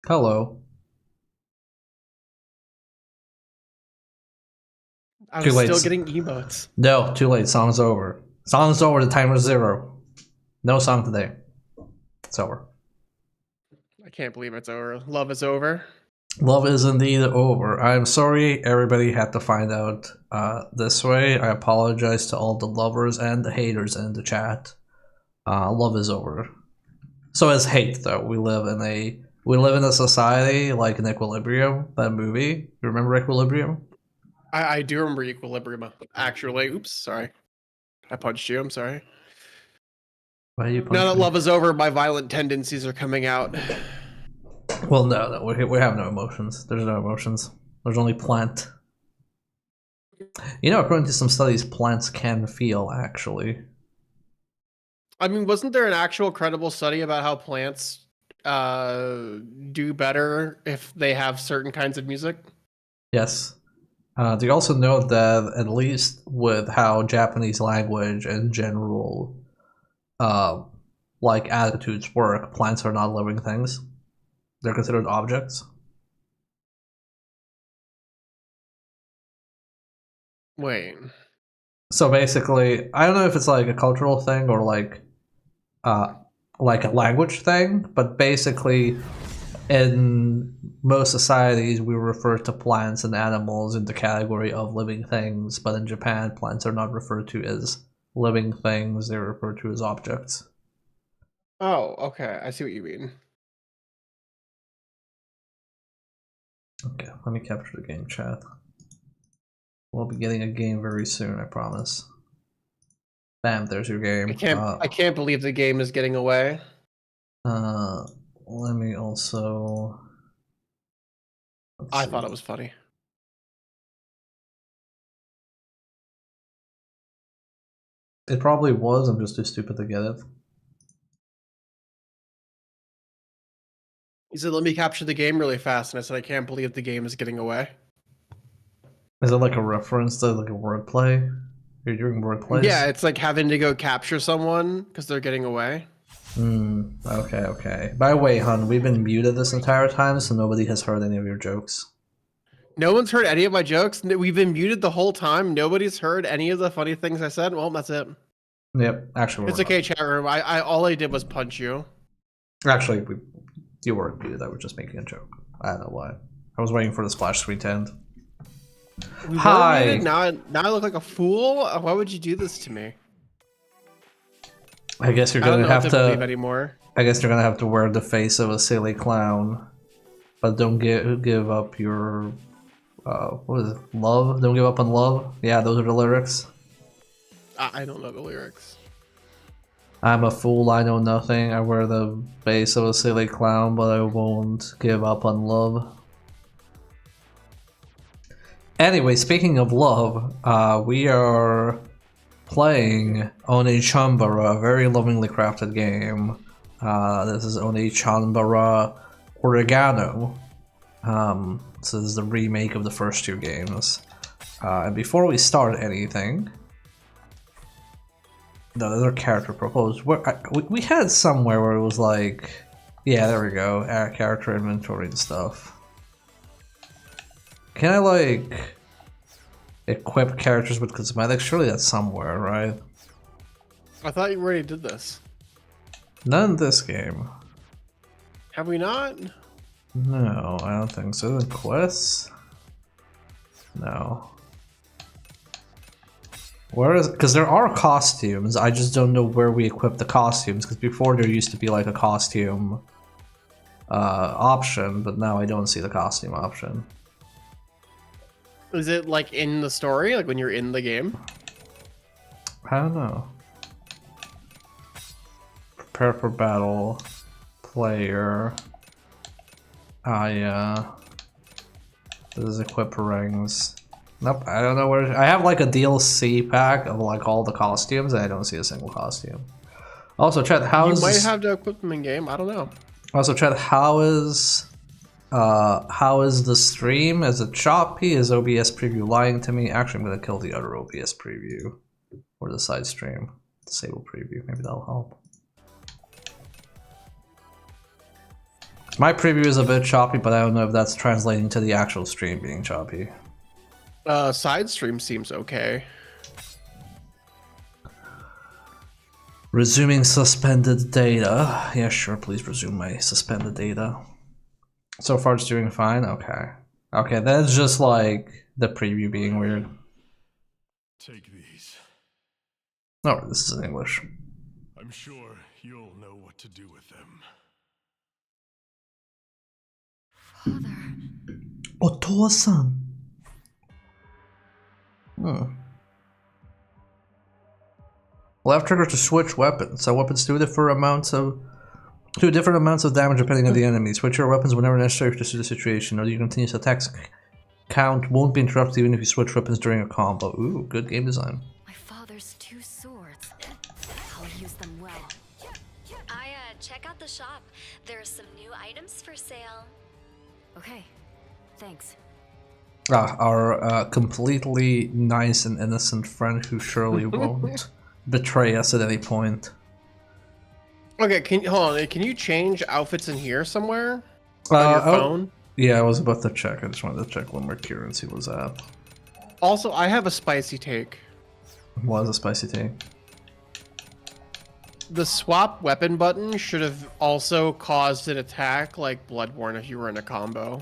Hello. I Too was late. still getting emotes. No, too late. Song's over. Song's over. The timer's 0. No song today. It's over. I can't believe it's over. Love is over. Love is indeed over. I'm sorry everybody had to find out this way. I apologize to all the lovers and the haters in the chat. Love is over. So is hate, though. We live in a society like in Equilibrium, that movie. You remember Equilibrium? I do remember Equilibrium. Actually, oops, sorry. I punched you. I'm sorry. Why did you Now punch that me? love is over, my violent tendencies are coming out. Well, no, we have no emotions. There's no emotions. There's only plant. You know, according to some studies, plants can feel, actually. I mean, wasn't there an actual credible study about how plants do better if they have certain kinds of music? Yes. Do you also know that, at least with how Japanese language in general, uh, like attitudes work, plants are not living things. They're considered objects. Wait. So basically, I don't know if it's like a cultural thing or uh, like a language thing, but basically, in most societies, we refer to plants and animals in the category of living things, but in Japan, plants are not referred to as living things, they're referred to as objects. Oh, okay. I see what you mean. Okay, let me capture the game chat. We'll be getting a game very soon, I promise. Bam, there's your I game. can't. I can't believe the game is getting away. Uh, Let me also. Let's I thought see. it was funny. It probably was, I'm just too stupid to get it. He said, "Let me capture the game really fast," and I said, "I can't believe the game is getting away." Is it like a reference to like a wordplay? You're doing Yeah, wordplays? it's like having to go capture someone because they're getting away. Okay, okay. By the way, hun, we've been muted this entire time, so nobody has heard any of your jokes. No one's heard any of my jokes. We've been muted the whole time. Nobody's heard any of the funny things I said. Well, that's it. Yep, actually, we're It's not. okay, chat room. I all I did was punch you. Actually, you weren't muted, I was just making a joke. I don't know why. I was waiting for the splash screen to end. We were muted. Hi! Now I look like a fool. Why would you do this to me? I guess you're I don't gonna know what have to believe to. anymore. I guess you're gonna have to wear the face of a silly clown, but don't give up your what is it? Love? Don't give up on love. Yeah, those are the lyrics. I don't know the lyrics. I'm a fool. I know nothing. I wear the face of a silly clown, but I won't give up on love. Anyway, speaking of love, we are playing Onee Chanbara, a very lovingly crafted game. This is Onee Chanbara Oregano. This is the remake of the first two games. And before we start anything, the other character proposed. We had somewhere where it was like, yeah, there we go, add character inventory and stuff. Can I like equip characters with cosmetics? Surely that's somewhere, right? I thought you already did this. Not in this game. Have we not? No, I don't think so. The quests? No. Where is? Because there are costumes. I just don't know where we equip the costumes. Because before there used to be like a costume option, but now I don't see the costume option. Is it like in the story, like when you're in the game? I don't know. Prepare for battle. Player. Ah, yeah. This is equip rings. Nope, I don't know where. I have like a DLC pack of like all the costumes, and I don't see a single costume. Also, Chet, how You is might this? have to equip them in game. I don't know. Also, Chet, how is the stream? Is it choppy? Is OBS preview lying to me? Actually, I'm gonna kill the other OBS preview or the side stream. Disable preview. Maybe that'll help. My preview is a bit choppy, but I don't know if that's translating to the actual stream being choppy. Side stream seems okay. Resuming suspended data. Yeah, sure, please resume my suspended data. So far it's doing fine? Okay. Okay, that's just like the preview being weird. Take these. No, this is in English. I'm sure you'll know what to do with them. Father. Otosan. Left trigger to switch weapons. So weapons do different amounts of damage depending on the enemy. Switch your weapons whenever necessary to suit the situation, or your continuous attacks count won't be interrupted even if you switch weapons during a combo. Ooh, good game design. My father's 2 swords. I'll use them well. Check out the shop. There are some new items for sale. Okay, thanks. Our completely nice and innocent friend who surely won't betray us at any point. Okay, hold on. Can you change outfits in here somewhere on your phone? Yeah, I was about to check. I just wanted to check what my currency was at. Also, I have a spicy take. What is a spicy take? The swap weapon button should have also caused an attack like Bloodborne if you were in a combo.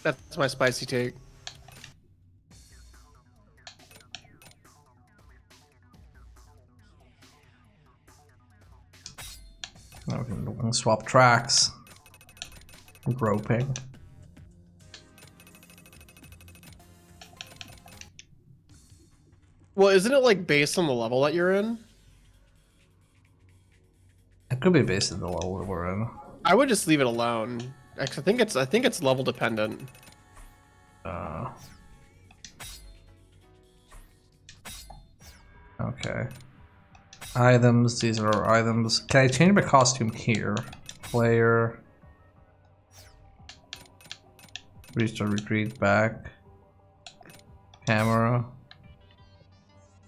That's my spicy take. Now we can swap tracks. Groping. Well, isn't it like based on the level that you're in? It could be based on the level that we're in. I would just leave it alone. Actually, I think it's level dependent. Okay. Items, these are our items. Can I change my costume here? Player. Restart, retreat, back. Camera.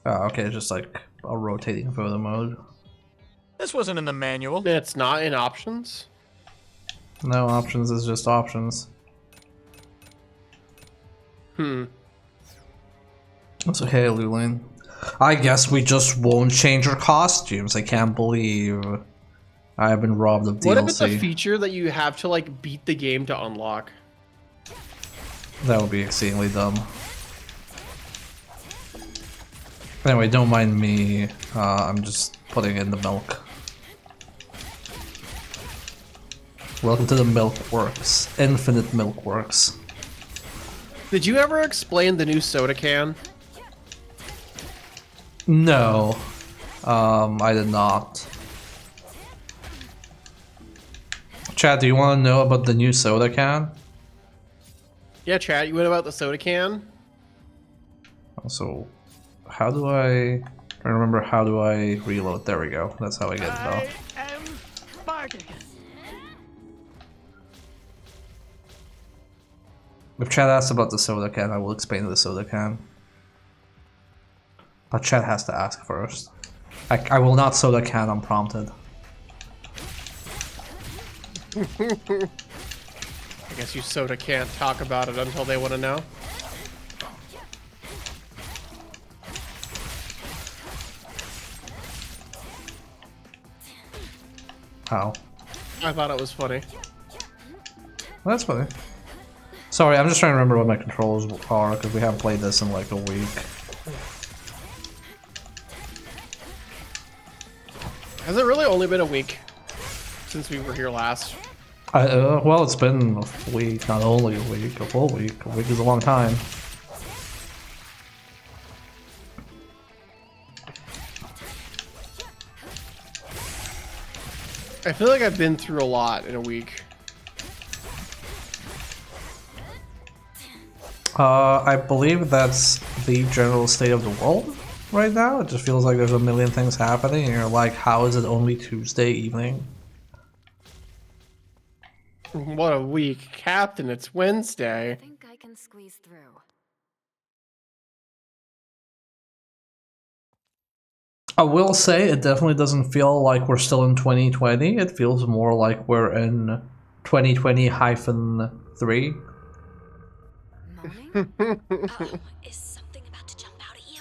Oh, okay, just like a rotating photo mode. This wasn't in the manual. It's not in options. No options is just options. So hey, Lulane. I guess we just won't change our costumes. I can't believe I have been robbed of DLC. What about the feature that you have to like beat the game to unlock? That would be exceedingly dumb. Anyway, don't mind me. I'm just putting in the milk. Welcome to the Milk Works. Infinite Milk Works. Did you ever explain the new soda can? No. I did not. Chad, do you want to know about the new soda can? Yeah, chat. You went about the soda can. Also, how do I remember how do I reload? There we go. That's how I get it though. If Chad asks about the soda can, I will explain the soda can. But Chad has to ask first. I will not soda can unprompted. I guess you soda can't talk about it until they want to know. How? I thought it was funny. Well, that's funny. Sorry, I'm just trying to remember what my controls are because we haven't played this in like a week. Has it really only been a week since we were here last? Well, it's been a week, not only a week, a full week. A week is a long time. I feel like I've been through a lot in a week. I believe that's the general state of the world right now. It just feels like there's a million things happening, and you're like, how is it only Tuesday evening? What a week. Captain, it's Wednesday. I think I can squeeze through. I will say it definitely doesn't feel like we're still in 2020. It feels more like we're in 2020-3. Moaning? Uh-oh, is something about to jump out at you?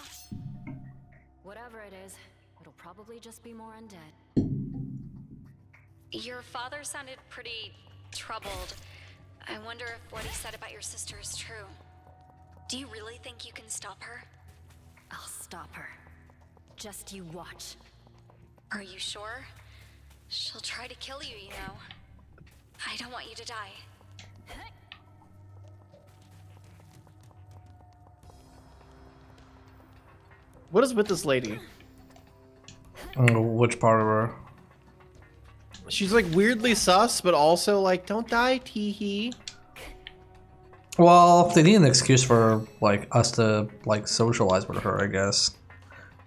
Whatever it is, it'll probably just be more undead. Your father sounded pretty troubled. I wonder if what he said about your sister is true. Do you really think you can stop her? I'll stop her. Just you watch. Are you sure? She'll try to kill you, you know. I don't want you to die. What is with this lady? Which part of her? She's like weirdly sus, but also like, don't die, teehee. Well, they need an excuse for like us to like socialize with her, I guess.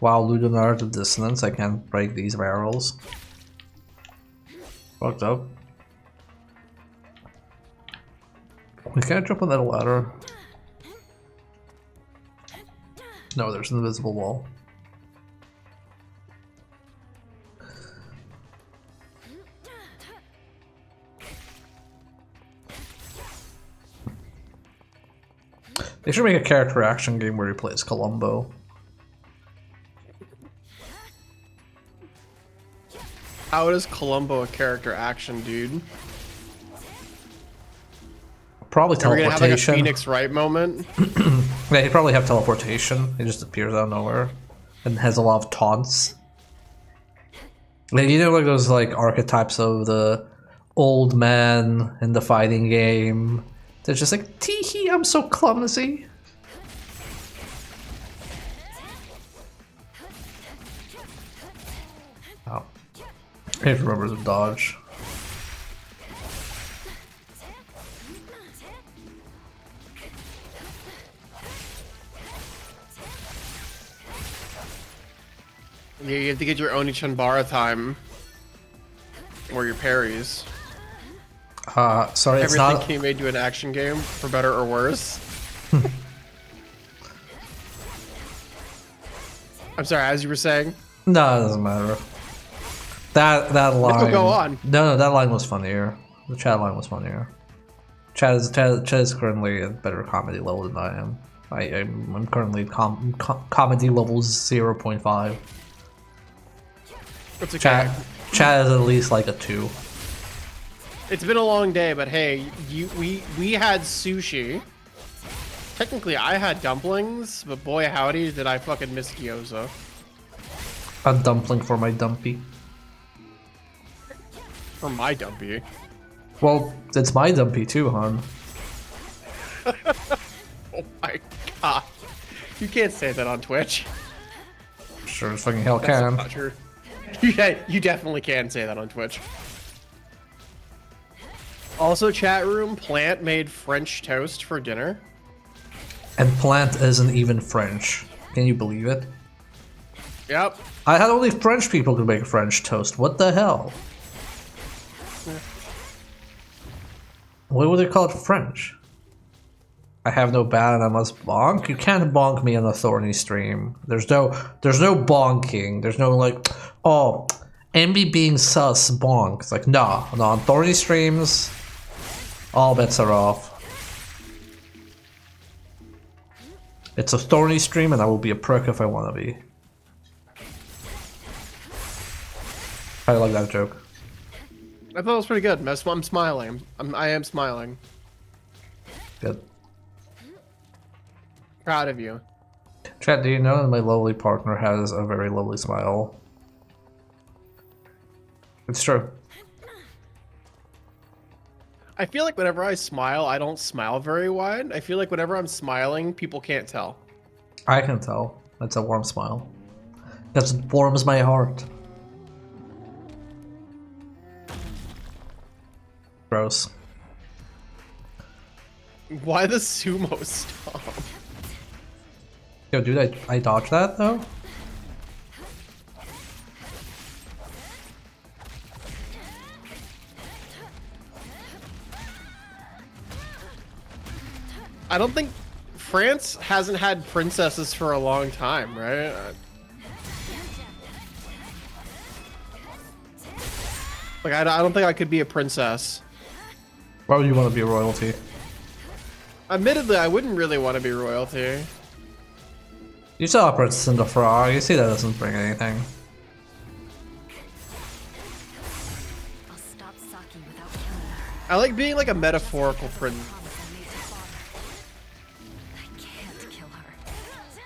Wow, Ludinar the dissonance, I can't break these barrels. Fucked up. We can't jump on that ladder. No, there's an invisible wall. They should make a character action game where he plays Columbo. How is Columbo a character action, dude? Probably Are we gonna have like a teleportation. Phoenix Wright moment? Yeah, he'd probably have teleportation. He just appears out of nowhere and has a lot of taunts. Like, you know, like those like archetypes of the old man in the fighting game. They're just like, tee-hee, I'm so clumsy. Oh. He remembers to dodge. Yeah, you have to get your Onee Chanbara time. Or your parries. Sorry, it's Everything not. he made you an action game, for better or worse. I'm sorry, as you were saying. No, it doesn't matter. That line. go on. No, that line was funnier. The Chad line was funnier. Chad is currently at better comedy level than I am. I'm currently comedy level 0.5. It's okay. Chad is at least like a 2. It's been a long day, but hey, we had sushi. Technically, I had dumplings, but boy howdy, did I fucking miss gyoza. A dumpling for my dumpy. For my dumpy. Well, it's my dumpy too, hon. Oh my god. You can't say that on Twitch. Sure as fucking hell That's can. not true. You definitely can say that on Twitch. Also, chat room, Plant made French toast for dinner. And Plant isn't even French. Can you believe it? Yep. I had only French people could make French toast. What the hell? Why would they call it French? I have no ban, I must bonk. You can't bonk me on a thorny stream. There's no bonking. There's no like, oh, MB being sus bonk. It's like, no, on thorny streams, all bets are off. It's a thorny stream, and I will be a prick if I want to be. I like that joke. I thought it was pretty good. I'm smiling. I am smiling. Good. Proud of you. Chat, do you know that my lovely partner has a very lovely smile? It's true. I feel like whenever I smile, I don't smile very wide. I feel like whenever I'm smiling, people can't tell. I can tell. That's a warm smile. That warms my heart. Gross. Why the sumo stomp? Yo, dude, I dodged that though? I don't think France hasn't had princesses for a long time, right? Like, I don't think I could be a princess. Why would you want to be royalty? Admittedly, I wouldn't really want to be royalty. You saw Princess and the Frog. You see that doesn't bring anything. I'll stop Saki without killing her. I like being like a metaphorical prince. Promise I made to father. I can't kill her.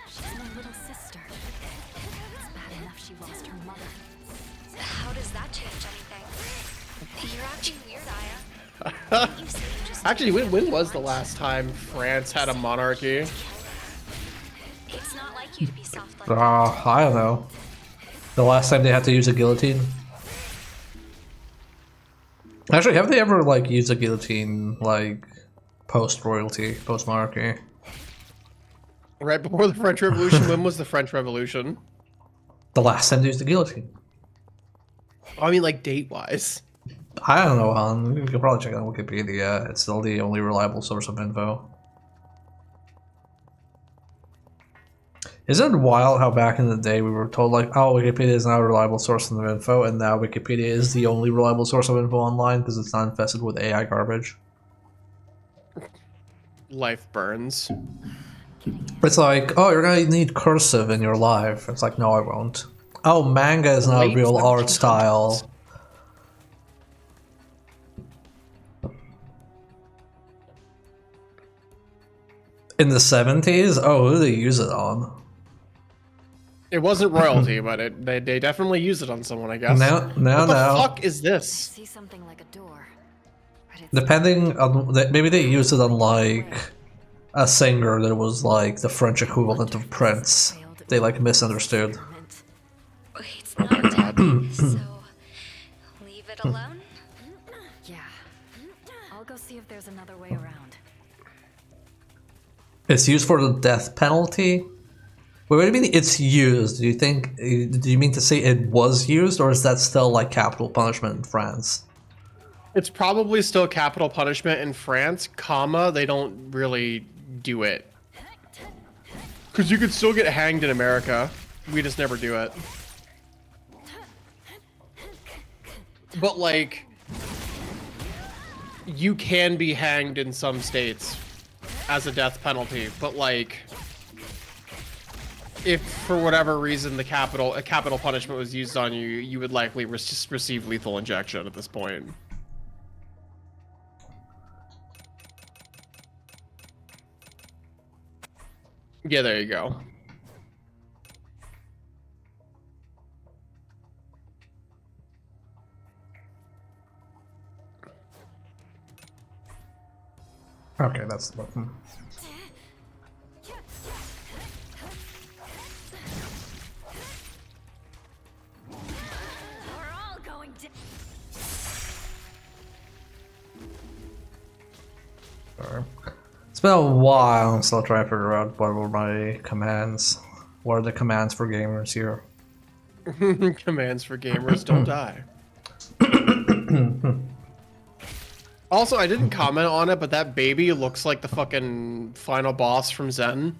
She's my little sister. It's bad enough she lost her mother. How does that change anything? You're acting weird, Aya. You say you just Actually, when was the last time France had a monarchy? It's not like you to be soft like that. I don't know. The last time they had to use a guillotine? Actually, have they ever like used a guillotine like post-royalty, post-monarchy? Right before the French Revolution. When was the French Revolution? The last time they used the guillotine. I mean, like date-wise. I don't know, hon. You can probably check it on Wikipedia. It's still the only reliable source of info. Isn't it wild how back in the day we were told like, oh, Wikipedia is not a reliable source of info, and now Wikipedia is the only reliable source of info online because it's not infested with AI garbage? Life burns. It's like, oh, you're gonna need cursive in your life. It's like, no, I won't. Oh, manga is not Late real art 1700s. style. In the 70s? Oh, who do they use it on? It wasn't royalty, but they definitely used it on someone, I guess. No. What the fuck is I this? see something like a door. But it's Depending on, maybe they used it on like a singer that was like the French equivalent of Prince. They like misunderstood. It's not dead, so leave it alone. Yeah. I'll go see if there's another way around. It's used for the death penalty. Wait, what do you mean it's used? Do you think? Do you mean to say it was used, or is that still like capital punishment in France? It's probably still capital punishment in France, comma, they don't really do it. Because you could still get hanged in America. We just never do it. But, like, you can be hanged in some states as a death penalty, but, like, if for whatever reason a capital punishment was used on you, you would likely receive lethal injection at this point. Yeah, there you go. Okay, that's the button. We're all going to. Sorry. It's been a while. I'm still trying to figure out what were my commands. What are the commands for gamers here? Commands for gamers, don't die. Also, I didn't comment on it, but that baby looks like the fucking final boss from Zen.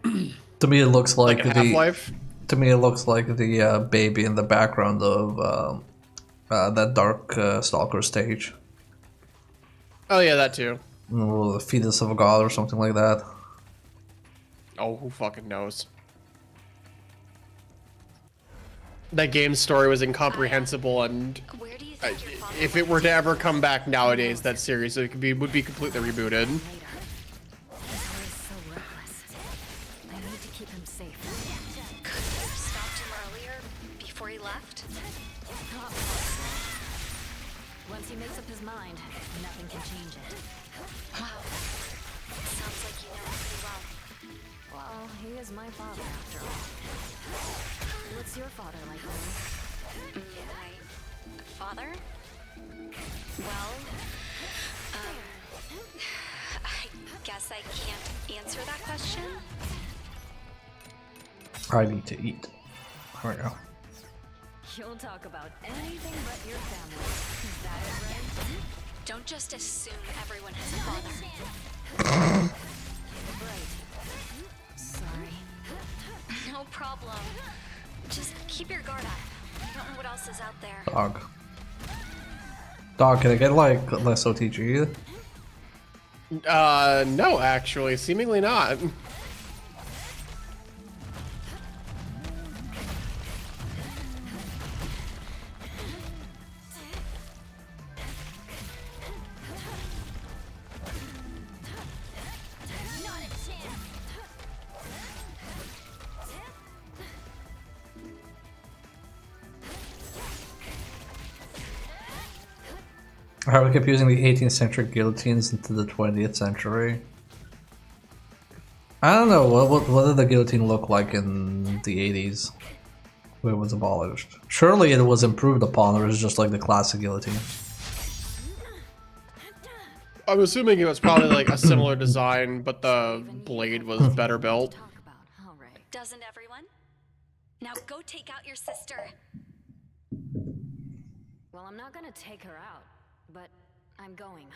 To me, it looks like, Like in the. Half-Life. To me, it looks like the baby in the background of that Dark Stalker stage. Oh yeah, that too. The fetus of a god or something like that. Oh, who fucking knows? That game's story was incomprehensible, and Where do you think your father if it were to ever come back nowadays, that series would be completely rebooted. Later. He's always so reckless. I need to keep him safe. Couldn't you have stopped him earlier, before he left? Once he makes up his mind, nothing can change it. Wow. Sounds like you know him pretty well. Well, he is my father after all. What's your father like, Onee? My father? Well, I guess I can't answer that question. I need to eat. There we go. You'll talk about anything but your family. Is that it, right? Don't just assume everyone has a father. Right. Sorry. No problem. Just keep your guard up. I don't know what else is out there. Dog. Dog, can I get like less OTG? No, actually, seemingly not. How we kept using the 18th century guillotines into the 20th century. I don't know, what did the guillotine look like in the 80s when it was abolished? Surely it was improved upon, or it was just like the classic guillotine. I'm assuming it was probably like a similar design, but the blade was better built. Talk about, all right. Doesn't everyone? Now go take out your sister. Well, I'm not gonna take her out, but I'm going.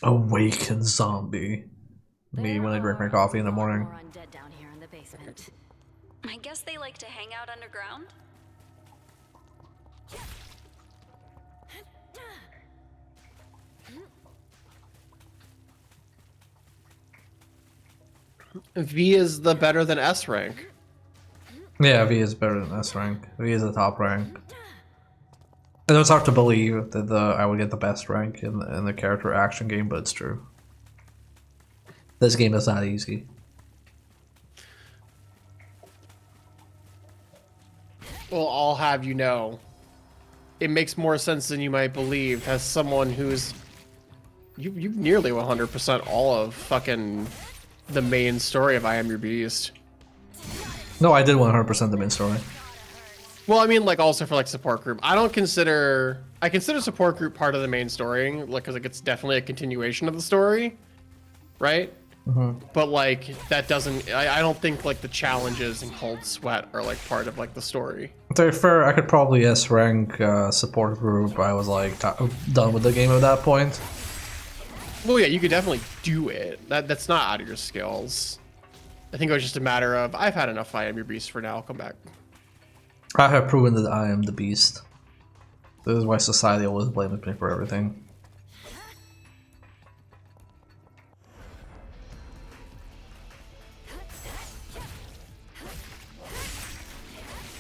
Awakened zombie. Me when I drink my coffee in the morning. More undead down here in the basement. I guess they like to hang out underground. V is the better than S rank. Yeah, V is better than S rank. V is the top rank. And it's hard to believe that I would get the best rank in the character action game, but it's true. This game is not easy. Well, I'll have you know, it makes more sense than you might believe as someone who's... You've nearly 100% all of fucking the main story of I Am Your Beast. No, I did 100% the main story. Well, I mean, like, also for, like, support group. I consider support group part of the main story, like, because, like, it's definitely a continuation of the story, right? But, like, that doesn't... I don't think, like, the challenges in Cold Sweat are, like, part of, like, the story. To be fair, I could probably S rank support group. I was, like, done with the game at that point. Well, yeah, you could definitely do it. That's not out of your skills. I think it was just a matter of, I've had enough I Am Your Beast for now, I'll come back. I have proven that I am the beast. This is why society always blames me for everything.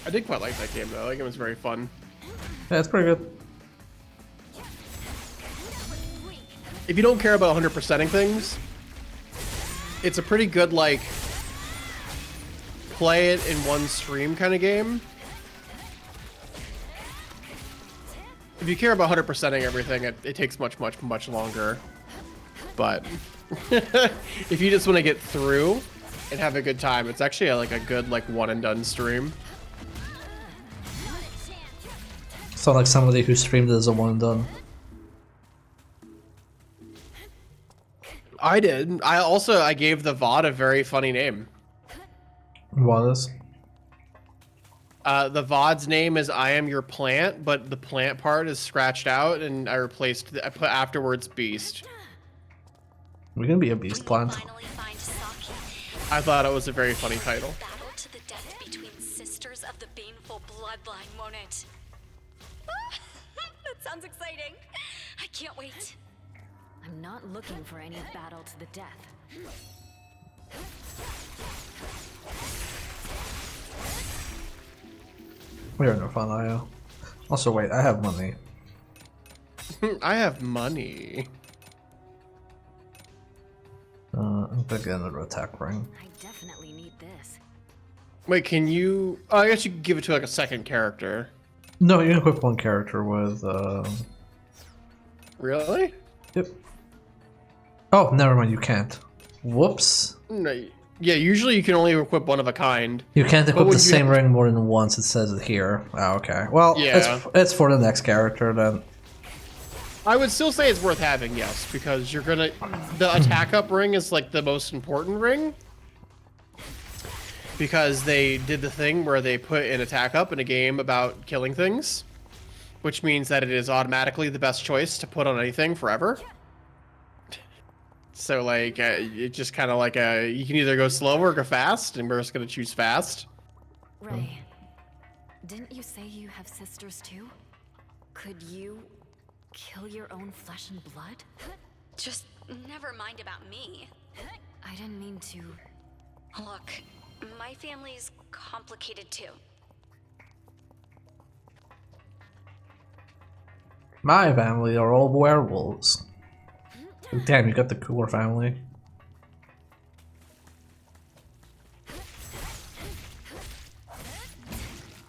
I did quite like that game, though. That game was very fun. Yeah, it's pretty good. If you don't care about 100%ing things, it's a pretty good, like, play it in one stream kind of game. If you care about 100%ing everything, it takes much longer. But if you just want to get through and have a good time, it's actually like a good, like, one and done stream. Sound like somebody who streamed it as a one and done. I did. I gave the VOD a very funny name. What is? The VOD's name is I Am Your Plant, but the plant part is scratched out, and I put afterwards Beast. We're gonna be a beast plant. Finally find Saki. I thought it was a very funny title. Battle to the death between sisters of the baneful bloodline, won't it? That sounds exciting. I can't wait. I'm not looking for any battle to the death. We are no fun, IO. Also, wait, I have money. I have money. I'm gonna get another attack ring. I definitely need this. Wait, can you... Oh, I guess you could give it to, like, a second character. No, you can equip one character with, Really? Yep. Oh, never mind, you can't. Whoops. No, yeah, usually you can only equip one of a kind. You can't equip when the same ring more than once, it says it here. Oh, okay. Well, Yeah. it's for the next character then. I would still say it's worth having, yes, because you're gonna. The attack up ring is like the most important ring. Because they did the thing where they put an attack up in a game about killing things, which means that it is automatically the best choice to put on anything forever. So like, it just kind of like you can either go slow or go fast, and we're just gonna choose fast. Ray, didn't you say you have sisters too? Could you kill your own flesh and blood? Just never mind about me. I didn't mean to. Look, my family's complicated too. My family are all werewolves. Damn, you got the cooler family.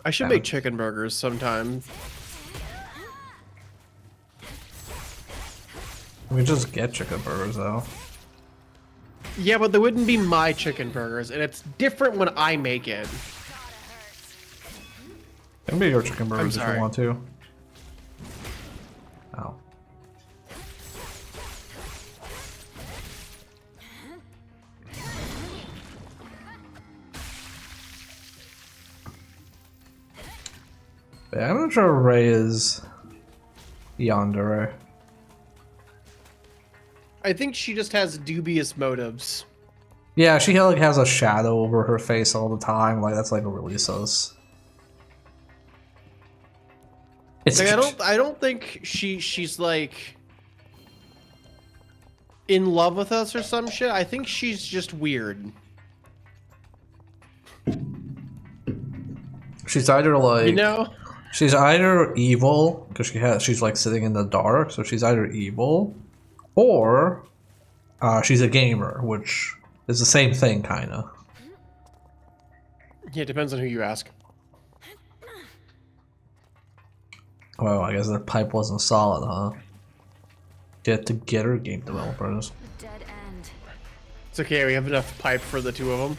I should make chicken burgers sometime. We just get chicken burgers though. Yeah, but they wouldn't be my chicken burgers, and it's different when I make it. Can be your chicken burgers if sorry. you want to. Oh. Yeah, I'm not sure Ray is yonder. I think she just has dubious motives. Yeah, she like has a shadow over her face all the time. Like that's like really sus. It's Like, I don't think she's like in love with us or some shit. I think she's just weird. She's either like You know? she's either evil because she's like sitting in the dark, so she's either evil, or she's a gamer, which is the same thing, kind of. Yeah, it depends on who you ask. Well, I guess their pipe wasn't solid, huh? Get together, game developers. Dead end. It's okay, we have enough pipe for the two of them.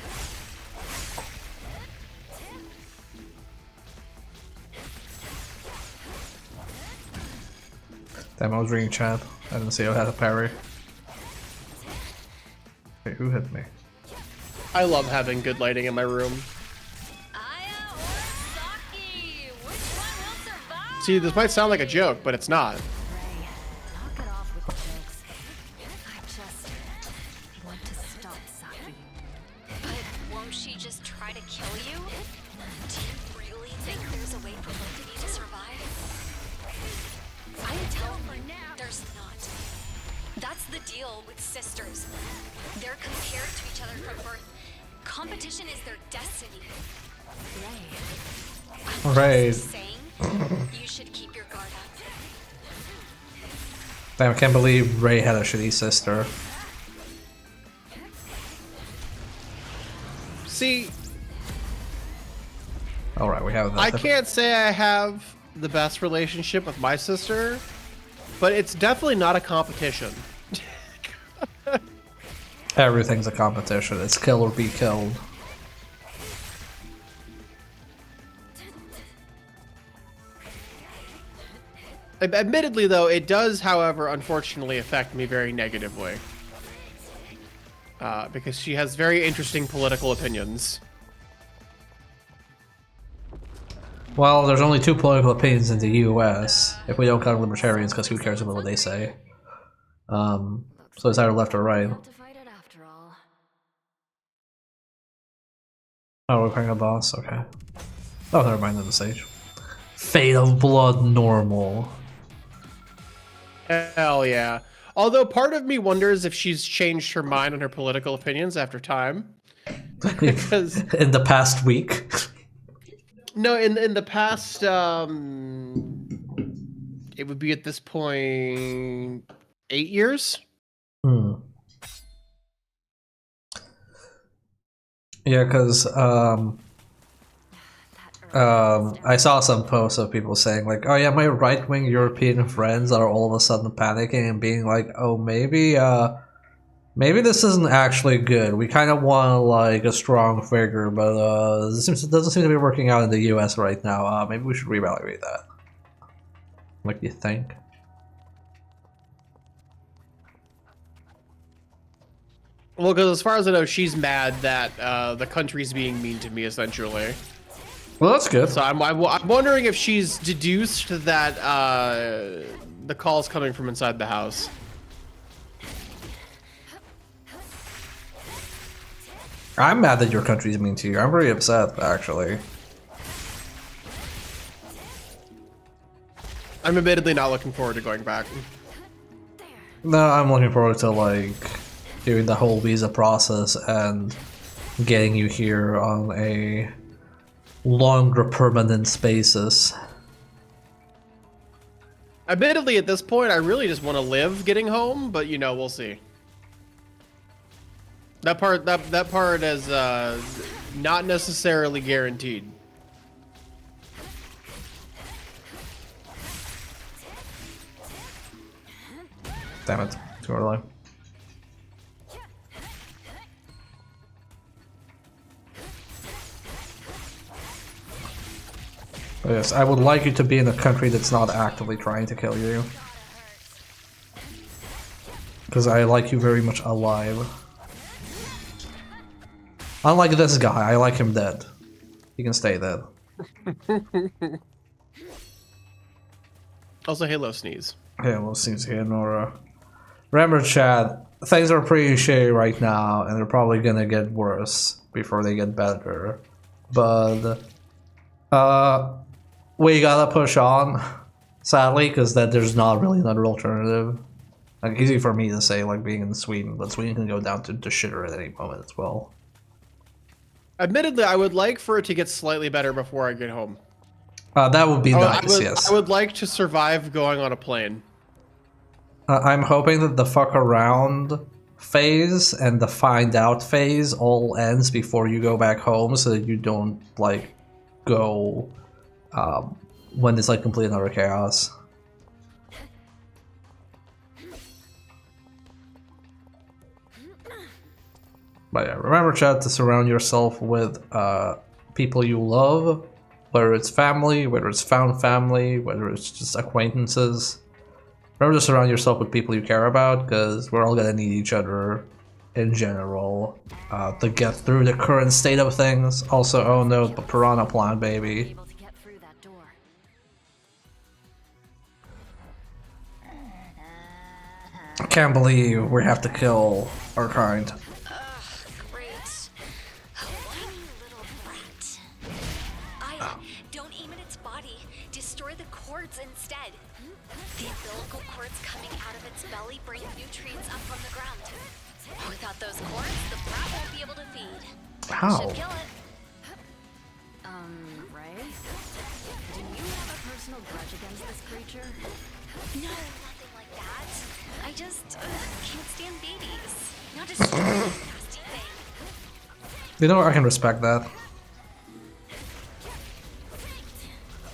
Damn, I was reading chat. I didn't see I had a parry. Wait, who hit me? I love having good lighting in my room. Aya or Saki? Which one will survive? See, this might sound like a joke, but it's not. Ray, knock it off with the jokes. I just want to stop Saki. But won't she just try to kill you? Do you really think there's a way for both of you to survive? I tell for now. There's not. That's the deal with sisters. They're compared to each other from birth. Competition is their destiny. Ray, Ray. Just saying, you should keep your guard up. Damn, I can't believe Ray had a shitty sister. See, Alright, we have that. I can't say I have the best relationship with my sister, but it's definitely not a competition. Everything's a competition. It's kill or be killed. Admittedly, though, it does, however, unfortunately affect me very negatively. Because she has very interesting political opinions. Well, there's only two political opinions in the US, if we don't count libertarians, because who cares about what they say. So it's either left or right. not to fight it after all. Oh, we're playing a boss? Okay. Oh, never mind, the stage. Fate of Blood normal. Hell yeah. Although part of me wonders if she's changed her mind on her political opinions after time. Because In the past week. no, in the past, it would be at this point 8 years. Hmm. Yeah, because I saw some posts of people saying like, "Oh yeah, my right-wing European friends are all of a sudden panicking and being like, oh maybe this isn't actually good. We kind of want like a strong figure, but it doesn't seem to be working out in the U.S. right now. Maybe we should reevaluate that." What do you think? Well, because as far as I know, she's mad that the country's being mean to me, essentially. Well, that's good. So I'm wondering if she's deduced that the call's coming from inside the house. I'm mad that your country's mean to you. I'm very upset, actually. I'm admittedly not looking forward to going back. No, I'm looking forward to, like, doing the whole visa process and getting you here on a longer permanent basis. Admittedly, at this point, I really just want to live getting home, but you know, we'll see. That part is not necessarily guaranteed. Damn it, too early. Yes, I would like you to be in a country that's not actively trying to kill you. Because I like you very much alive. Unlike this guy, I like him dead. He can stay dead. Also, Halo sneeze. Yeah, we'll see here, Nora. Remember, Chad, things are pretty shitty right now, and they're probably gonna get worse before they get better. But, we gotta push on, sadly, because there's not really another alternative. Like, easy for me to say, like, being in Sweden, but Sweden can go down to shitter at any moment as well. Admittedly, I would like for it to get slightly better before I get home. That would be nice, yes. I would like to survive going on a plane. I'm hoping that the fuck around phase and the find out phase all ends before you go back home, so that you don't, like, go when it's, like, complete and utter chaos. But yeah, remember, chat, to surround yourself with people you love, whether it's family, whether it's found family, whether it's just acquaintances. Remember to surround yourself with people you care about, because we're all gonna need each other in general to get through the current state of things. Also, oh no, the piranha plant, baby. Able to get through that door. I can't believe we have to kill our kind. Great. A whiny little brat. Don't aim at its body. Destroy the cords instead. The umbilical cords coming out of its belly bring nutrients up from the ground. Without those cords, the brat won't be able to feed. How? Should kill it. Ray? Do you have a personal grudge against this creature? No, nothing like that. I just can't stand babies. Not a stupid, nasty thing. You know, I can respect that.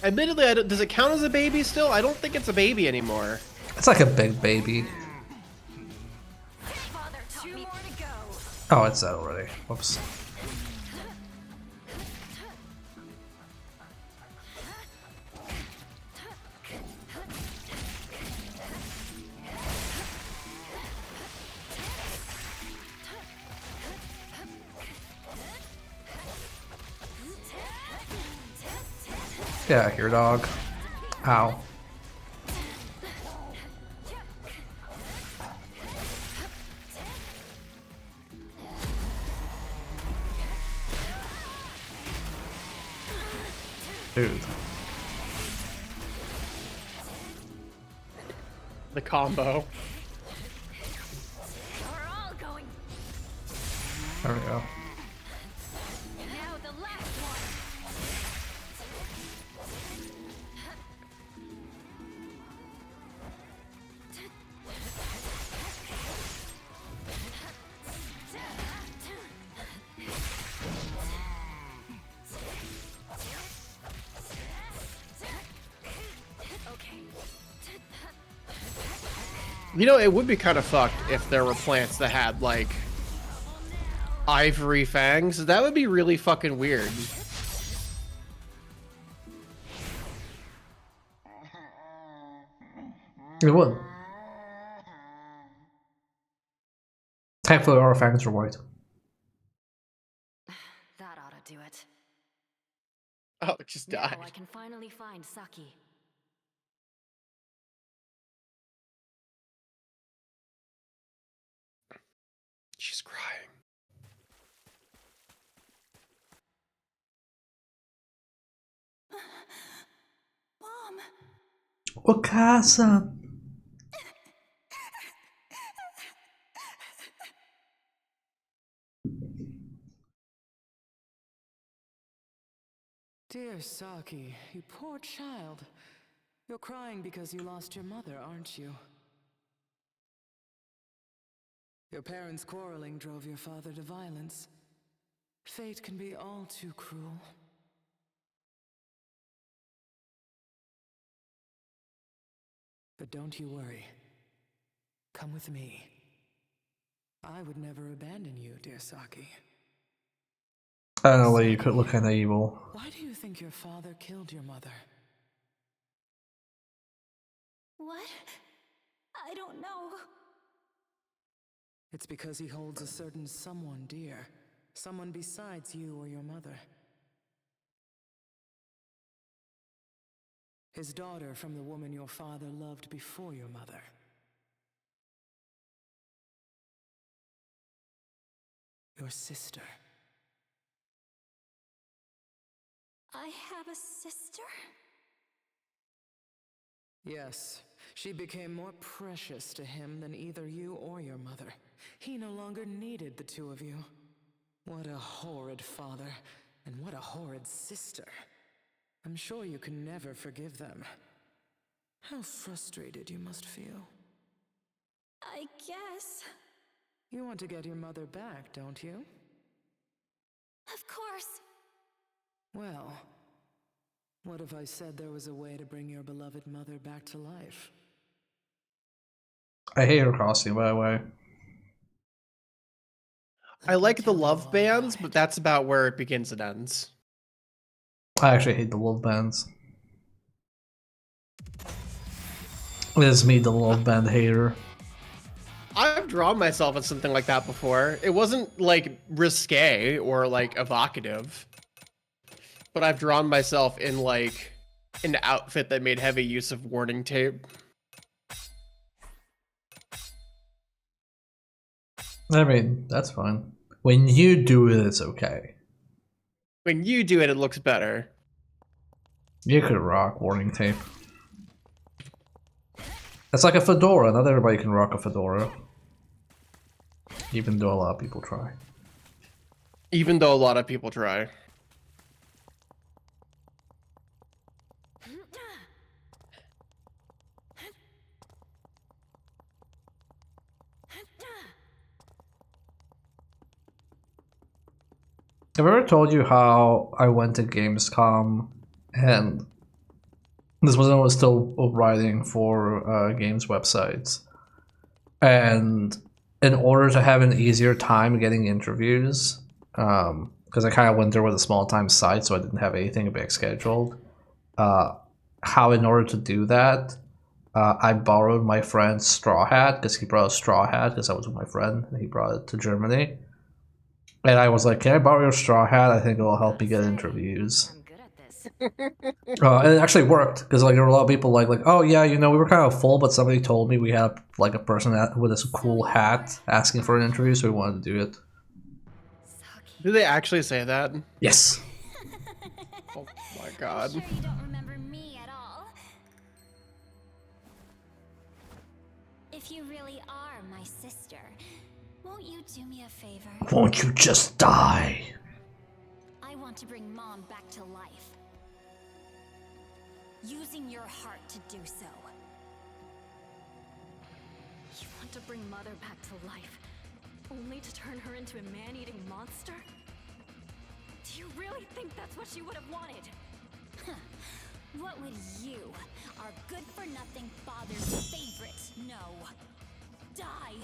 Admittedly, does it count as a baby still? I don't think it's a baby anymore. It's like a big baby. Father taught me. 2 more to go. Oh, it's that already. Whoops. Yeah, here, dog. Ow. Dude. The combo. We're all going. There we go. Now the last one. You know, it would be kind of fucked if there were plants that had, like, ivory fangs. That would be really fucking weird. It would. Thankfully, our fangs are white. That ought to do it. Oh, it just died. Now I can finally find Saki. She's crying. Mom! Okasa! Dear Saki, you poor child. You're crying because you lost your mother, aren't you? Your parents' quarreling drove your father to violence. Fate can be all too cruel. But don't you worry. Come with me. I would never abandon you, dear Saki. I don't know why you could look kinda evil. Why do you think your father killed your mother? What? I don't know. It's because he holds a certain someone dear. Someone besides you or your mother. His daughter from the woman your father loved before your mother. Your sister. I have a sister? Yes, she became more precious to him than either you or your mother. He no longer needed the two of you. What a horrid father, and what a horrid sister. I'm sure you can never forgive them. How frustrated you must feel. I guess. You want to get your mother back, don't you? Of course. Well, what if I said there was a way to bring your beloved mother back to life? I hate her costume, by the way. I like the love bands, but that's about where it begins and ends. I actually hate the love bands. It is me, the love band hater. I've drawn myself in something like that before. It wasn't like risque or like evocative, but I've drawn myself in like an outfit that made heavy use of warning tape. I mean, that's fine. When you do it, it's okay. When you do it, it looks better. You could rock warning tape. It's like a fedora. Not everybody can rock a fedora. Even though a lot of people try. Even though a lot of people try. Have I ever told you how I went to Gamescom and this was when I was still writing for games websites, and in order to have an easier time getting interviews, because I kind of went there with a small time site, so I didn't have anything big scheduled. How in order to do that, I borrowed my friend's straw hat because he brought a straw hat because I was with my friend and he brought it to Germany. And I was like, "Can I borrow your straw hat? I think it will help me get interviews." I'm good at this. And it actually worked because like there were a lot of people like, "Oh yeah, you know, we were kind of full, but somebody told me we had like a person with this cool hat asking for an interview, so we wanted to do it." Did they actually say that? Yes. Oh my god. Sure you don't remember me at all? If you really are my sister, won't you do me a favor? Won't you just die? I want to bring Mom back to life. Using your heart to do so. You want to bring Mother back to life, only to turn her into a man-eating monster? Do you really think that's what she would have wanted? What would you, our good-for-nothing father's favorite, know? Die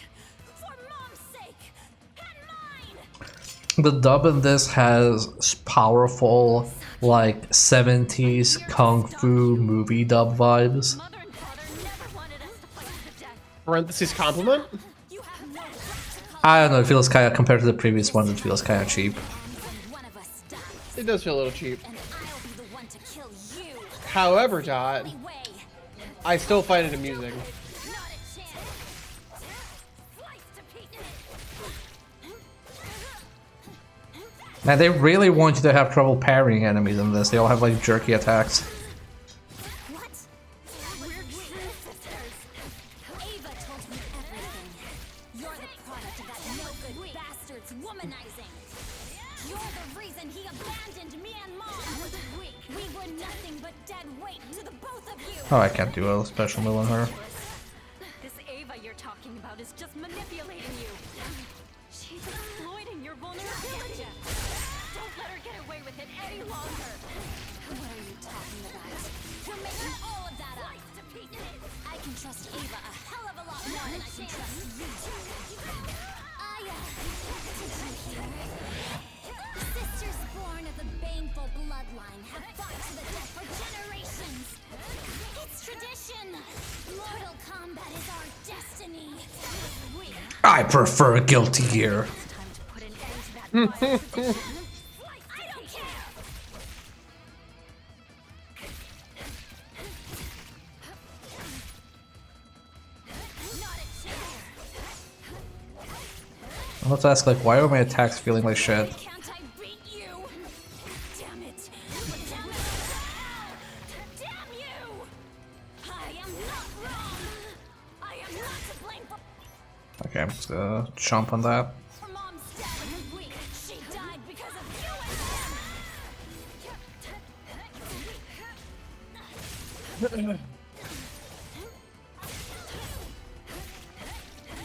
for Mom's sake and mine! The dub in this has powerful, like 70s kung fu movie dub vibes. Mother and Father never wanted us to fight to the death. Parentheses compliment? You have no right to call I don't know, it feels kind of, compared to the previous ones, it feels kind of cheap. One of us dies, It does feel a little cheap. and I'll be the one to kill you. However, Dot, Way. I still find it amusing. Not a chance. Slice to pieces. Man, they really want you to have trouble parrying enemies in this. They all have like jerky attacks. What? We're true sisters. Ava told me everything. You're the product of that no-good bastard's womanizing. You're the reason he abandoned me and Mom. We were nothing but dead weight to the both of you. Oh, I can't do a special move on her. This Ava you're talking about is just manipulating you. She's exploiting your vulnerability. Don't let her get away with it any longer. What are you talking about? You're making all of that up. I can trust Ava a hell of a lot more than I can trust you two. Did you hear? Sisters born of the baneful bloodline have fought to the death for generations. It's tradition. Mortal combat is our destiny. I prefer Guilty Gear. It's time to put an end to that vile tradition. I don't care. Not a chance. I have to ask, like, why are my attacks feeling like shit? Can't I beat you? Damn it. Damn it. Damn you. I am not wrong. I am not to blame Okay, I'm just gonna jump on that. for Mom's death. She died because of you and them.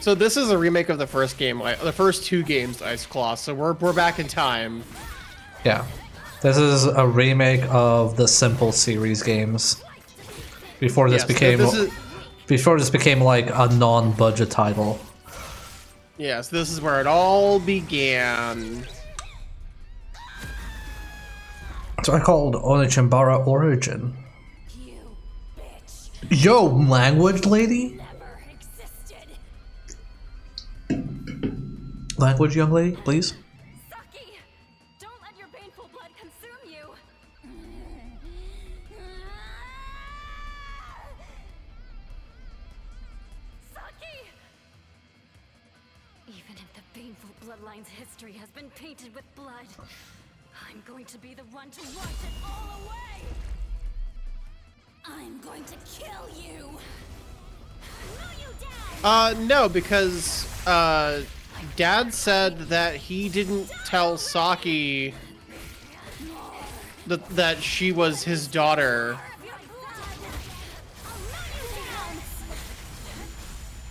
So this is a remake of the first game, the first two games, Ice Claw. So we're back in time. Yeah. This is a remake of the Simple series games. Before this Yes, became this is- before this became like a non-budget title. Yes, this is where it all began. So I called Onee Chanbara Origin. You bitch Yo, language lady? never existed. Language young lady, please. Saki, don't let your baneful blood consume you. Saki! Even if the baneful bloodline's history has been painted with blood, I'm going to be the one to wash it all away. I'm going to kill you. Will you, Dad? No, because Dad said that he didn't tell Saki that she was his daughter.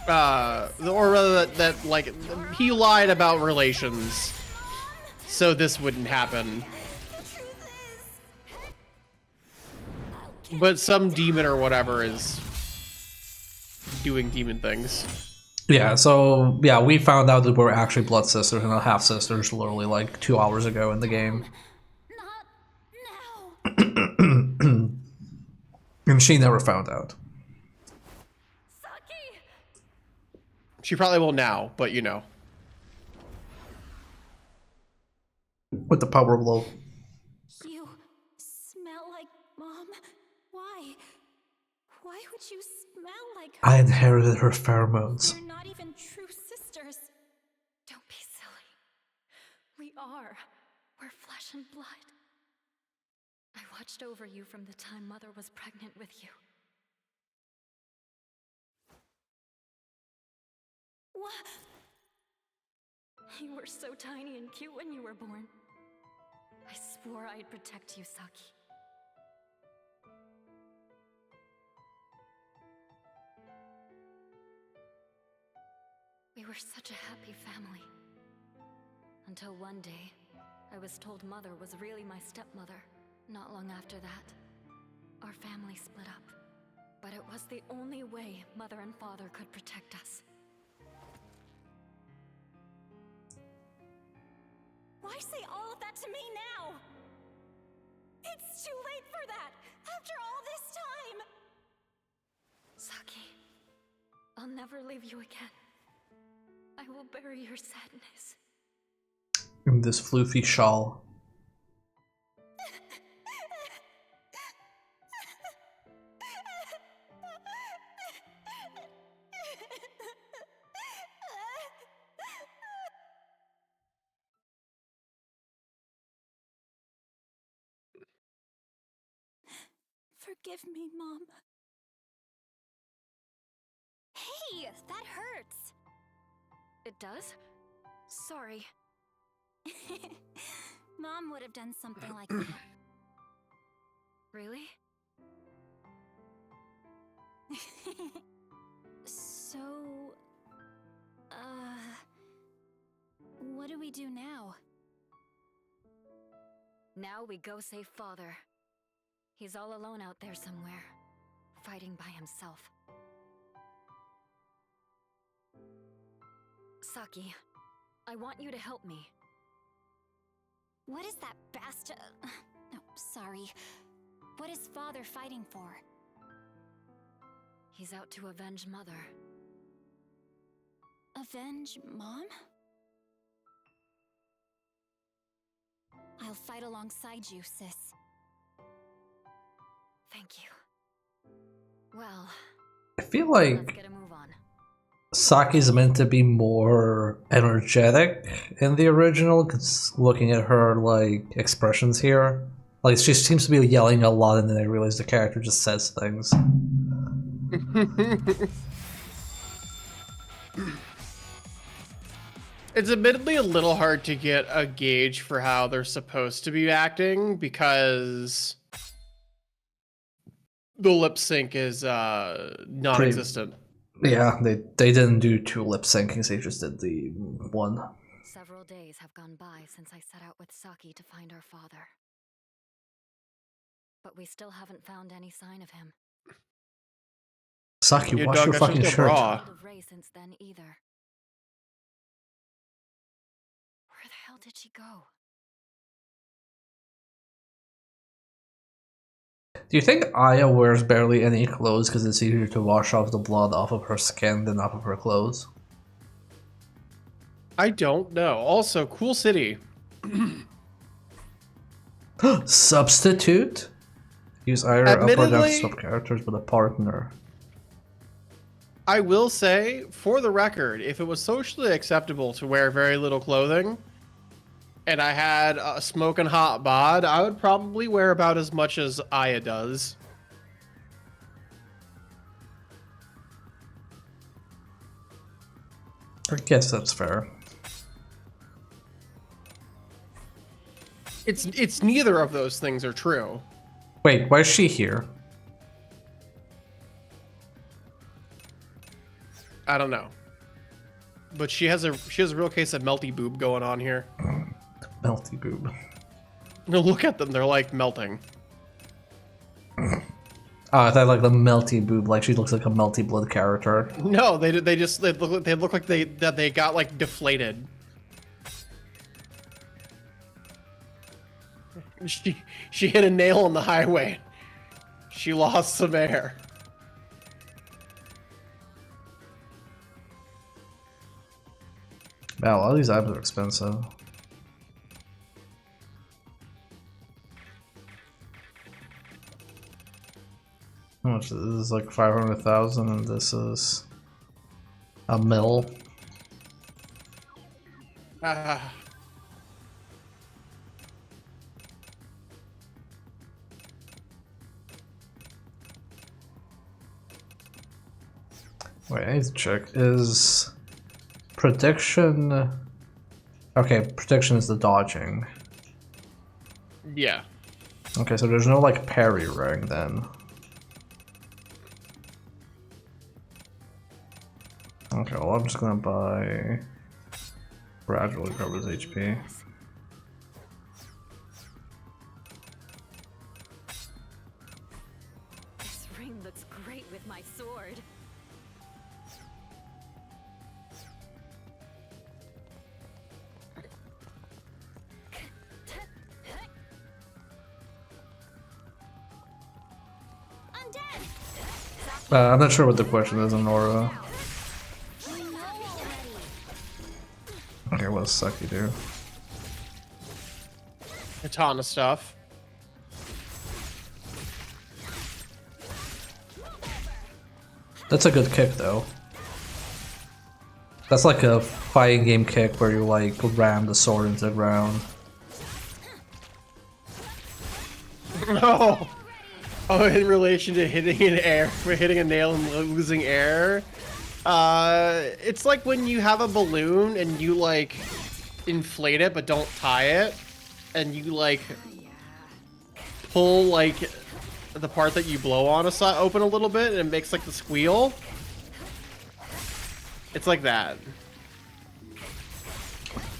Or rather that like he lied about relations, so this wouldn't happen. But some demon or whatever is doing demon things. Yeah, so yeah, we found out that we're actually blood sisters and not half sisters literally like 2 hours ago in the game. Not now. And she never found out. Saki! She probably will now, but you know. With the power of love. You smell like Mom. Why? Why would you smell like her? I inherited her pheromones. We're not even true sisters. Don't be silly. We are. We're flesh and blood. I watched over you from the time Mother was pregnant with you. What? You were so tiny and cute when you were born. I swore I'd protect you, Saki. We were such a happy family. Until one day, I was told Mother was really my stepmother. Not long after that, our family split up. But it was the only way Mother and Father could protect us. Why say all of that to me now? It's too late for that, after all this time! Saki, I'll never leave you again. I will bury your sadness. In this floofy shawl. Forgive me, Mom. Hey, that hurts. It does? Sorry. Mom would have done something like that. Really? So, what do we do now? Now we go save Father. He's all alone out there somewhere, fighting by himself. Saki, I want you to help me. What is that bastard? No, sorry. What is Father fighting for? He's out to avenge Mother. Avenge Mom? I'll fight alongside you, sis. Thank you. Well, I feel let's like get a move on. Saki's meant to be more energetic in the original, because looking at her like expressions here, like she seems to be yelling a lot, and then I realize the character just says things. It's admittedly a little hard to get a gauge for how they're supposed to be acting because the lip sync is non-existent. Yeah, they didn't do 2 lip syncings, they just did the one. Several days have gone by since I set out with Saki to find our father. But we still haven't found any sign of him. Saki, Your wash dog your got fucking just a shirt. bra. Not of Ray since then either. Where the hell did she go? Do you think Aya wears barely any clothes because it's easier to wash off the blood off of her skin than off of her clothes? I don't know. Also, cool city. Substitute? Use either up or down Admittedly- sub characters with a partner. I will say, for the record, if it was socially acceptable to wear very little clothing, and I had a smoking hot bod, I would probably wear about as much as Aya does. I guess that's fair. It's neither of those things are true. Wait, why is she here? I don't know. But she has a real case of melty boob going on here. Melty boob. No, look at them, they're like melting. Oh, I thought like the melty boob, like she looks like a melty blood character. No, they look like they got like deflated. She hit a nail on the highway. She lost some air. Man, a lot of these items are expensive. How much? This is like 500,000 and this is a mil. Ah. Wait, I need to check. Is prediction... Okay, prediction is the dodging. Yeah. Okay, so there's no like parry ring then. Okay, well I'm just gonna buy... Gradually grow his HP. This ring looks great with my sword. I'm dead! I'm not sure what the question is, Nora. We know already. Okay, what does Saki do? A ton of stuff. That's a good kick, though. That's like a fighting game kick where you like ram the sword into the ground. Oh, in relation to hitting hitting a nail and losing air. It's like when you have a balloon and you like inflate it but don't tie it, and you like pull like the part that you blow on open a little bit, and it makes like the squeal. It's like that.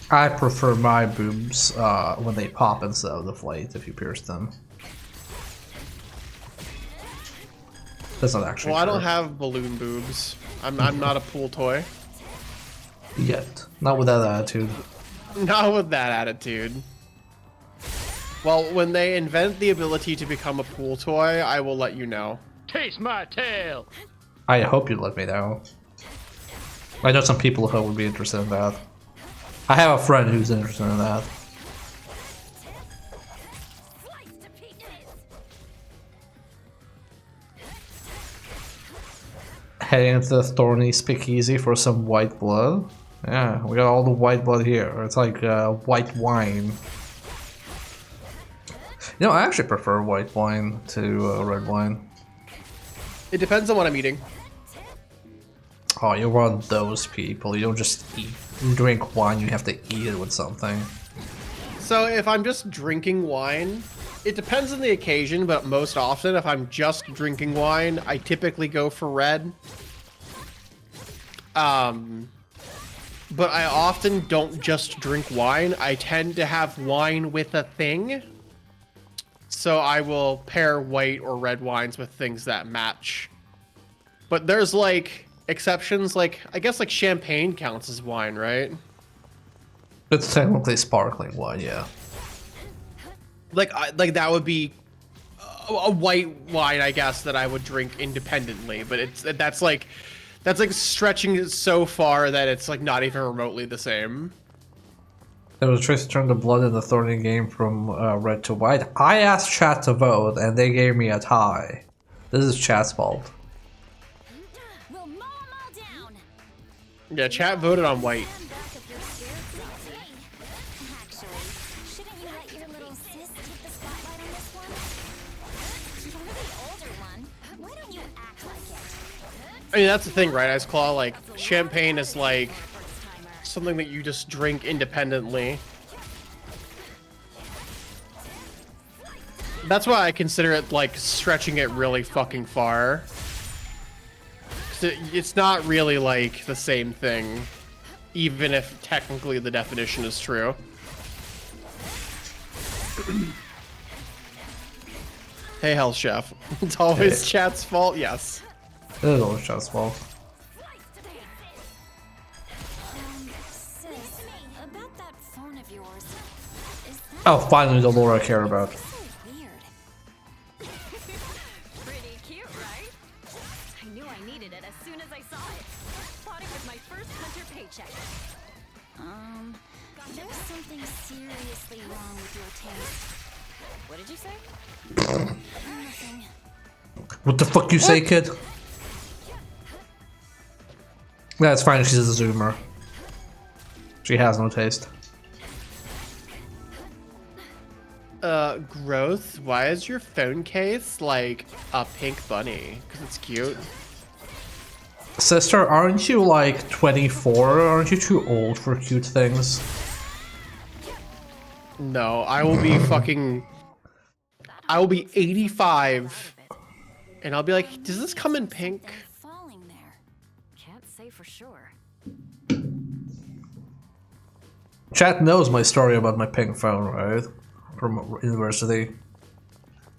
I prefer my boobs when they pop instead of deflate if you pierce them. That's not actually Well, true. I don't have balloon boobs. I'm not a pool toy. Yet. Not with that attitude. Not with that attitude. Well, when they invent the ability to become a pool toy, I will let you know. Taste my tail! I hope you let me know. I know some people who would be interested in that. I have a friend who's interested in that. Heading into the Thorny Speakeasy for some white blood. Yeah, we got all the white blood here. It's like white wine. You know, I actually prefer white wine to red wine. It depends on what I'm eating. Oh, you're one of those people. You don't just eat, drink wine, you have to eat it with something. So if I'm just drinking wine, it depends on the occasion, but most often if I'm just drinking wine, I typically go for red. But I often don't just drink wine. I tend to have wine with a thing. So I will pair white or red wines with things that match. But there's like exceptions, like I guess like champagne counts as wine, right? It's technically sparkling wine, yeah. Like that would be a white wine, I guess, that I would drink independently. But that's like stretching it so far that it's like not even remotely the same. There was a choice to turn the blood in the Thorny game from red to white. I asked chat to vote, and they gave me a tie. This is chat's fault. We'll mow 'em all down. Yeah, chat voted on white. Actually, shouldn't you let your little sis take the spotlight on this one? You're the older one. Why don't you act like it? I mean, that's the thing, right? Ice Claw, like, champagne is like something that you just drink independently. That's why I consider it like stretching it really fucking far. 'Cause it's not really like the same thing, even if technically the definition is true. Hey, Hell Chef. It's always chat's fault, yes. It is always chat's fault. Sis, about that phone of yours. Is that Oh, finally the lore I care about. so weird? Pretty cute, right? I knew I needed it as soon as I saw it. Bought it with my first hunter paycheck. There's something seriously wrong with your taste. What did you say? Nothing. What the fuck you say, kid? That's fine, she's a zoomer. She has no taste. Growth, why is your phone case like a pink bunny? Because it's cute. Sister, aren't you like 24? Aren't you too old for cute things? No, I will be fucking... I will be 85. And I'll be like, does this come in pink? Falling there. Can't say for sure. Chat knows my story about my pink phone, right? From university.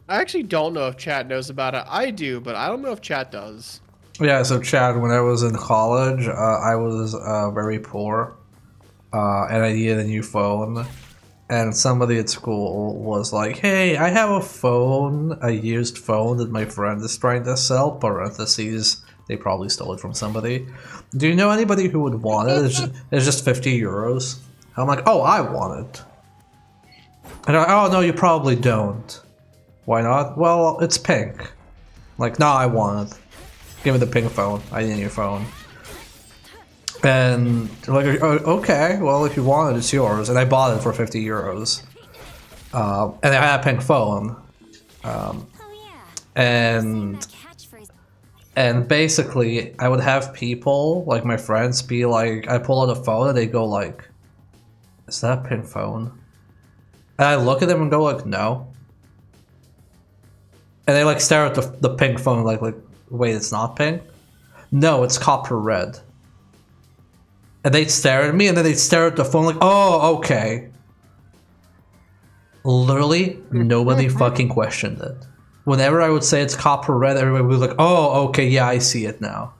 I actually don't know if chat knows about it. I do, but I don't know if chat does. Yeah, so Chad, when I was in college, I was very poor, and I needed a new phone. And somebody at school was like, "Hey, I have a phone, a used phone that my friend is trying to sell. Parentheses, They probably stole it from somebody. Do you know anybody who would want it? It's just 50 euros. I'm like, oh, I want it. And they're like, oh, no, you probably don't. Why not? Well, it's pink. I'm like, no, I want it. Give me the pink phone. I need your phone. And they're like, oh, okay, well, if you want it, it's yours. And I bought it for 50 euros. And I had a pink phone. And basically, I would have people, like my friends, be like, I pull out a phone and they go like, is that a pink phone? And I look at them and go like, no. And they like stare at the pink phone like, wait, it's not pink? No, it's copper red. And they'd stare at me and then they'd stare at the phone like, oh, okay. Literally, nobody fucking questioned it. Whenever I would say it's copper red, everybody would be like, oh, okay, yeah, I see it now.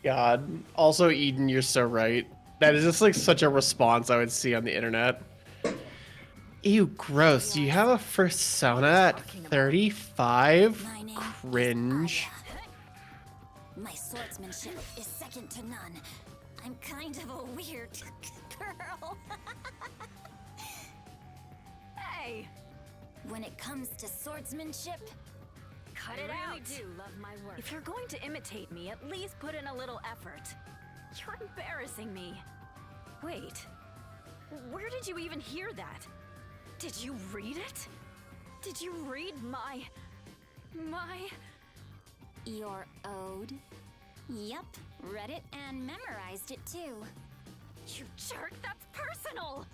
God. Also, Eden, you're so right. That is just like such a response I would see on the internet. Ew, gross. Do you have a persona at 35? Cringe. My swordsmanship is second to none. I'm kind of a weird girl. Hey! When it comes to swordsmanship, Cut it out. I really do love my work. If you're going to imitate me, at least put in a little effort. You're embarrassing me. Wait. Where did you even hear that? Did you read it? Did you read my... your ode? Yep, read it and memorized it too. You jerk, that's personal!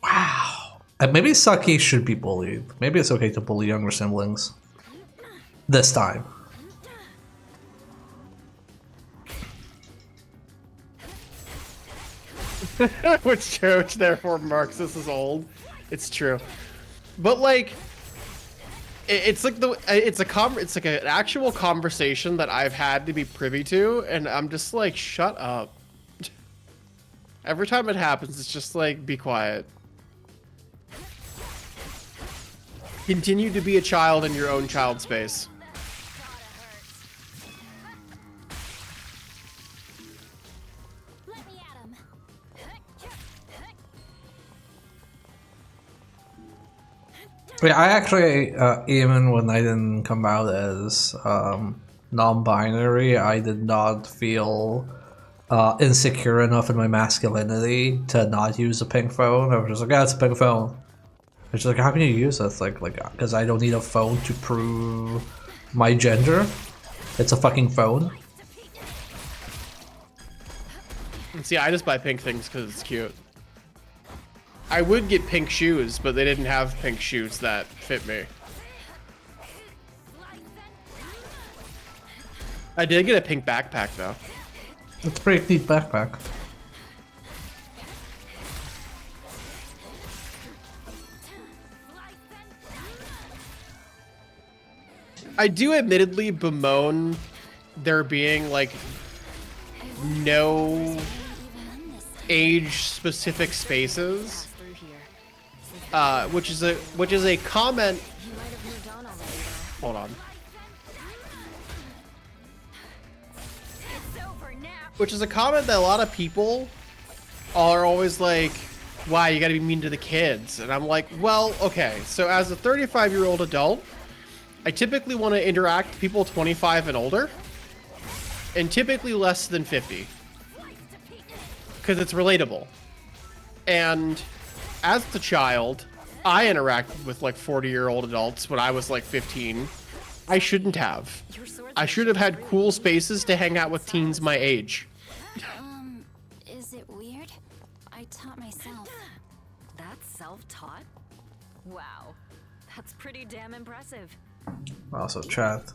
Wow. Maybe Saki should be bullied. Maybe it's okay to bully younger siblings. This time. Which therefore marks this as old. It's true. But like it's like it's like an actual conversation that I've had to be privy to, and I'm just like, shut up. Every time it happens, it's just like, be quiet. Continue to be a child in your own child space. Let me at him. Yeah, I actually, even when I didn't come out as non-binary, I did not feel insecure enough in my masculinity to not use a pink phone. I was just like, yeah, it's a pink phone. It's like, how can you use it? It's like, because I don't need a phone to prove my gender. It's a fucking phone. And see, I just buy pink things because it's cute. I would get pink shoes, but they didn't have pink shoes that fit me. I did get a pink backpack though. It's a pretty neat backpack. I do admittedly bemoan there being like no age-specific spaces, which is a comment. Hold on. Which is a comment that a lot of people are always like, "Why you gotta be mean to the kids?" And I'm like, well, okay. So as a 35-year-old adult, I typically want to interact with people 25 and older, and typically less than 50, because it's relatable. And as a child, I interacted with like 40-year-old adults when I was like 15. I shouldn't have. I should have had cool spaces to hang out with teens my age. Is it weird? I taught myself. That's self-taught? Wow. That's pretty damn impressive. Also, chat.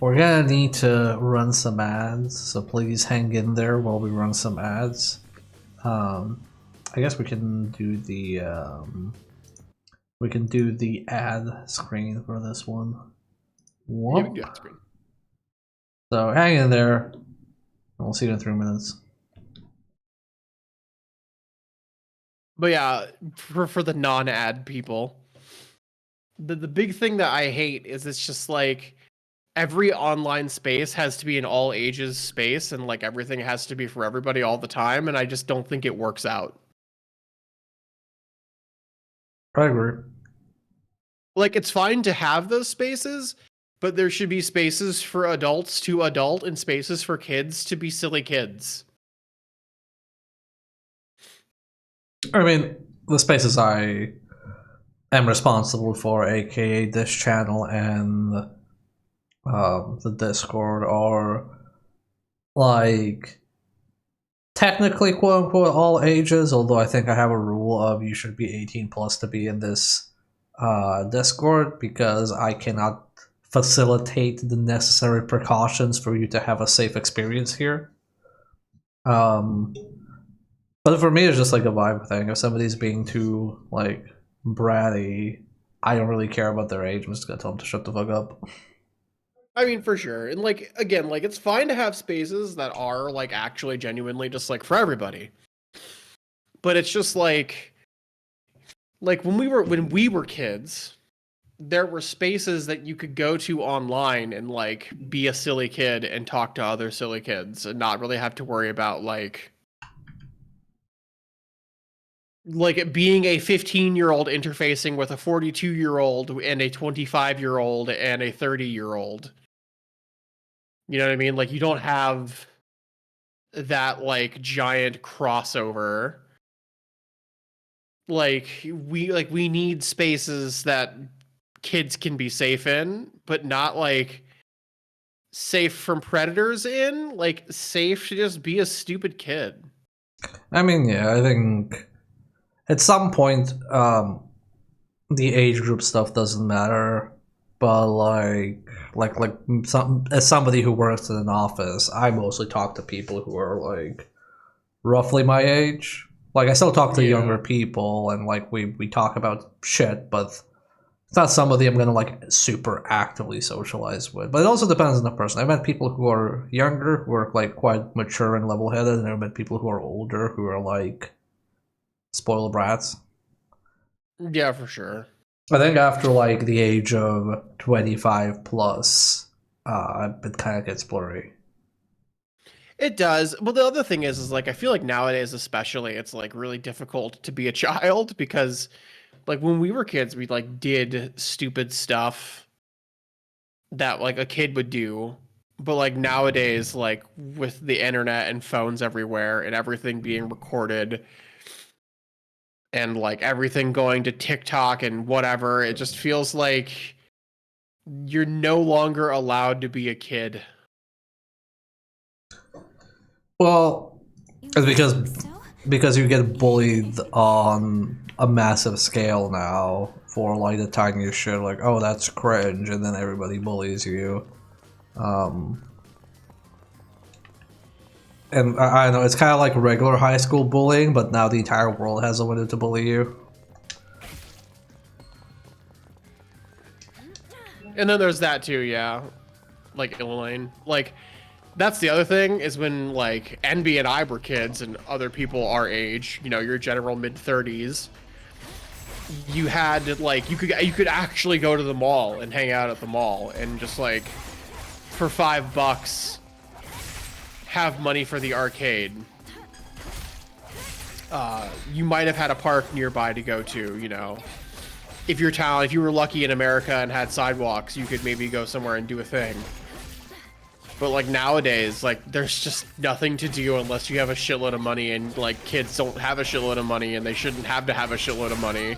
We're gonna need to run some ads, so please hang in there while we run some ads. I guess we can do the ad screen for this one. Yeah, we can Whoop. do that screen. So hang in there. We'll see you in 3 minutes. But yeah, for the non-ad people, the big thing that I hate is it's just like every online space has to be an all ages space, and like everything has to be for everybody all the time, and I just don't think it works out. I agree. Like, it's fine to have those spaces, but there should be spaces for adults to adult and spaces for kids to be silly kids. I mean, the spaces I am responsible for, aka this channel and the Discord, are like technically quote unquote all ages, although I think I have a rule of you should be 18 plus to be in this Discord, because I cannot facilitate the necessary precautions for you to have a safe experience here. But for me, it's just like a vibe thing. If somebody's being too like bratty, I don't really care about their age. I'm just gonna tell them to shut the fuck up. I mean, for sure. And like, again, like, it's fine to have spaces that are like actually genuinely just like for everybody. But it's just like when we were kids, there were spaces that you could go to online and like be a silly kid and talk to other silly kids and not really have to worry about like it being a 15-year-old interfacing with a 42-year-old and a 25-year-old and a 30-year-old. You know what I mean? Like, you don't have that like giant crossover. Like, we need spaces that kids can be safe in, but not like safe from predators in, like safe to just be a stupid kid. I mean, yeah, I think at some point, the age group stuff doesn't matter, but as somebody who works in an office, I mostly talk to people who are like roughly my age. Like, I still talk to younger people, and like we talk about shit, but it's not somebody I'm gonna like super actively socialize with. But it also depends on the person. I've met people who are younger, who are like quite mature and level-headed, and I've met people who are older, who are like spoiled brats. Yeah, for sure. I think after like the age of 25 plus, it kind of gets blurry. It does. Well, the other thing is like I feel like nowadays, especially, it's like really difficult to be a child because, like, when we were kids, we like did stupid stuff that like a kid would do, but like nowadays, like with the internet and phones everywhere and everything being recorded and like everything going to TikTok and whatever, it just feels like you're no longer allowed to be a kid. Well, it's because you get bullied on a massive scale now for like the tiniest shit, like, oh, that's cringe, and then everybody bullies you. And I know it's kind of like regular high school bullying, but now the entire world has a window to bully you. And then there's that too, yeah. Like Elaine. Like, that's the other thing, is when like Envy and I were kids and other people our age, you know, your general mid-30s, you had like you could actually go to the mall and hang out at the mall and just like for $5 have money for the arcade. You might have had a park nearby to go to, you know. If you were lucky in America and had sidewalks, you could maybe go somewhere and do a thing. But like nowadays, like there's just nothing to do unless you have a shitload of money, and like kids don't have a shitload of money and they shouldn't have to have a shitload of money.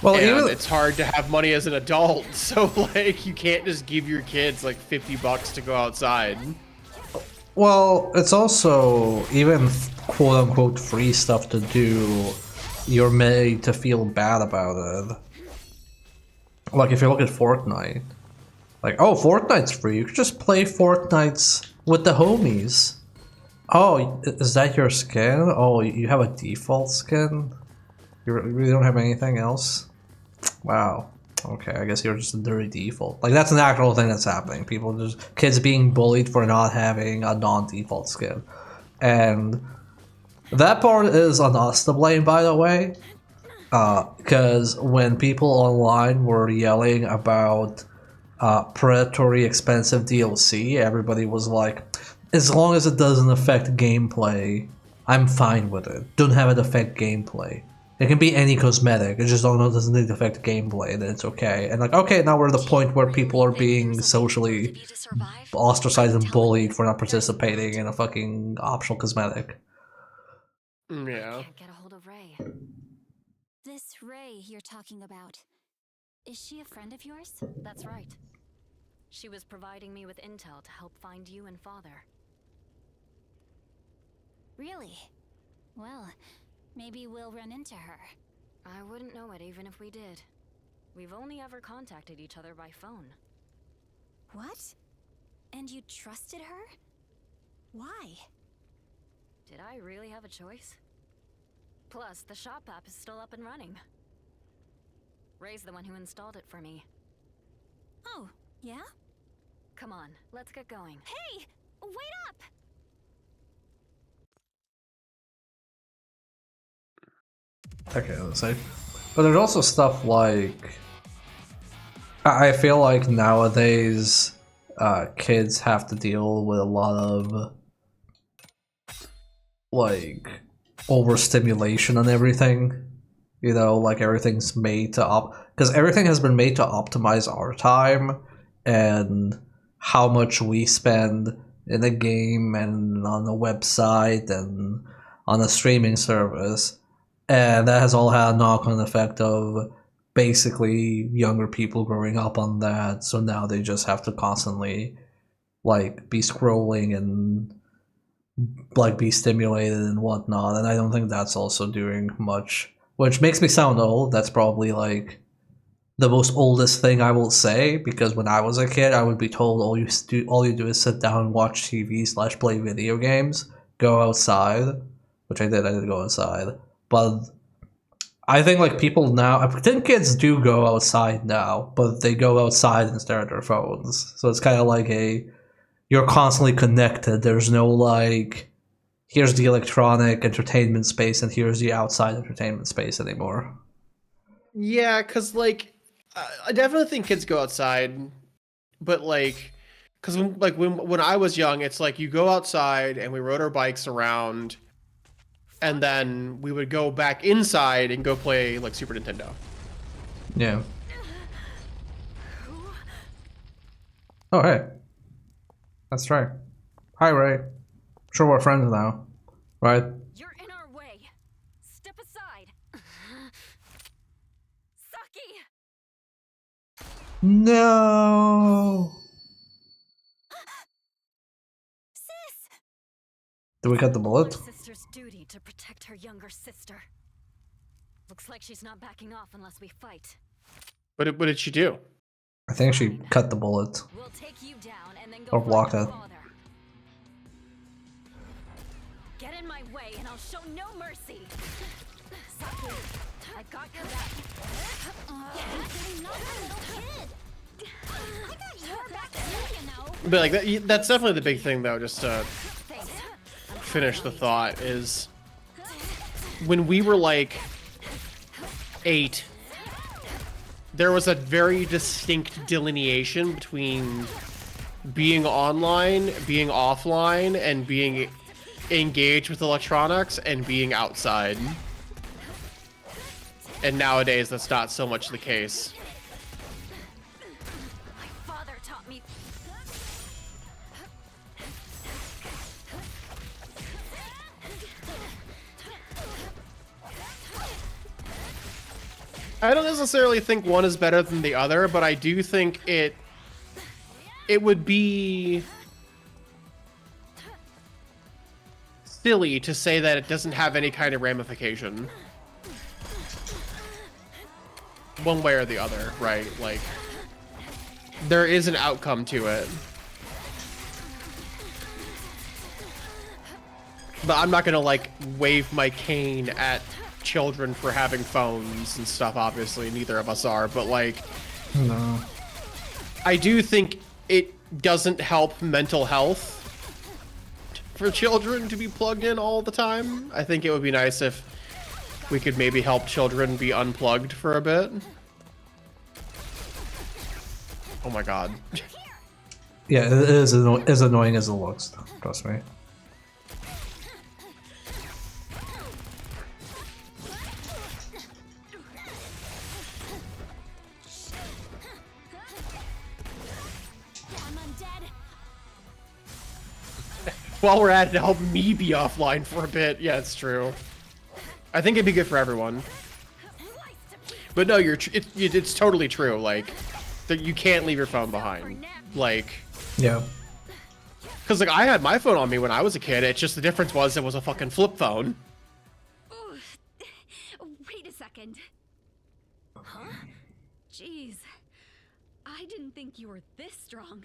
Well, and it's hard to have money as an adult, so like you can't just give your kids like $50 to go outside. Well, it's also even quote unquote free stuff to do, you're made to feel bad about it. Like if you look at Fortnite, like, oh, Fortnite's free, you could just play Fortnite with the homies. Oh, is that your skin? Oh, you have a default skin? You really don't have anything else? Wow. Okay, I guess you're just a dirty default. Like, that's an actual thing that's happening. Kids being bullied for not having a non-default skin. And that part is on us to blame, by the way. Because when people online were yelling about predatory expensive DLC, everybody was like, as long as it doesn't affect gameplay, I'm fine with it. Don't have it affect gameplay. It can be any cosmetic, it just doesn't need to affect gameplay, then it's okay. And like, okay, now we're at the point where people are being socially ostracized and bullied for not participating in a fucking optional cosmetic. Yeah. Can't get a hold of Ray. This Ray you're talking about, is she a friend of yours? That's right. She was providing me with intel to help find you and Father. Really? Well, maybe we'll run into her. I wouldn't know it even if we did. We've only ever contacted each other by phone. What? And you trusted her? Why? Did I really have a choice? Plus, the shop app is still up and running. Ray's the one who installed it for me. Oh, yeah? Come on, let's get going. Hey! Wait up! Okay, let's say. But there's also stuff like... I feel like nowadays kids have to deal with a lot of like overstimulation and everything. You know, like everything's made to because everything has been made to optimize our time and how much we spend in a game and on a website and on a streaming service. And that has all had a knock-on effect of basically younger people growing up on that, so now they just have to constantly like be scrolling and like be stimulated and whatnot, and I don't think that's also doing much, which makes me sound old. That's probably like the most oldest thing I will say, because when I was a kid I would be told all you do is sit down and watch TV / play video games, go outside, which I did go outside. But I think like people now, I pretend kids do go outside now, but they go outside and stare at their phones. So it's kind of like you're constantly connected. There's no like, here's the electronic entertainment space and here's the outside entertainment space anymore. Yeah, because like, I definitely think kids go outside, but like, because when I was young, it's like you go outside and we rode our bikes around, and then we would go back inside and go play like Super Nintendo. Yeah. Oh hey, that's right. Hi Ray. Sure we're friends now, right? You're in our way. Step aside. Saki! No. Sis! Did we cut the bullet? Sister's duty to protect her younger sister. Looks like she's not backing off unless we fight. What did she do? I think she cut the bullet. We'll take you down and then go Or blocked find it. your father. Get in my way and I'll show no mercy. Saki, I got your back. You're not a little kid. I got your back too, you know. But like that's definitely the big thing though, just to Thanks. finish the thought, is when we were like 8, there was a very distinct delineation between being online, being offline, and being engaged with electronics and being outside. And nowadays that's not so much the case. My father taught me. I don't necessarily think one is better than the other, but I do think it would be silly to say that it doesn't have any kind of ramification. One way or the other, right? Like, there is an outcome to it. But I'm not gonna, like, wave my cane at children for having phones and stuff, obviously. Neither of us are, but, like... No. I do think it doesn't help mental health for children to be plugged in all the time. I think it would be nice if we could maybe help children be unplugged for a bit. Oh my god. Yeah, it is as annoying as it looks. Trust me. While we're at it, help me be offline for a bit. Yeah, it's true. I think it'd be good for everyone. But no, it's totally true. Like, that you can't leave your phone behind. Like, Yeah. because like I had my phone on me when I was a kid. It's just the difference was it was a fucking flip phone. Ooh. Wait a second. Huh? Jeez. I didn't think you were this strong.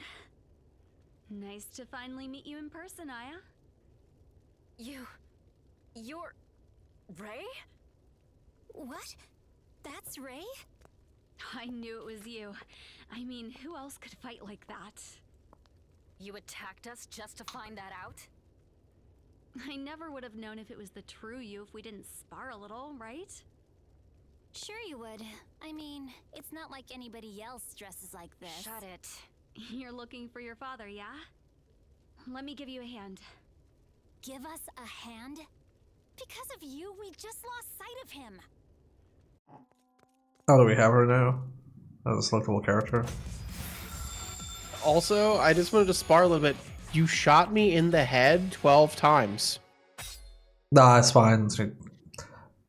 Nice to finally meet you in person, Aya. You're... Ray? What? That's Ray? I knew it was you. I mean, who else could fight like that? You attacked us just to find that out? I never would have known if it was the true you if we didn't spar a little, right? Sure you would. I mean, it's not like anybody else dresses like this. Shut it. You're looking for your father, yeah? Let me give you a hand. Give us a hand? Because of you, we just lost sight of him. Oh, do we have her now? As a selectable character? Also, I just wanted to spar a little bit. You shot me in the head 12 times. Nah, it's fine.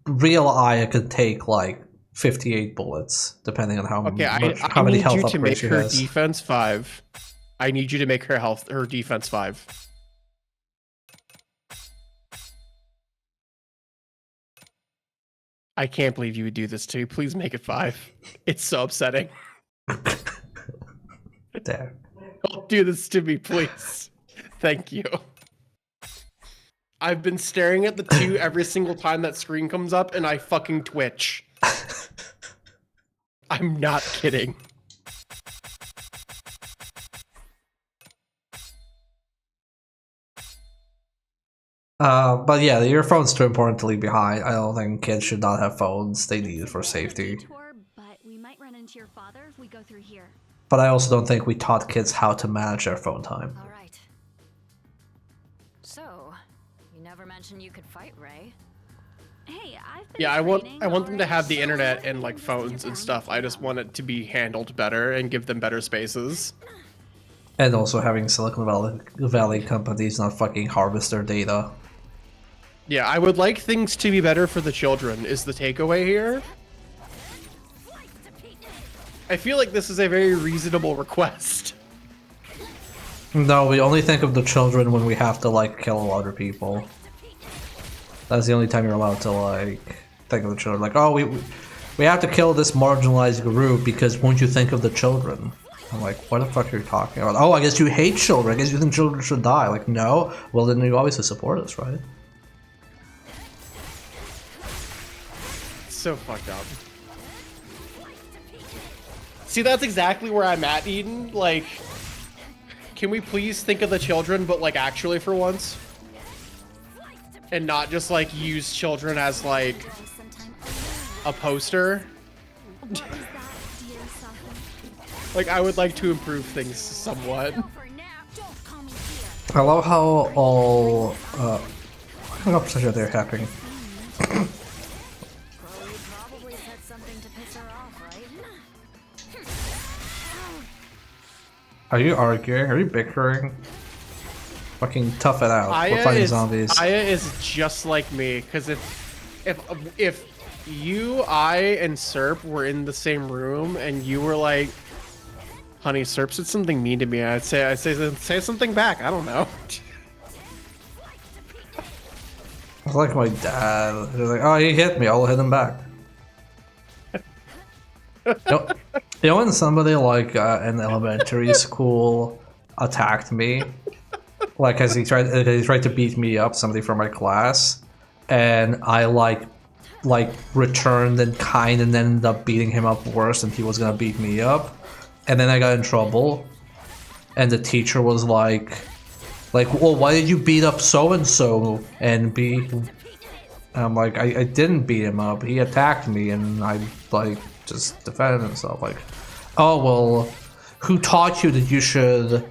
Real Aya could take like 58 bullets, depending on how Okay, how I many need health you to make upgrades she her has. defense 5. I need you to make her defense 5. I can't believe you would do this to me. Please make it 5. It's so upsetting. Damn. Don't do this to me, please. Thank you. I've been staring at the 2 every single time that screen comes up, and I fucking twitch. I'm not kidding. But yeah, your phone's too important to leave behind. I don't think kids should not have phones. They need it for safety. Detour, but we might run into your father if we go through here. But I also don't think we taught kids how to manage their phone time. All right. So, you never mentioned you could fight, Ray. Hey, I've been Yeah, I want them to already. have the internet and like phones and stuff. I just want it to be handled better and give them better spaces. And also having Silicon Valley companies not fucking harvest their data. Yeah, I would like things to be better for the children, is the takeaway here. I feel like this is a very reasonable request. No, we only think of the children when we have to like kill other people. That's the only time you're allowed to like think of the children. Like, oh, we have to kill this marginalized group because won't you think of the children? I'm like, what the fuck are you talking about? Oh, I guess you hate children. I guess you think children should die. Like, no. Well, then you obviously support us, right? So fucked up. See, that's exactly where I'm at, Eden. Like, can we please think of the children, but like actually for once? And not just like use children as like a poster? Like, I would like to improve things somewhat. I love how all hang up such a they're happening. Probably said something to piss her off, right? Are you arguing? Are you bickering? Fucking tough it out. We're fighting zombies. Aya is just like me, because if you, I, and Serp were in the same room and you were like, honey, Serp said something mean to me, I'd say something back. I don't know. It's like my dad. He's like, oh, he hit me. I'll hit him back. You know when somebody like in elementary school attacked me, like as he tried to beat me up, somebody from my class, and I like returned and kind and ended up beating him up worse than he was gonna beat me up, and then I got in trouble, and the teacher was like, well, why did you beat up so and so? And And I'm like, I didn't beat him up. He attacked me, and I like just defended himself. Like, oh well, who taught you that you should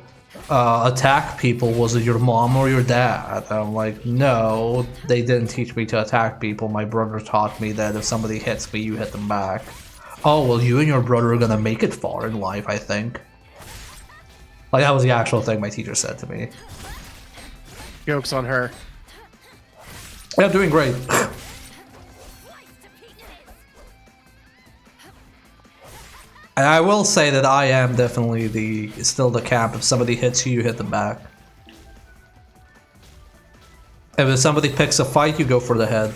attack people? Was it your mom or your dad? And I'm like, no, they didn't teach me to attack people. My brother taught me that if somebody hits me, you hit them back. Oh well, you and your brother are gonna make it far in life, I think. Like, that was the actual thing my teacher said to me. Joke's on her. Yeah, I'm doing great. And I will say that I am definitely still the camp. If somebody hits you, you hit them back. If somebody picks a fight, you go for the head.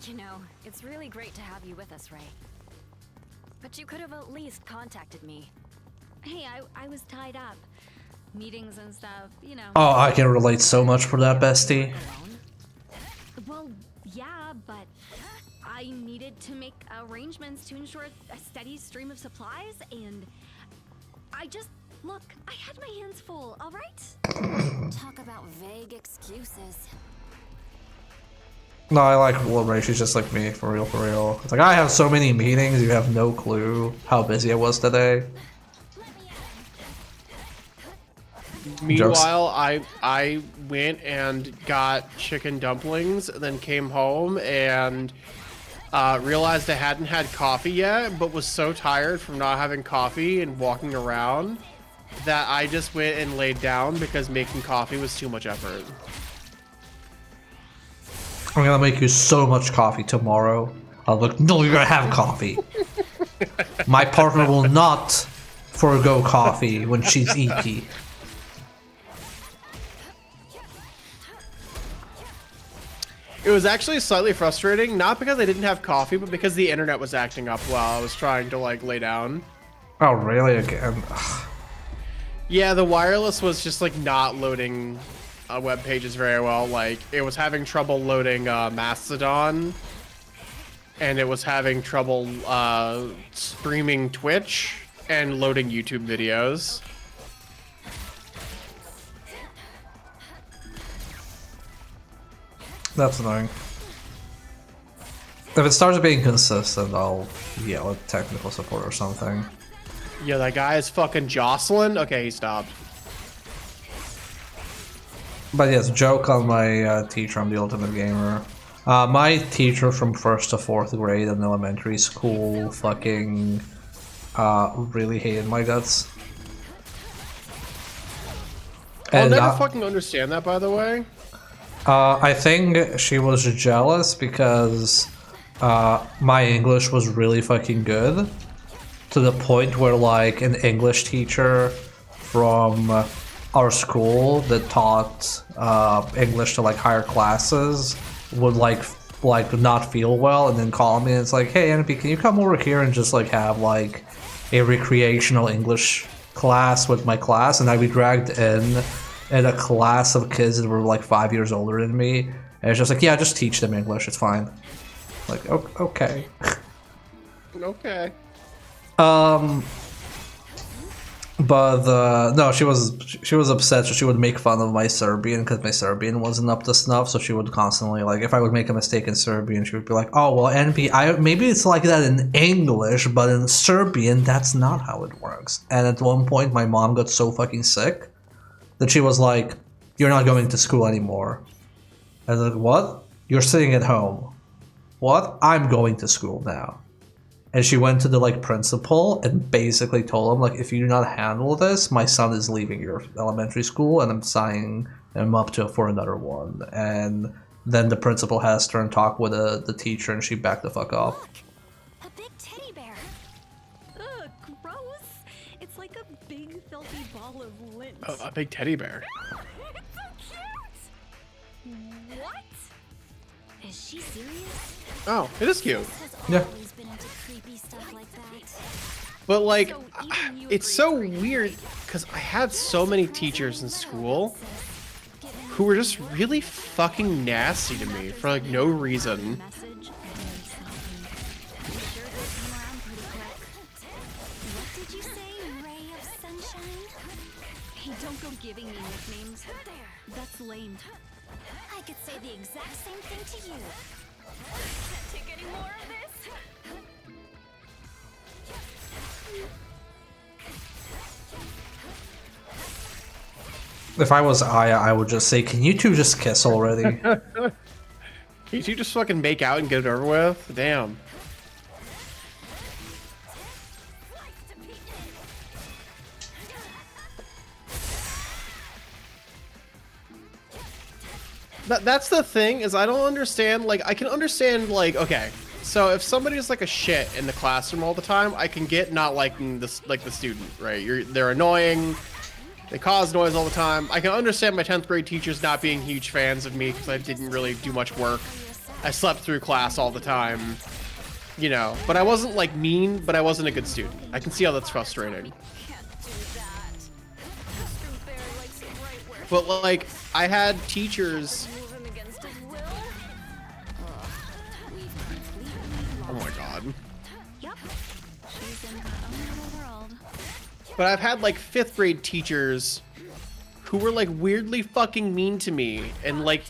You know, it's really great to have you with us, Ray. But you could have at least contacted me. Hey, I was tied up. Meetings and stuff, you know. Oh, I can relate so much for that, bestie. Well, yeah, but I needed to make arrangements to ensure a steady stream of supplies, and I just... Look, I had my hands full, all right? Talk about vague excuses. No, I like Ray. She's just like me, for real, for real. It's like, I have so many meetings, you have no clue how busy I was today. Meanwhile, I went and got chicken dumplings, then came home and realized I hadn't had coffee yet, but was so tired from not having coffee and walking around that I just went and laid down because making coffee was too much effort. I'm gonna make you so much coffee tomorrow. I'll look, no, you're gonna have coffee. My partner will not forego coffee when she's EP. It was actually slightly frustrating, not because I didn't have coffee, but because the internet was acting up while I was trying to like lay down. Oh, really? Again? Yeah, the wireless was just like not loading web pages very well. Like, it was having trouble loading Mastodon, and it was having trouble streaming Twitch and loading YouTube videos. That's annoying. If it starts being consistent, I'll yell at technical support or something. Yeah, that guy is fucking Jocelyn. Okay, he stopped. But yes, joke on my teacher. I'm the ultimate gamer. My teacher from 1st to 4th grade in elementary school fucking really hated my guts. I'll And never fucking understand that, by the way. I think she was jealous because my English was really fucking good, to the point where like an English teacher from our school that taught English to like higher classes would like not feel well and then call me and it's like, hey NP, can you come over here and just like have like a recreational English class with my class? And I'd be dragged in a class of kids that were like 5 years older than me, and it's just like, yeah, just teach them English, it's fine. Like, okay. Okay. But no, she was upset, so she would make fun of my Serbian because my Serbian wasn't up to snuff. So she would constantly, like, if I would make a mistake in Serbian, she would be like, "Oh well, NP, maybe it's like that in English, but in Serbian, that's not how it works." And at one point, my mom got so fucking sick that she was like, "You're not going to school anymore." I was like, "What? You're sitting at home? What? I'm going to school now." And she went to the like principal and basically told him, like, if you do not handle this, my son is leaving your elementary school and I'm signing him up for another one. And then the principal has to talk with the teacher and she backed the fuck off. Look, a big teddy bear. Ugh, gross. It's like a big filthy ball of lint. A big teddy bear. It's so cute. What? Is she serious? Oh, it is cute. Yeah. Always been into creepy stuff like that. But like, So even you it's so weird because I had so many teachers in school who were just really fucking nasty to me for like no reason. Message. What did you say, ray of sunshine? Hey, don't go giving me nicknames. That's lame. I could say the exact same thing to you. Can't take any more of this. If I was Aya, I would just say, "Can you two just kiss already?" Can't you just fucking make out and get it over with? Damn. That's the thing, is I don't understand, like, I can understand, like, okay, so if somebody's like a shit in the classroom all the time, I can get not liking this, like, the student, right? They're annoying, they cause noise all the time. I can understand my 10th grade teachers not being huge fans of me because I didn't really do much work. I slept through class all the time, you know, but I wasn't, like, mean, but I wasn't a good student. I can see how that's frustrating. But, like, I had teachers... Oh my god. Yep. She's in her own little world. But I've had, like, 5th grade teachers who were, like, weirdly fucking mean to me. And, like,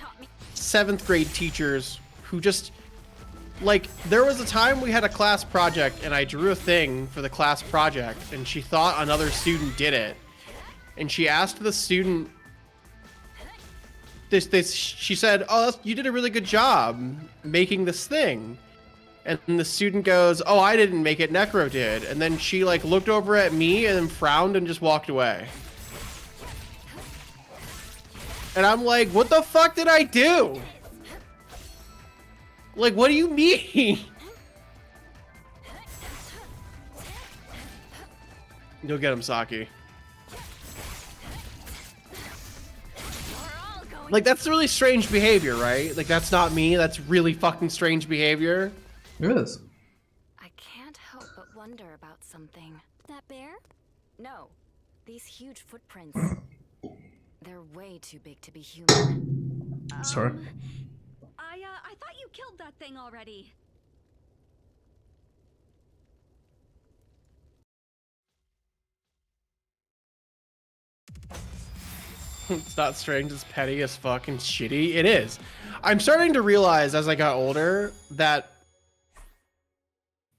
7th grade teachers who just... Like, there was a time we had a class project and I drew a thing for the class project and she thought another student did it. And she asked the student... She said, "Oh, you did a really good job making this thing." And the student goes, "Oh, I didn't make it, Necro did." And then she, like, looked over at me and then frowned and just walked away. And I'm like, what the fuck did I do? Like, what do you mean? You'll get him, Saki. Like, that's really strange behavior, right? Like, that's not me. That's really fucking strange behavior. It is. I can't help but wonder about something. That bear? No, these huge footprints. They're way too big to be human. Sorry. I thought you killed that thing already. It's not strange, it's petty as fucking shitty. It is. I'm starting to realize as I got older that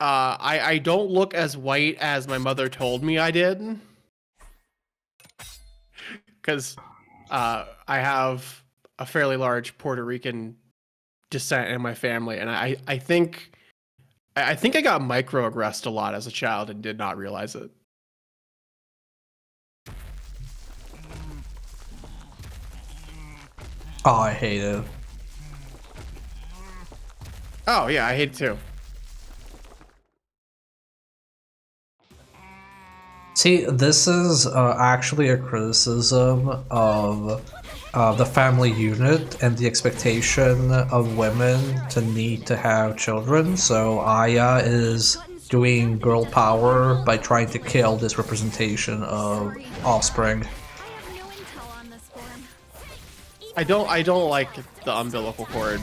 I don't look as white as my mother told me I did. Because I have a fairly large Puerto Rican descent in my family, and I think I got microaggressed a lot as a child and did not realize it. Oh, I hate it. Oh yeah, I hate it too. See, this is actually a criticism of the family unit and the expectation of women to need to have children. So Aya is doing girl power by trying to kill this representation of offspring. I don't like the umbilical cord.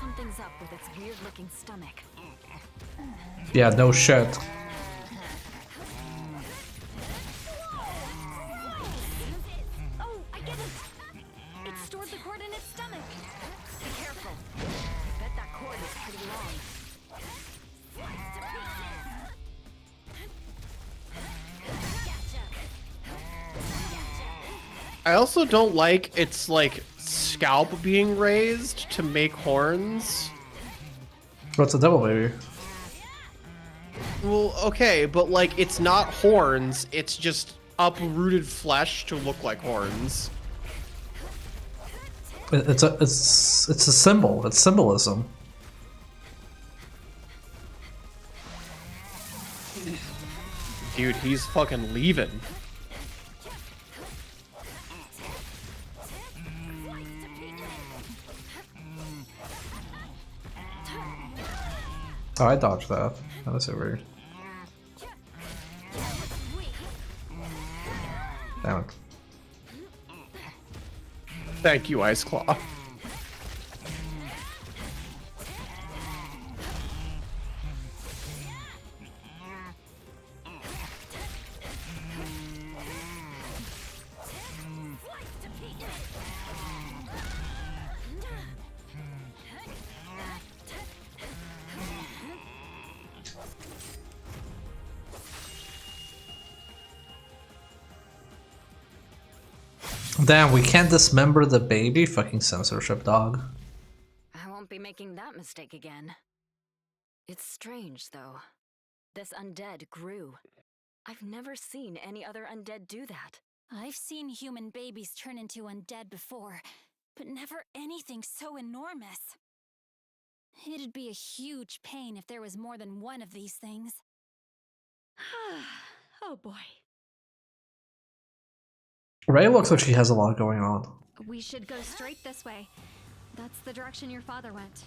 Something's up with its weird-looking stomach. Yeah, no shit. Oh, I get it. It stored the cord in its stomach. Be careful. I bet that cord is pretty long. I also don't like its, like, scalp being raised to make horns. What's a devil baby? Well, okay, but, like, it's not horns, it's just uprooted flesh to look like horns. It's a symbol. It's symbolism. Dude, he's fucking leaving. Oh, I dodged that. That was so weird. Damn it. Thank you, Ice Claw. Damn, we can't dismember the baby? Fucking censorship, dog. I won't be making that mistake again. It's strange, though. This undead grew. I've never seen any other undead do that. I've seen human babies turn into undead before, but never anything so enormous. It'd be a huge pain if there was more than one of these things. Oh boy. Ray looks like she has a lot going on. We should go straight this way. That's the direction your father went.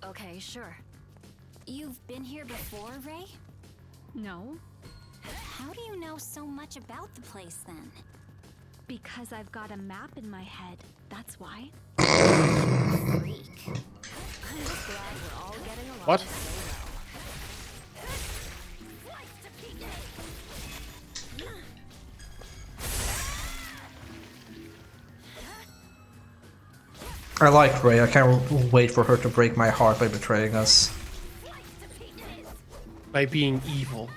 Okay, sure. You've been here before, Ray? No, How do you know so much about the place then? because I've got a map in my head. That's why. Freak. I'm just glad we're all getting along What? so I like Ray. I can't wait for her to break my heart by betraying us. By being evil.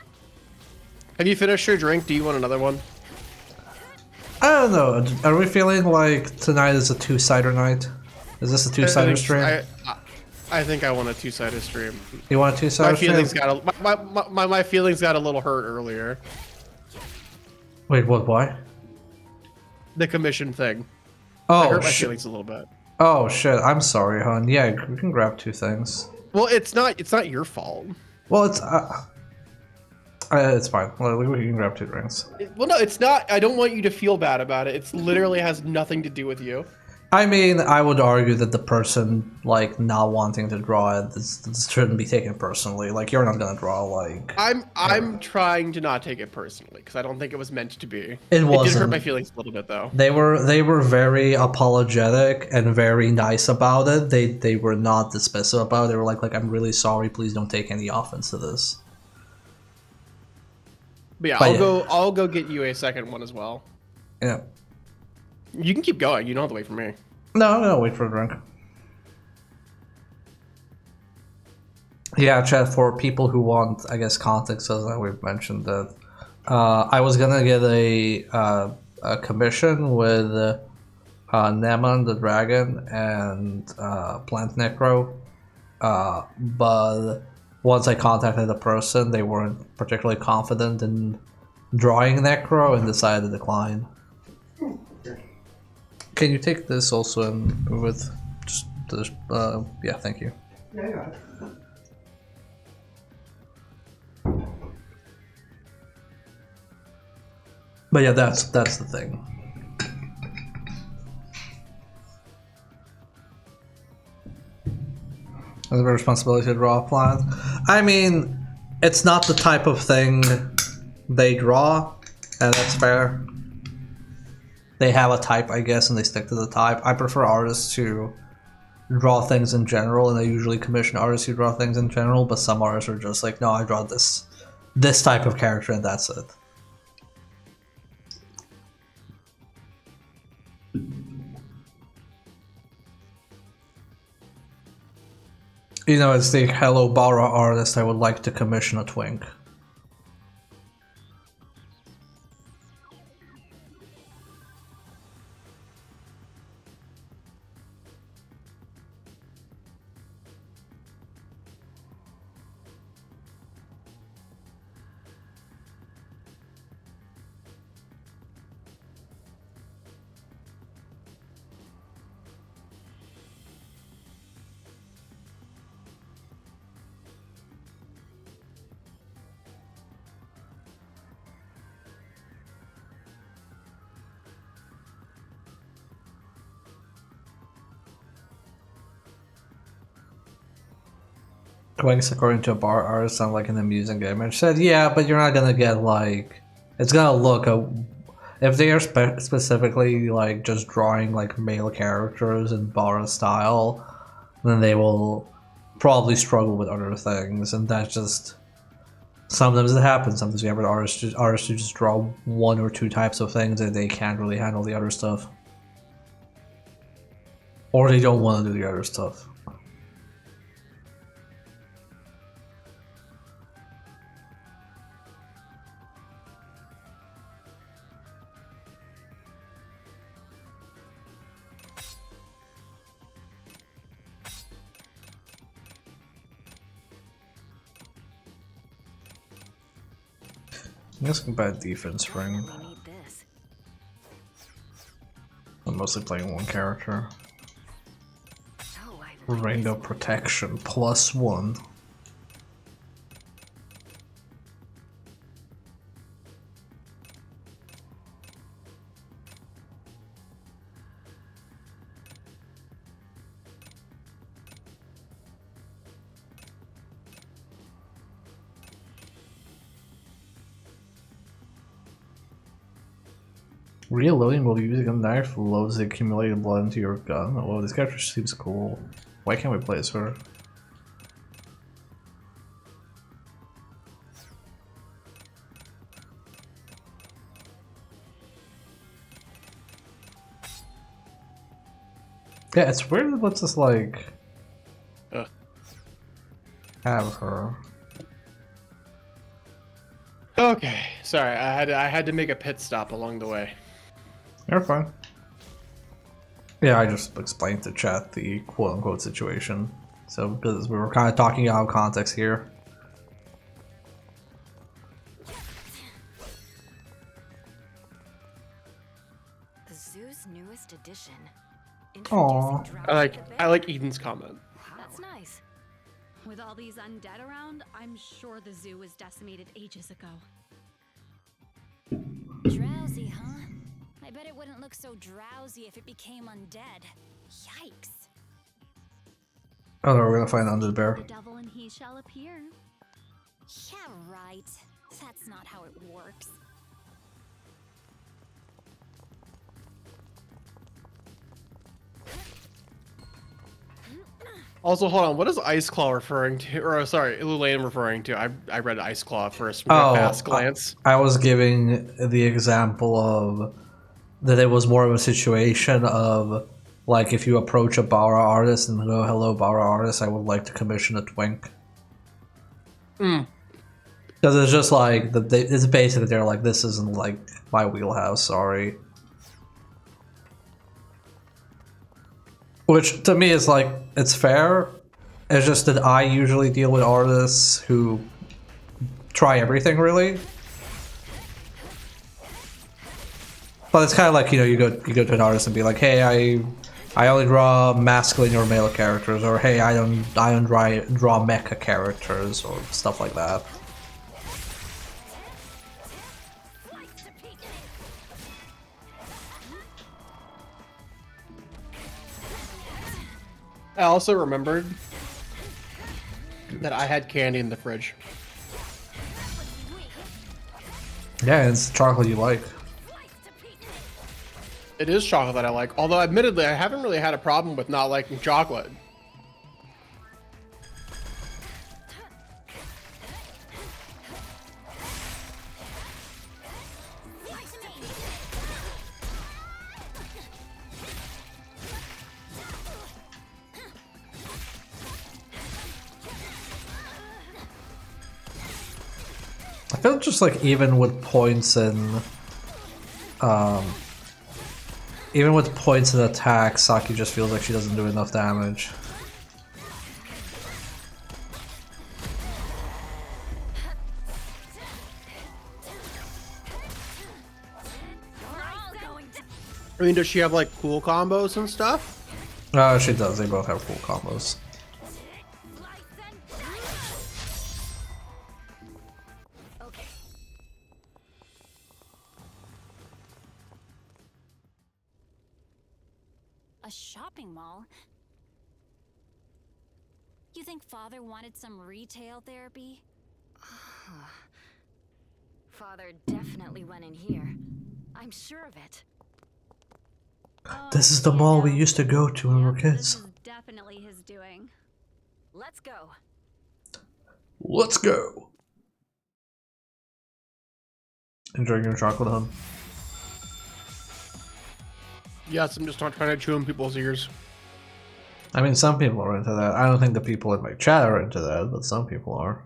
Have you finished your drink? Do you want another one? I don't know. Are we feeling like tonight is a two-sider night? Is this a two-sider stream? I think I want a two-sided stream. You want a two-sider My stream? feelings got my feelings got a little hurt earlier. Wait, what? Why? The commission thing. Oh, I hurt my shit. feelings a little bit. Oh shit! I'm sorry, hon. Yeah, we can grab two things. Well, it's not your fault. Well, it's fine. Well, we can grab two drinks. Well, no, it's not. I don't want you to feel bad about it. It's literally has nothing to do with you. I mean, I would argue that the person like not wanting to draw it this shouldn't be taken personally. Like you're not gonna draw like. I'm trying to not take it personally because I don't think it was meant to be. It It did wasn't. hurt my feelings a little bit though. They were very apologetic and very nice about it. They were not dismissive about it. They were like I'm really sorry. Please don't take any offense to this. But yeah, But yeah. I'll go get you a second one as well. Yeah. You can keep going. You don't have to wait for me. No, I'm gonna wait for a drink. Yeah, chat, for people who want, I guess, context, as we've mentioned that I was gonna get a commission with Neman the dragon and Plant Necro, but once I contacted the person, they weren't particularly confident in drawing Necro and decided to decline. Can you take this also and move it? Just this, yeah, thank you. Yeah, I got it. But yeah, that's the thing. It's a responsibility to draw a plant. I mean, it's not the type of thing they draw, and that's fair. They have a type, I guess, and they stick to the type. I prefer artists to draw things in general, and I usually commission artists who draw things in general, but some artists are just like, no, I draw this type of character, and that's it. You know, as the Hello Bara artist, I would like to commission a twink. Twinks, according to a bar artist, sound like an amusing image. Said, yeah, but you're not gonna get like, it's gonna look if they are specifically like just drawing like male characters in bar style, then they will probably struggle with other things, and that's just sometimes it happens. Sometimes you have artists who just draw one or two types of things and they can't really handle the other stuff, or they don't want to do the other stuff. I guess I can buy a defense ring. Definitely need this. I'm mostly playing one character. Oh, I like Ring this of one. Protection +1. Reloading while using a knife loads the accumulated blood into your gun. Oh, this character seems cool. Why can't we play as her? Yeah, it's weird it lets us like have her. Okay, sorry, I had to make a pit stop along the way. You're fine. Yeah, I just explained to chat the quote-unquote situation. So, because we were kind of talking out of context here. The zoo's newest addition. Aw. Introducing I like Eden's comment. That's nice. With all these undead around, I'm sure the zoo was decimated ages ago. Drowsy, huh? I bet it wouldn't look so drowsy if it became undead. Yikes. Oh no, we're gonna find Undead Bear. The devil and he shall appear. Yeah, right. That's not how it works. Also, hold on, what is Ice Claw referring to? Or sorry, Lulaine referring to? I read Ice Claw first from a fast glance. I was giving the example of that it was more of a situation of like if you approach a Bara artist and go, "Hello, Bara artist, I would like to commission a twink." Because it's just like it's basically they're like, "This isn't like my wheelhouse, sorry." Which to me is like it's fair. It's just that I usually deal with artists who try everything really. But it's kind of like, you know, you go to an artist and be like, "Hey, I only draw masculine or male characters," or "Hey, I don't draw mecha characters," or stuff like that. I also remembered that I had candy in the fridge. Yeah, it's chocolate you like. It is chocolate that I like, although admittedly I haven't really had a problem with not liking chocolate. I feel just like even with points and attack, Saki just feels like she doesn't do enough damage. I mean, does she have like cool combos and stuff? She does. They both have full combos. A shopping mall? You think Father wanted some retail therapy? Father definitely went in here. I'm sure of it. This is the mall we used to go to when we were This kids. is definitely his doing. Let's go. Let's go. Enjoying your chocolate, hun? Yes, I'm just not trying to chew in people's ears. I mean, some people are into that. I don't think the people in my chat are into that, but some people are.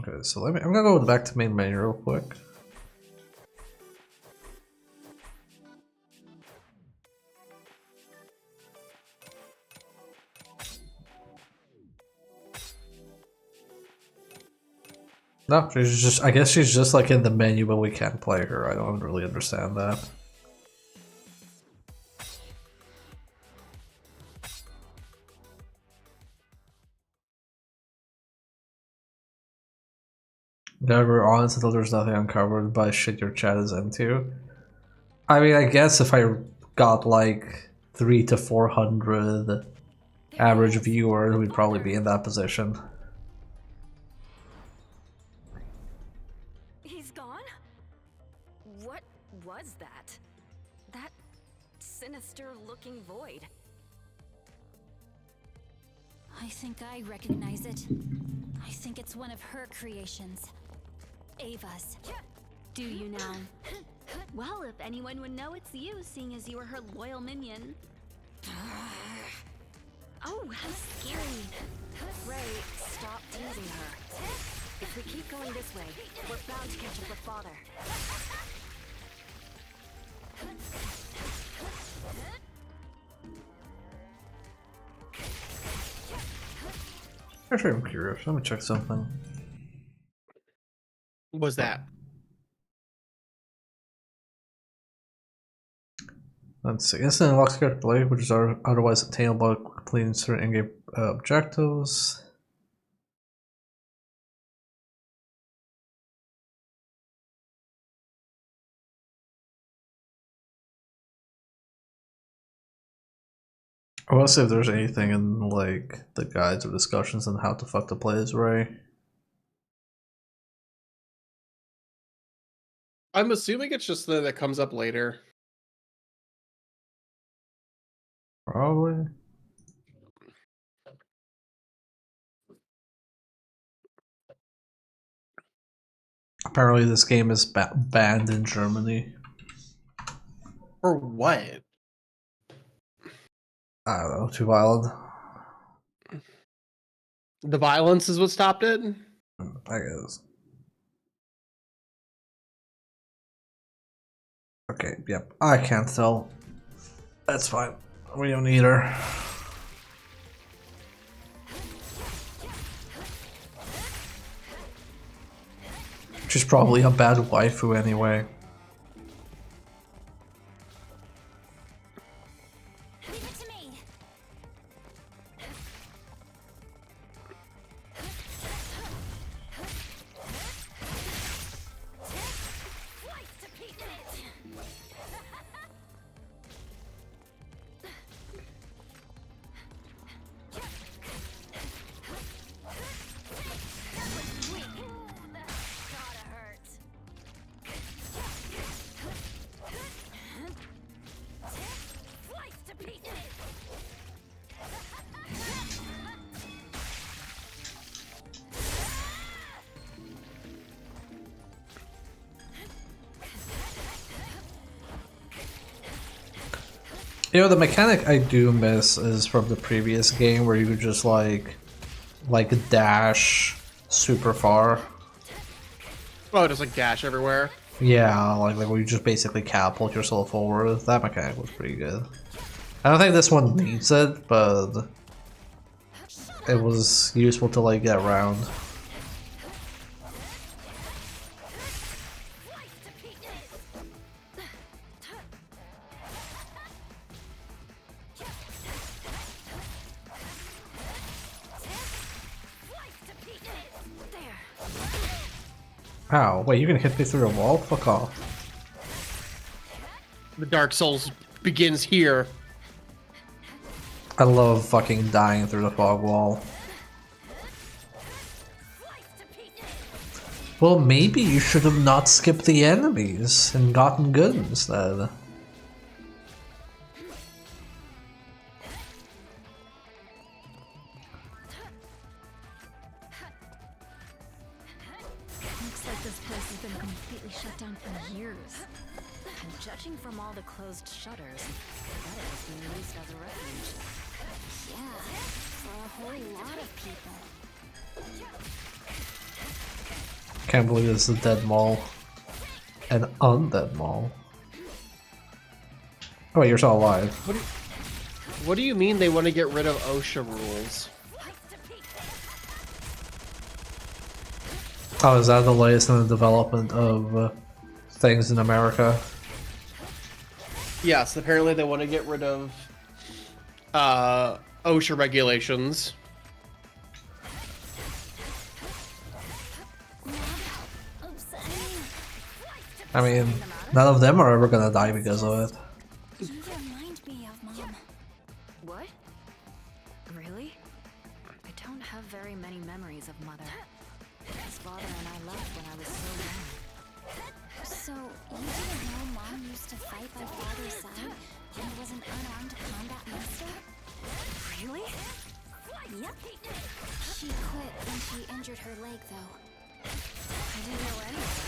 Okay, so I'm gonna go back to main menu real quick. No, she's just, I guess she's just like in the menu, but we can't play her. I don't really understand that. Never honest until there's nothing uncovered by shit your chat is into. I mean, I guess if I got like 300 to 400 average viewers, we'd probably be in that position. He's gone? What was that? That sinister-looking void. I think I recognize it. I think it's one of her creations. Ava's. Do you now? Well, if anyone would know, it's you, seeing as you were her loyal minion. Oh, how scary. Ray, stop teasing her. If we keep going this way, we're bound to catch up with Father. Actually, I'm curious. Let me check something. What was that? Let's see. Instant unlocks character play, which is otherwise attainable by completing certain in-game objectives. I want to see if there's anything in like the guides or discussions on how to fuck to play as Ray. I'm assuming it's just that comes up later. Probably. Apparently, this game is banned in Germany. For what? I don't know, too violent. The violence is what stopped it? I guess. Okay, yep. I can't tell. That's fine. We don't need her. She's probably a bad waifu anyway. Leave it to me. You know, the mechanic I do miss is from the previous game where you could just like dash super far. Oh, just like dash everywhere. Yeah, like where you just basically catapult yourself forward. That mechanic was pretty good. I don't think this one needs it, but it was useful to like get around. How? Wait, you can hit me through a wall? Fuck off. The Dark Souls begins here. I love fucking dying through the fog wall. Well, maybe you should have not skipped the enemies and gotten good instead. Looks like this place has been completely shut down for years. And judging from all the closed shutters, I bet it was being used as a refuge. Yeah, for a whole lot of people. Can't believe this is a dead mall. An undead mall. Oh wait, you're still alive. What do you mean they want to get rid of OSHA rules? Oh, is that the latest in the development of things in America? Yes, apparently they want to get rid of OSHA regulations. I mean, none of them are ever gonna die because of it. You remind me of Mom. What? Really? I don't have very many memories of Mother. His father and I left when I was so young. So, you didn't know Mom used to fight by Father's side and was an unarmed combat master? Really? Yep. She quit when she injured her leg, though. I didn't know any of that.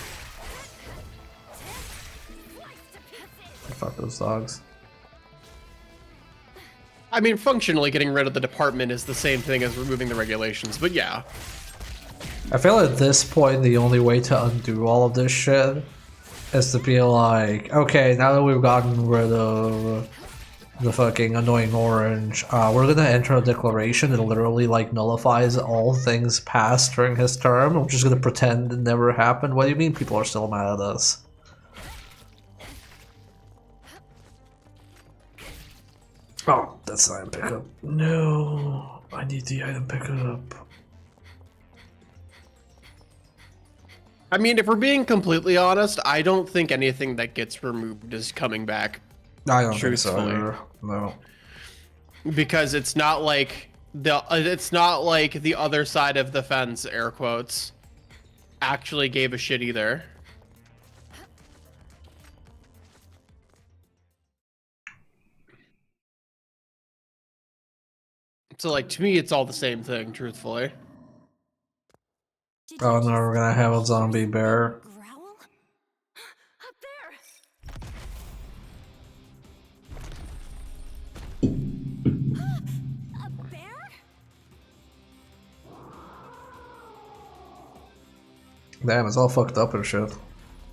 Fuck those dogs. I mean, functionally, getting rid of the department is the same thing as removing the regulations, but yeah. I feel at this point the only way to undo all of this shit is to be like, okay, now that we've gotten rid of the fucking annoying orange, we're gonna enter a declaration that literally like nullifies all things passed during his term. We're just gonna pretend it never happened. What do you mean people are still mad at us? Oh, that's the item pickup. No, I need the item pickup. I mean, if we're being completely honest, I don't think anything that gets removed is coming back. I don't think so Truthfully. either. No. Because it's not like the other side of the fence, air quotes, actually gave a shit either. So like to me it's all the same thing, truthfully. Oh no, we're gonna have a zombie bear. Growl? Up there! A bear? Damn, it's all fucked up and shit.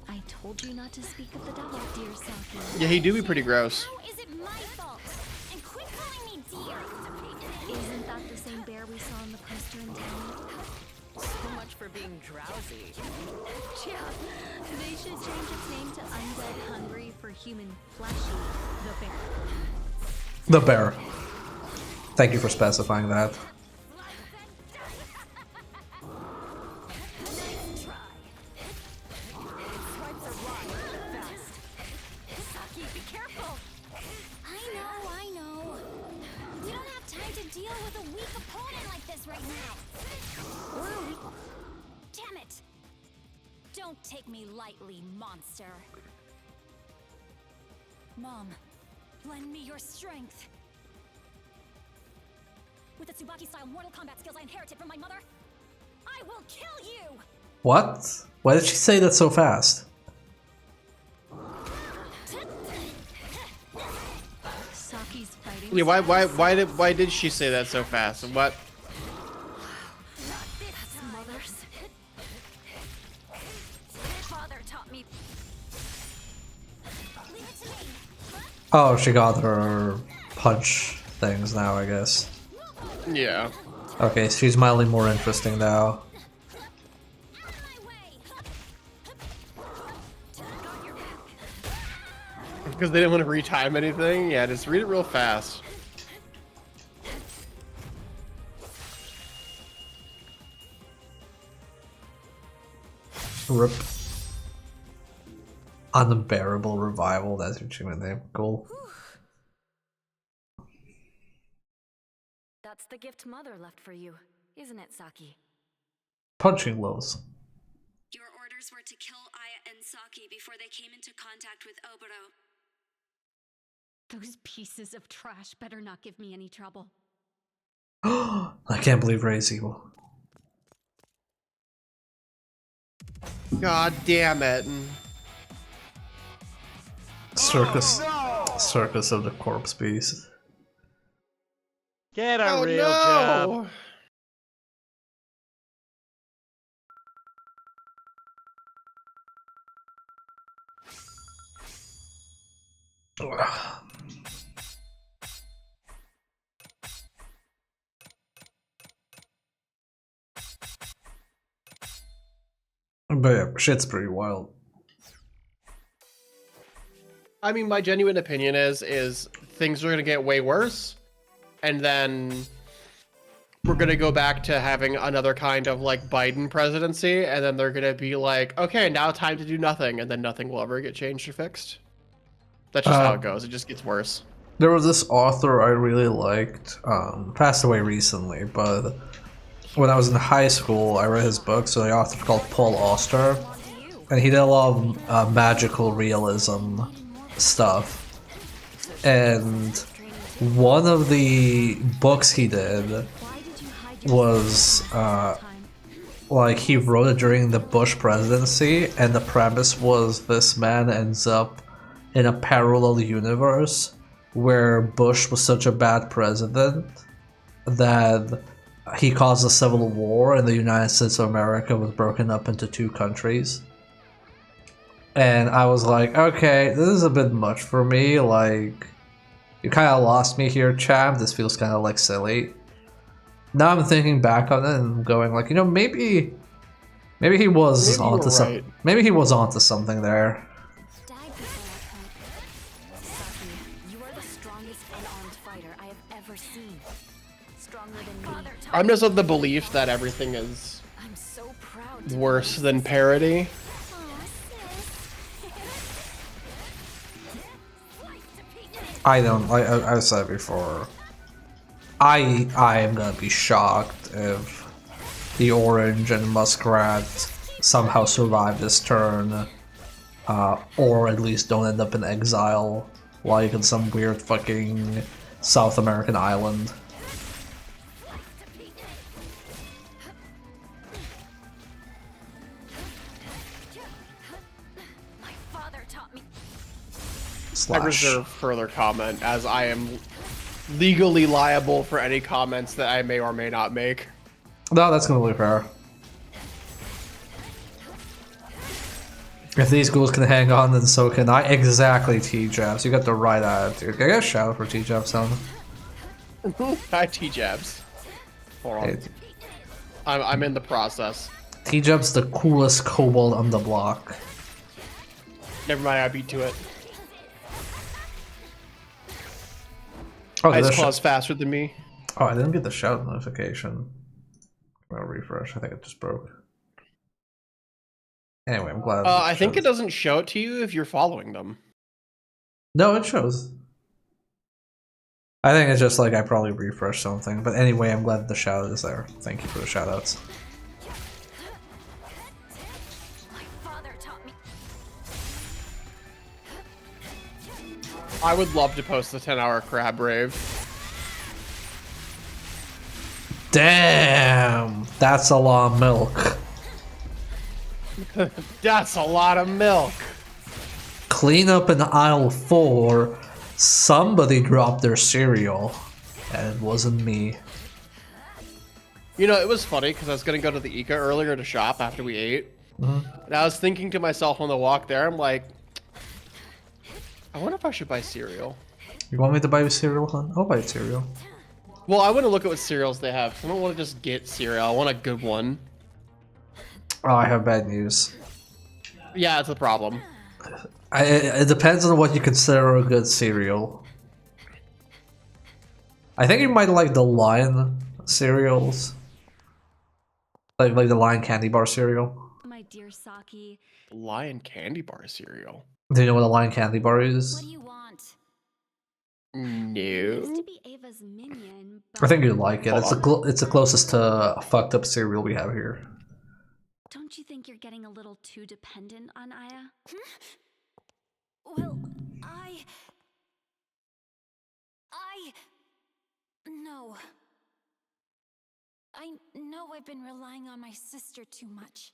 I told you not to speak of the devil, dear Saki. Yeah, he do be pretty gross. How is it my fault? And quit calling me dear! Isn't that the same bear we saw in the poster in town? So much for being drowsy. Yeah, they should change its name to Undead Hungry for Human Fleshy, the bear. The bear. Thank you for specifying that. Nice try. Swipes are wide, fast. Saki, be careful! I know. We don't have time to deal with a weak opponent like this right now. Damn it! Don't take me lightly, monster. Mom, lend me your strength. With the Tsubaki-style Mortal Kombat skills I inherited from my mother, I will kill you! What? Why did she say that so fast? Saki's fighting. Yeah, why did she say that so fast? And what? That's Mother's. Father taught me. Leave it to me! Oh, she got her punch things now, I guess. Yeah. Okay, she's mildly more interesting now. Out of my way! Because they didn't want to retime anything? Yeah, just read it real fast. Rip. Unbearable revival, that's your human name. Cool. That's the gift Mother left for you, isn't it, Saki? Punching lows. Your orders were to kill Aya and Saki before they came into contact with Oboro. Those pieces of trash better not give me any trouble. I can't believe Ray's evil. God damn it. Circus. Circus of the corpse beast. Get a Oh real job. no! But yeah, shit's pretty wild. I mean, my genuine opinion is things are gonna get way worse, and then we're gonna go back to having another kind of like Biden presidency, and then they're gonna be like, okay, now time to do nothing, and then nothing will ever get changed or fixed. That's just how it goes. It just gets worse. There was this author I really liked, passed away recently, but when I was in high school, I read his book. So the author called Paul Auster, and he did a lot of magical realism stuff. And one of the books he did was like he wrote it during the Bush presidency, and the premise was this man ends up in a parallel universe where Bush was such a bad president that he caused a civil war and the United States of America was broken up into two countries. And I was like, okay, this is a bit much for me, like, you kind of lost me here, champ. This feels kind of like silly. Now I'm thinking back on it and going like, you know, maybe he was onto something. Maybe he was onto something there. I'm just of the belief that everything is worse than parody. I don't. I said before. I am gonna be shocked if the Orange and Muskrat somehow survive this turn, or at least don't end up in exile, like in some weird fucking South American island. I reserve further comment, as I am legally liable for any comments that I may or may not make. No, that's completely fair. If these ghouls can hang on, then so can I. Exactly, T-Jabs. You got the right attitude. I got a shout out for T-Jabs, son. Hi, T-Jabs. Hold on. Hey. I'm in the process. T-Jabs the coolest kobold on the block. Never mind, I beat to it. Oh, Ice Claw's faster than me. Oh, I didn't get the shout notification. I'll refresh. I think it just broke. Anyway, I'm glad. I think it doesn't show it to you if you're following them. No, it shows. I think it's just like I probably refreshed something. But anyway, I'm glad the shout is there. Thank you for the shout outs. I would love to post the 10-hour crab rave. Damn, that's a lot of milk. That's a lot of milk. Clean up in aisle 4. Somebody dropped their cereal, and it wasn't me. You know, it was funny because I was gonna go to the Ica earlier to shop after we ate, and I was thinking to myself on the walk there, I'm like, I wonder if I should buy cereal. You want me to buy you cereal, hon? I'll buy you cereal. Well, I want to look at what cereals they have. I don't want to just get cereal. I want a good one. Oh, I have bad news. Yeah, it's a problem. It depends on what you consider a good cereal. I think you might like the Lion cereals. Like the Lion candy bar cereal. My dear Saki. Lion candy bar cereal. Do you know what a Lion candy bar is? What do you want? No. Used to be Ava's minion, I think you'd like it. It's the closest to a fucked up cereal we have here. Don't you think you're getting a little too dependent on Aya? Well, no. I know I've been relying on my sister too much.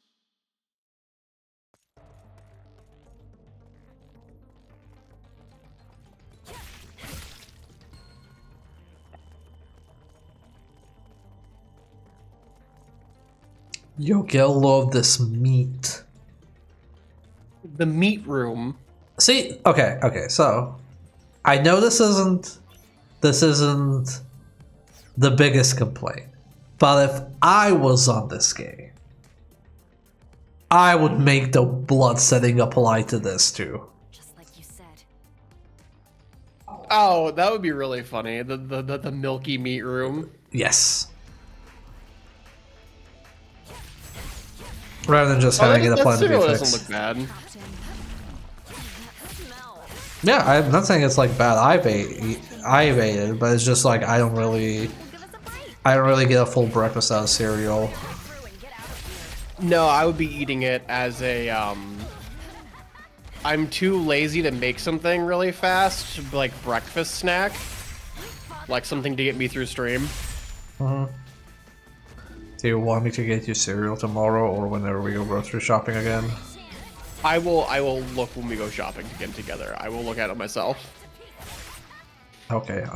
Yo, girl, love this meat. The meat room. See, okay, so I know this isn't the biggest complaint, but if I was on this game, I would make the blood setting apply to this too. Just like you said. Oh, that would be really funny. The milky meat room. Yes. Rather than just having it apply to be doesn't fixed. look bad. Yeah, I'm not saying it's like bad. I've ate it, but it's just like I don't really get a full breakfast out of cereal. No, I would be eating it as a I'm too lazy to make something really fast, like breakfast snack, like something to get me through stream. Do you want me to get you cereal tomorrow or whenever we go grocery shopping again? I will look when we go shopping again together. I will look at it myself. Okay.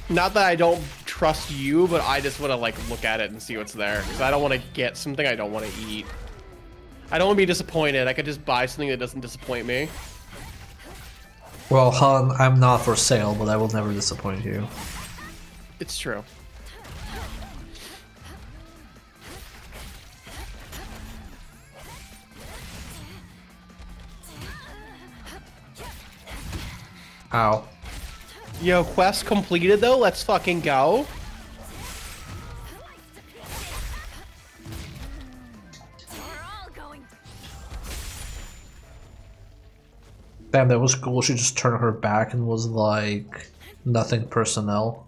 Not that I don't trust you, but I just want to like look at it and see what's there, because I don't want to get something I don't want to eat. I don't want to be disappointed. I could just buy something that doesn't disappoint me. Well, Han, I'm not for sale, but I will never disappoint you. It's true. Ow. Yo, quest completed though. Let's fucking go. Damn, that was cool. She just turned her back and was like, nothing personnel.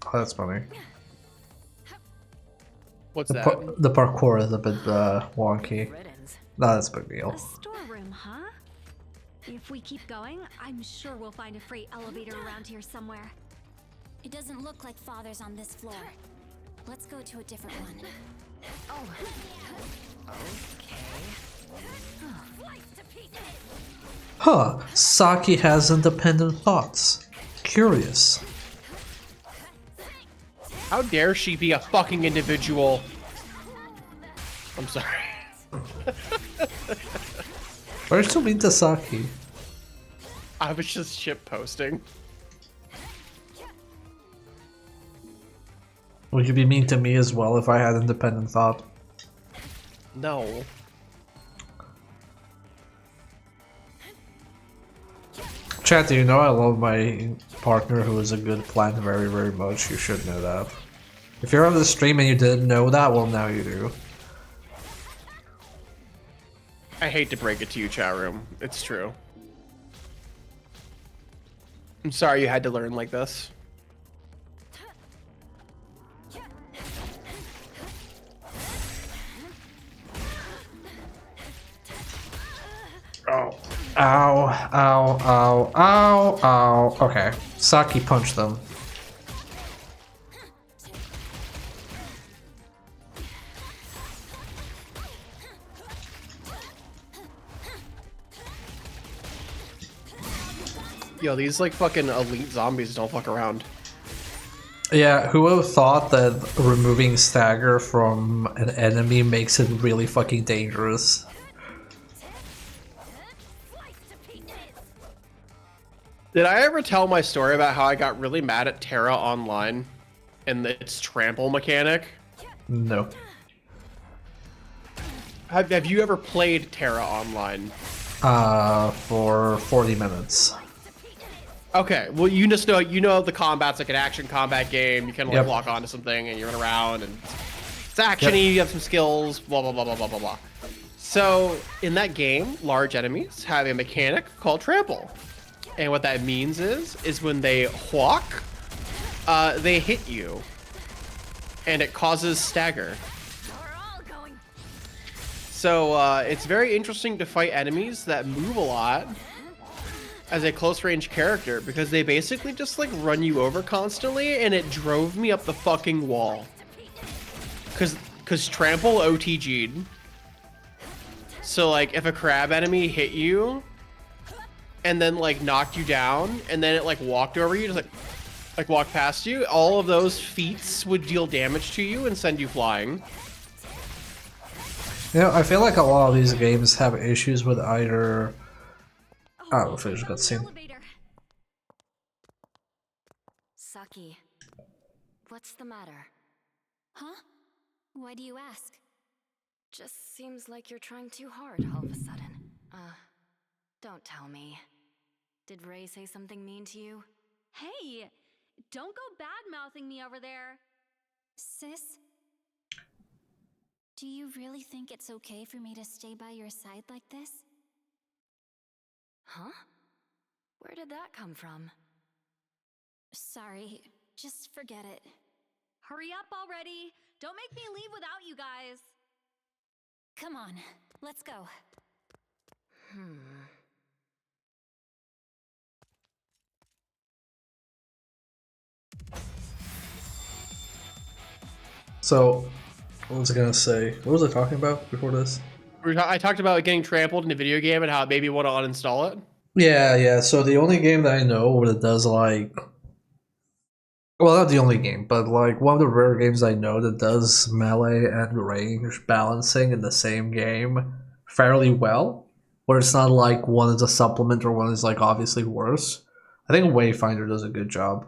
Oh, that's funny. What's The, that? the parkour is a bit wonky. Riddance. No, that's a big deal. A storeroom, huh? If we keep going, I'm sure we'll find a freight elevator around here somewhere. It doesn't look like Father's on this floor. Let's go to a different one. Huh, Saki has independent thoughts. Curious. How dare she be a fucking individual? I'm sorry. Why are you so mean to Saki? I was just ship posting. Would you be mean to me as well if I had independent thought? No. Chat, do you know I love my partner who is a good plant very, very much? You should know that. If you're on the stream and you didn't know that, well, now you do. I hate to break it to you, chat room. It's true. I'm sorry you had to learn like this. Oh. Ow, ow, ow, ow, ow. Okay. Saki punched them. Yo, these like fucking elite zombies don't fuck around. Yeah, who would have thought that removing stagger from an enemy makes it really fucking dangerous? Did I ever tell my story about how I got really mad at Terra Online and its trample mechanic? No. Have you ever played Terra Online? For 40 minutes. Okay, well you just know the combat's like an action combat game. You can like Yep. lock onto something and you run around and it's actiony. You have some skills. Blah blah blah blah blah blah blah. So in that game, large enemies have a mechanic called trample, and what that means is when they walk, they hit you, and it causes stagger. So it's very interesting to fight enemies that move a lot as a close range character because they basically just like run you over constantly, and it drove me up the fucking wall. Cause trample OTG'd. So like if a crab enemy hit you and then like knocked you down, and then it like walked over you, just like walked past you, all of those feats would deal damage to you and send you flying. You know, I feel like a lot of these games have issues with either. Oh, finish the cutscene. Saki, what's the matter? Huh? Why do you ask? Just seems like you're trying too hard all of a sudden. Don't tell me. Did Ray say something mean to you? Hey, don't go bad-mouthing me over there. Sis? Do you really think it's okay for me to stay by your side like this? Huh? Where did that come from? Sorry, just forget it. Hurry up already. Don't make me leave without you guys. Come on, let's go. So, what was I gonna say? What was I talking about before this? I talked about getting trampled in a video game and how it made me want to uninstall it. Yeah. So the only game that I know that does like, well, not the only game, but like one of the rare games I know that does melee and range balancing in the same game fairly well, where it's not like one is a supplement or one is like obviously worse. I think Wayfinder does a good job.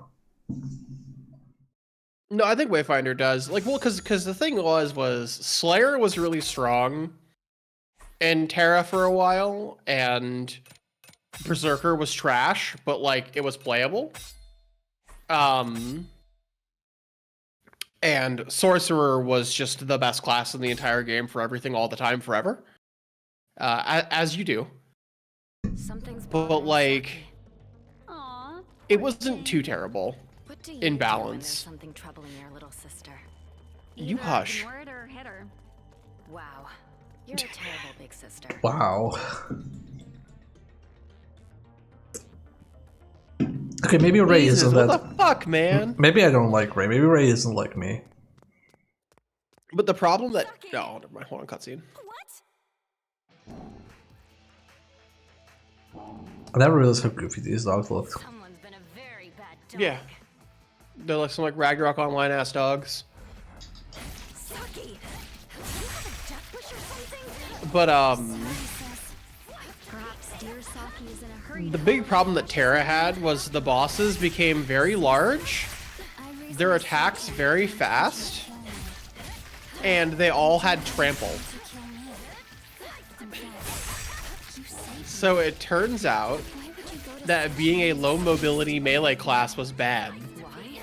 No, I think Wayfinder does. Like, well, because the thing was Slayer was really strong in Terra for a while, and Berserker was trash, but like it was playable. And Sorcerer was just the best class in the entire game for everything, all the time, forever. As you do. Something's But like, Aw. it wasn't too terrible. What do you in do when balance. there's something troubling your little sister? You Either hush. ignore it or hit her. Wow. You're a terrible big sister. Wow. Okay, maybe Ray Jesus, isn't what that. the fuck, man? Maybe I don't like Ray. Maybe Ray isn't like me. But the problem that no, never mind. Hold on, cutscene. I never realized how goofy these dogs look. Someone's been a very bad dog. Yeah, they're like some like Ragnarok Online ass dogs. Saki, do you have a death wish or something? But Perhaps dear Saki is in a hurry. the big problem that Terra had was the bosses became very large, their attacks very fast, and they all had trample. So it turns out that being a low mobility melee class was bad. Why?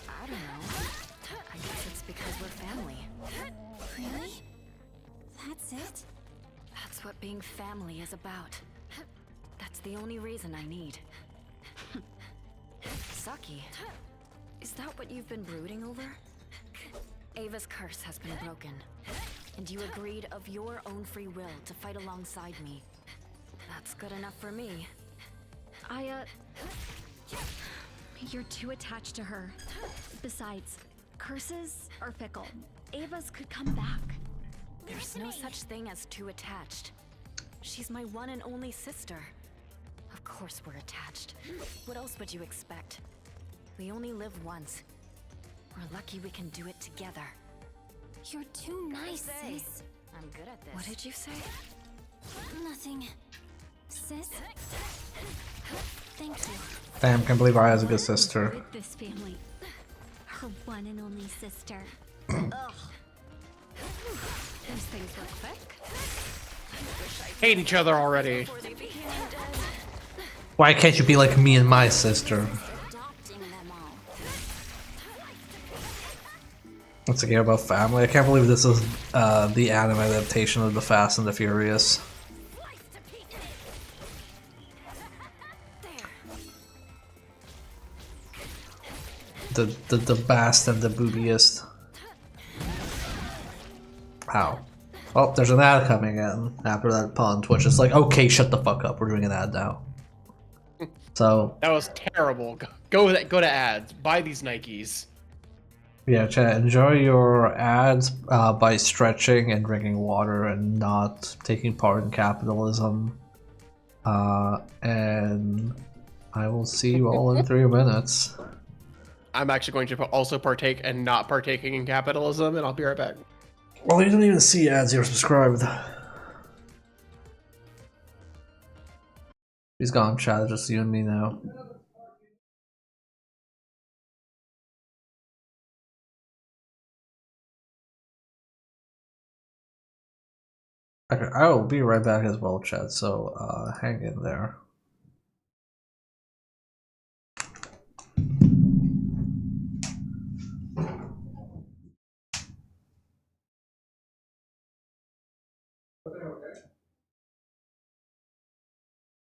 I don't know. I guess it's because we're family. Really? That's it? That's what being family is about. That's the only reason I need. Saki, is that what you've been brooding over? Ava's curse has been broken, and you agreed of your own free will to fight alongside me. That's good enough for me. You're too attached to her. Besides, curses are fickle. Ava's could come back. There's no such thing as too attached. She's my one and only sister. Of course we're attached. What else would you expect? We only live once. We're lucky we can do it together. You're too nice, say? sis. I'm good at this. What did you say? Nothing. Sis? Thank you. Damn, can't believe I has a good sister. With this family. Her one and only sister. Ugh. These things were quick. Hate each other already. Before they became dead. Why can't you be like me and my sister? Adopting them all. It's a game about family. I can't believe this is the anime adaptation of The Fast and the Furious. The best and the boobiest. How? Oh, there's an ad coming in after that pun. Twitch is like, okay, shut the fuck up. We're doing an ad now. So That was terrible. Go to ads. Buy these Nikes. yeah, chat. Enjoy your ads by stretching and drinking water and not taking part in capitalism. And I will see you all in 3 minutes. I'm actually going to also partake and not partaking in capitalism, and I'll be right back. Well, you don't even see ads, you're subscribed. He's gone, chat, just you and me now. Okay, I will be right back as well, chat, so hang in there.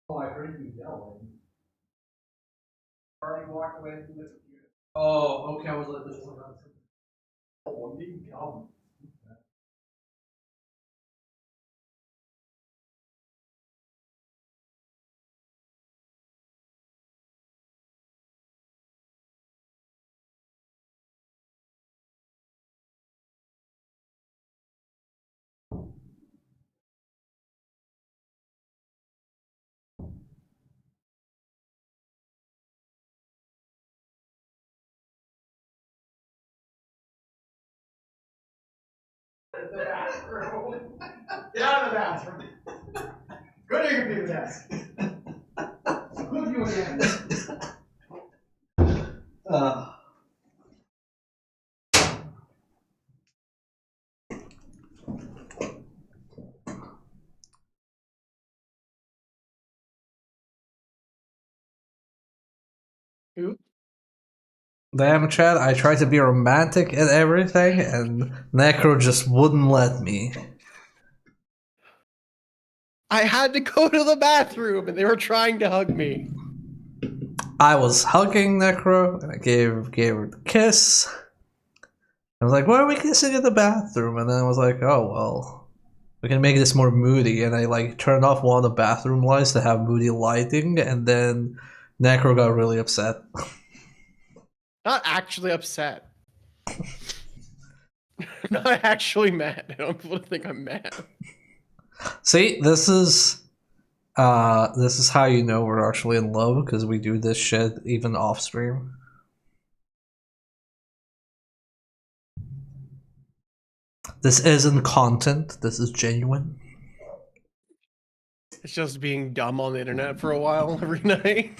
Oh, I heard you yelling. Already walked away from the computer. Oh, okay, I was like, this is not. Oh, you come. The bathroom. Get out of the bathroom. Go to your computer desk. I'll clip you again. Who? Damn, Chad, I tried to be romantic and everything, and Necro just wouldn't let me. I had to go to the bathroom, and they were trying to hug me. I was hugging Necro, and I gave her the kiss. I was like, why are we kissing in the bathroom? And then I was like, oh, well, we can make this more moody. And I like turned off one of the bathroom lights to have moody lighting, and then Necro got really upset. Not actually upset. Not actually mad. I don't want to think I'm mad. See, this is how you know we're actually in love, because we do this shit even off stream. This isn't content, this is genuine. It's just being dumb on the internet for a while every night.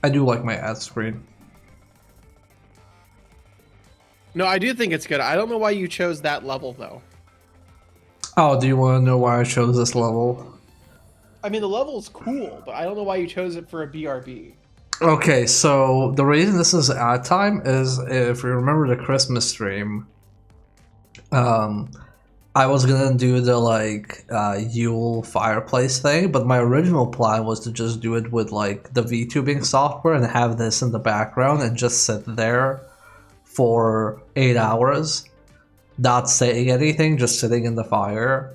I do like my ad screen. No, I do think it's good. I don't know why you chose that level, though. Oh, do you want to know why I chose this level? I mean, the level's cool, but I don't know why you chose it for a BRB. Okay, so the reason this is ad time is, if you remember the Christmas stream, I was gonna do the like Yule fireplace thing, but my original plan was to just do it with like the VTubing software and have this in the background and just sit there for 8 hours, not saying anything, just sitting in the fire.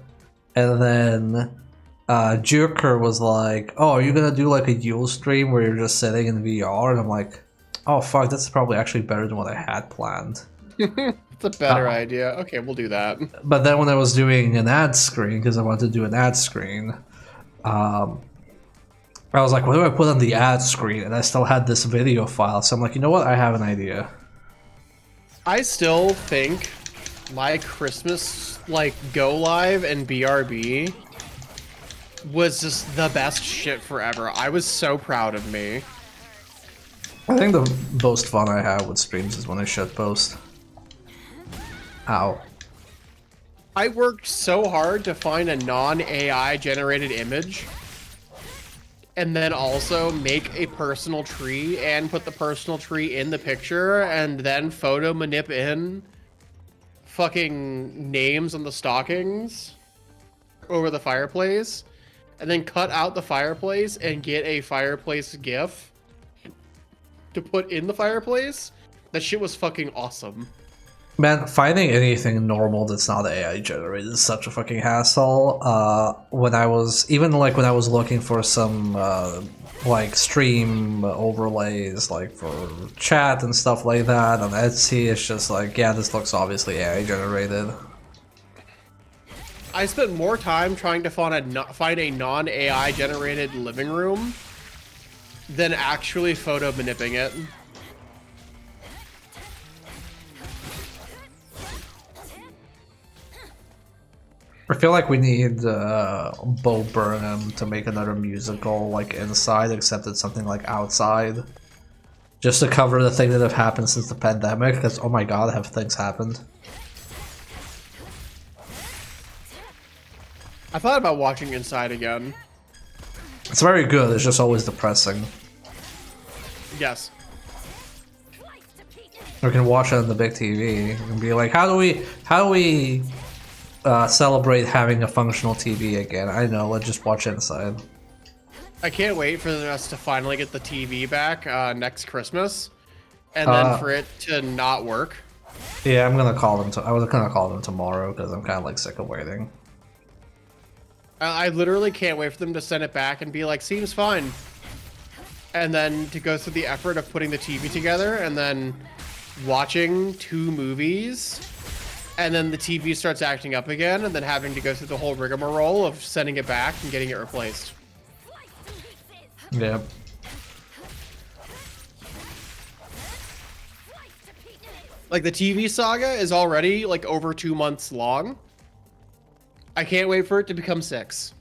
And then Jerker was like, oh, are you gonna do like a Yule stream where you're just sitting in VR? And I'm like, oh fuck, that's probably actually better than what I had planned. It's a better idea. Okay, we'll do that. But then when I was doing an ad screen, because I wanted to do an ad screen, I was like, what do I put on the ad screen? And I still had this video file, so I'm like, you know what? I have an idea. I still think my Christmas like go live and BRB was just the best shit forever. I was so proud of me. I think the most fun I have with streams is when I shit post. Ow. I worked so hard to find a non-AI generated image and then also make a personal tree and put the personal tree in the picture and then photo manip in fucking names on the stockings over the fireplace and then cut out the fireplace and get a fireplace GIF to put in the fireplace. That shit was fucking awesome. Man, finding anything normal that's not AI generated is such a fucking hassle. When I was looking for some like stream overlays like for chat and stuff like that on Etsy, it's just like, yeah, this looks obviously AI generated. I spent more time trying to find a non-AI generated living room than actually photo manipping it. I feel like we need Bo Burnham to make another musical like Inside, except it's something like outside. Just to cover the things that have happened since the pandemic, because oh my god, have things happened. I thought about watching Inside again. It's very good, it's just always depressing. Yes. We can watch it on the big TV and be like, how do we celebrate having a functional TV again? I know, let's just watch Inside. I can't wait for us to finally get the TV back next Christmas, and then for it to not work. Yeah, I'm gonna call them. I was gonna call them tomorrow because I'm kind of like sick of waiting. I literally can't wait for them to send it back and be like, seems fine. And then to go through the effort of putting the TV together and then watching 2 movies, and then the TV starts acting up again, and then having to go through the whole rigmarole of sending it back and getting it replaced. Yeah. Like, the TV saga is already like over 2 months long. I can't wait for it to become 6.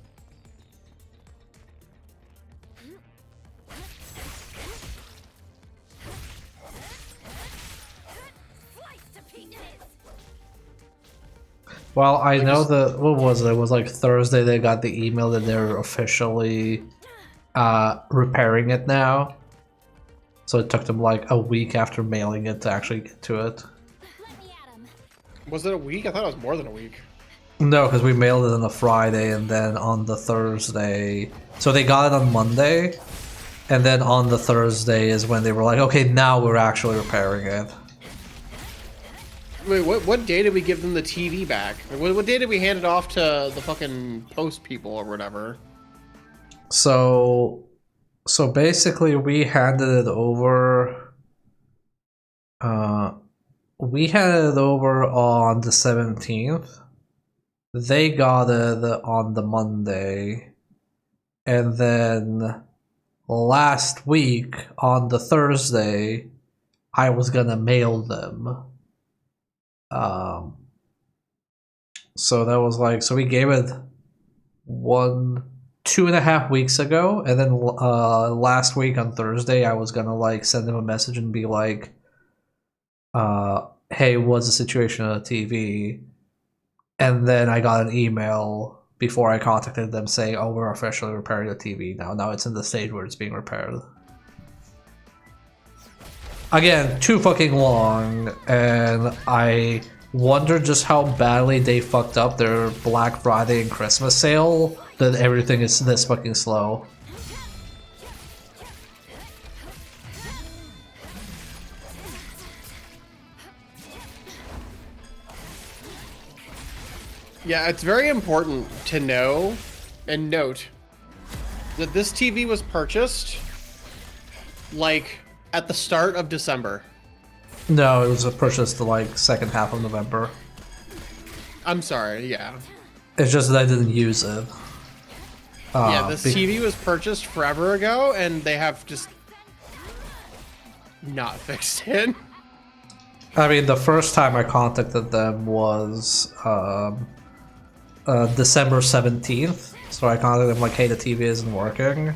Well, I know that, what was it? It was like Thursday they got the email that they're officially repairing it now. So it took them like a week after mailing it to actually get to it. Was it a week? I thought it was more than a week. No, because we mailed it on a Friday and then on the Thursday. So they got it on Monday, and then on the Thursday is when they were like, okay, now we're actually repairing it. Wait, what day did we give them the TV back? What day did we hand it off to the fucking post people or whatever? So basically we handed it over. We handed it over on the 17th. They got it on the Monday, and then last week on the Thursday, I was gonna mail them. So that was like, so we gave it 2.5 weeks ago, and then last week on Thursday, I was gonna like send them a message and be like, hey, what's the situation on the TV? And then I got an email before I contacted them saying, oh, we're officially repairing the TV now. Now it's in the stage where it's being repaired. Again, too fucking long, and I wonder just how badly they fucked up their Black Friday and Christmas sale that everything is this fucking slow. Yeah, it's very important to know and note that this TV was purchased like at the start of December. No, it was purchased like second half of November. I'm sorry, yeah. It's just that I didn't use it. Yeah, this TV was purchased forever ago, and they have just not fixed it. I mean, the first time I contacted them was December 17th. So I contacted them like, hey, the TV isn't working.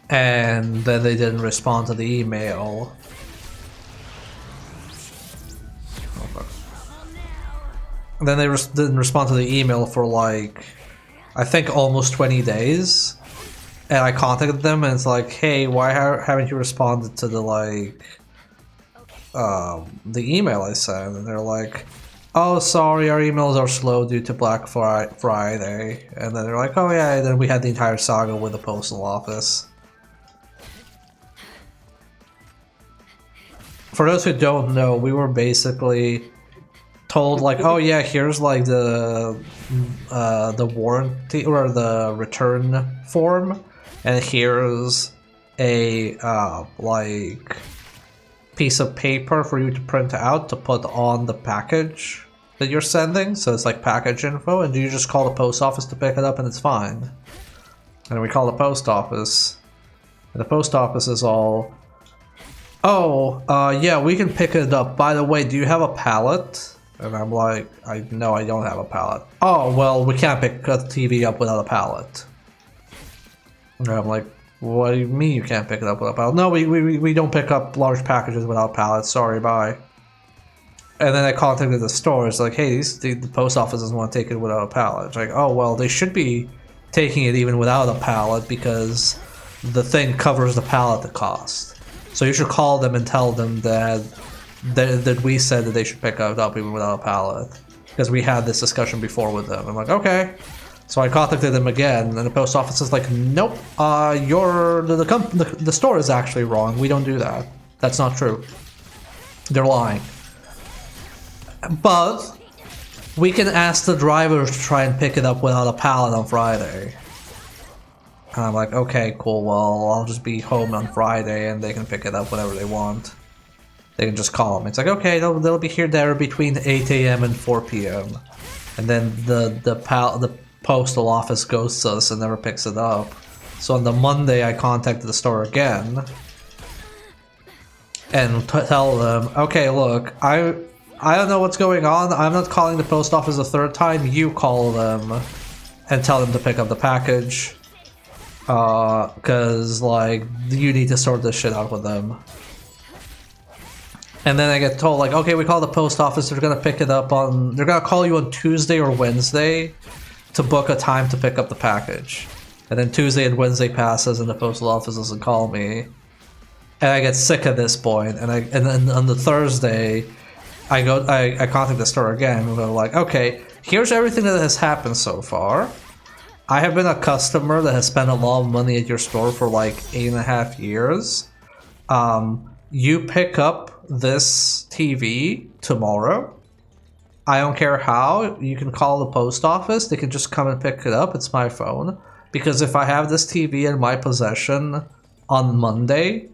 And then they didn't respond to the email. And then they didn't respond to the email for like, I think almost 20 days. And I contacted them and it's like, hey, why haven't you responded to the like, the email I sent? And they're like, oh, sorry, our emails are slow due to Black Friday. And then they're like, oh yeah, and then we had the entire saga with the postal office. For those who don't know, we were basically told like, oh yeah, here's like the warranty or the return form, and here's a like piece of paper for you to print out to put on the package that you're sending. So it's like package info, and you just call the post office to pick it up, and it's fine. And we call the post office, and the post office is all, oh, yeah, we can pick it up. By the way, do you have a pallet? And I'm like, no, I don't have a pallet. Oh, well, we can't pick a TV up without a pallet. And I'm like, what do you mean you can't pick it up without a pallet? No, we don't pick up large packages without pallets. Sorry, bye. And then I contacted the store. It's like, hey, the post office doesn't want to take it without a pallet. It's like, oh, well, they should be taking it even without a pallet because the thing covers the pallet the cost. So you should call them and tell them that we said that they should pick it up even without a pallet, because we had this discussion before with them. I'm like, okay. So I contacted them again, and the post office is like, nope, the store is actually wrong. We don't do that. That's not true. They're lying. But we can ask the driver to try and pick it up without a pallet on Friday. And I'm like, okay, cool, well, I'll just be home on Friday and they can pick it up whenever they want. They can just call them. It's like, okay, they'll be here there between 8 a.m. and 4 p.m. And then the postal office ghosts us and never picks it up. So on the Monday, I contacted the store again and tell them, okay, look, I don't know what's going on. I'm not calling the post office a third time. You call them and tell them to pick up the package. Cause like you need to sort this shit out with them. And then I get told like, okay, we call the post office. They're gonna pick it up on. They're gonna call you on Tuesday or Wednesday to book a time to pick up the package. And then Tuesday and Wednesday passes, and the postal office doesn't call me. And I get sick at this point. And then on the Thursday, I contact the store again. And they're like, okay, here's everything that has happened so far. I have been a customer that has spent a lot of money at your store for like 8.5 years. You pick up this TV tomorrow. I don't care how. You can call the post office. They can just come and pick it up. It's my phone. Because if I have this TV in my possession on Monday,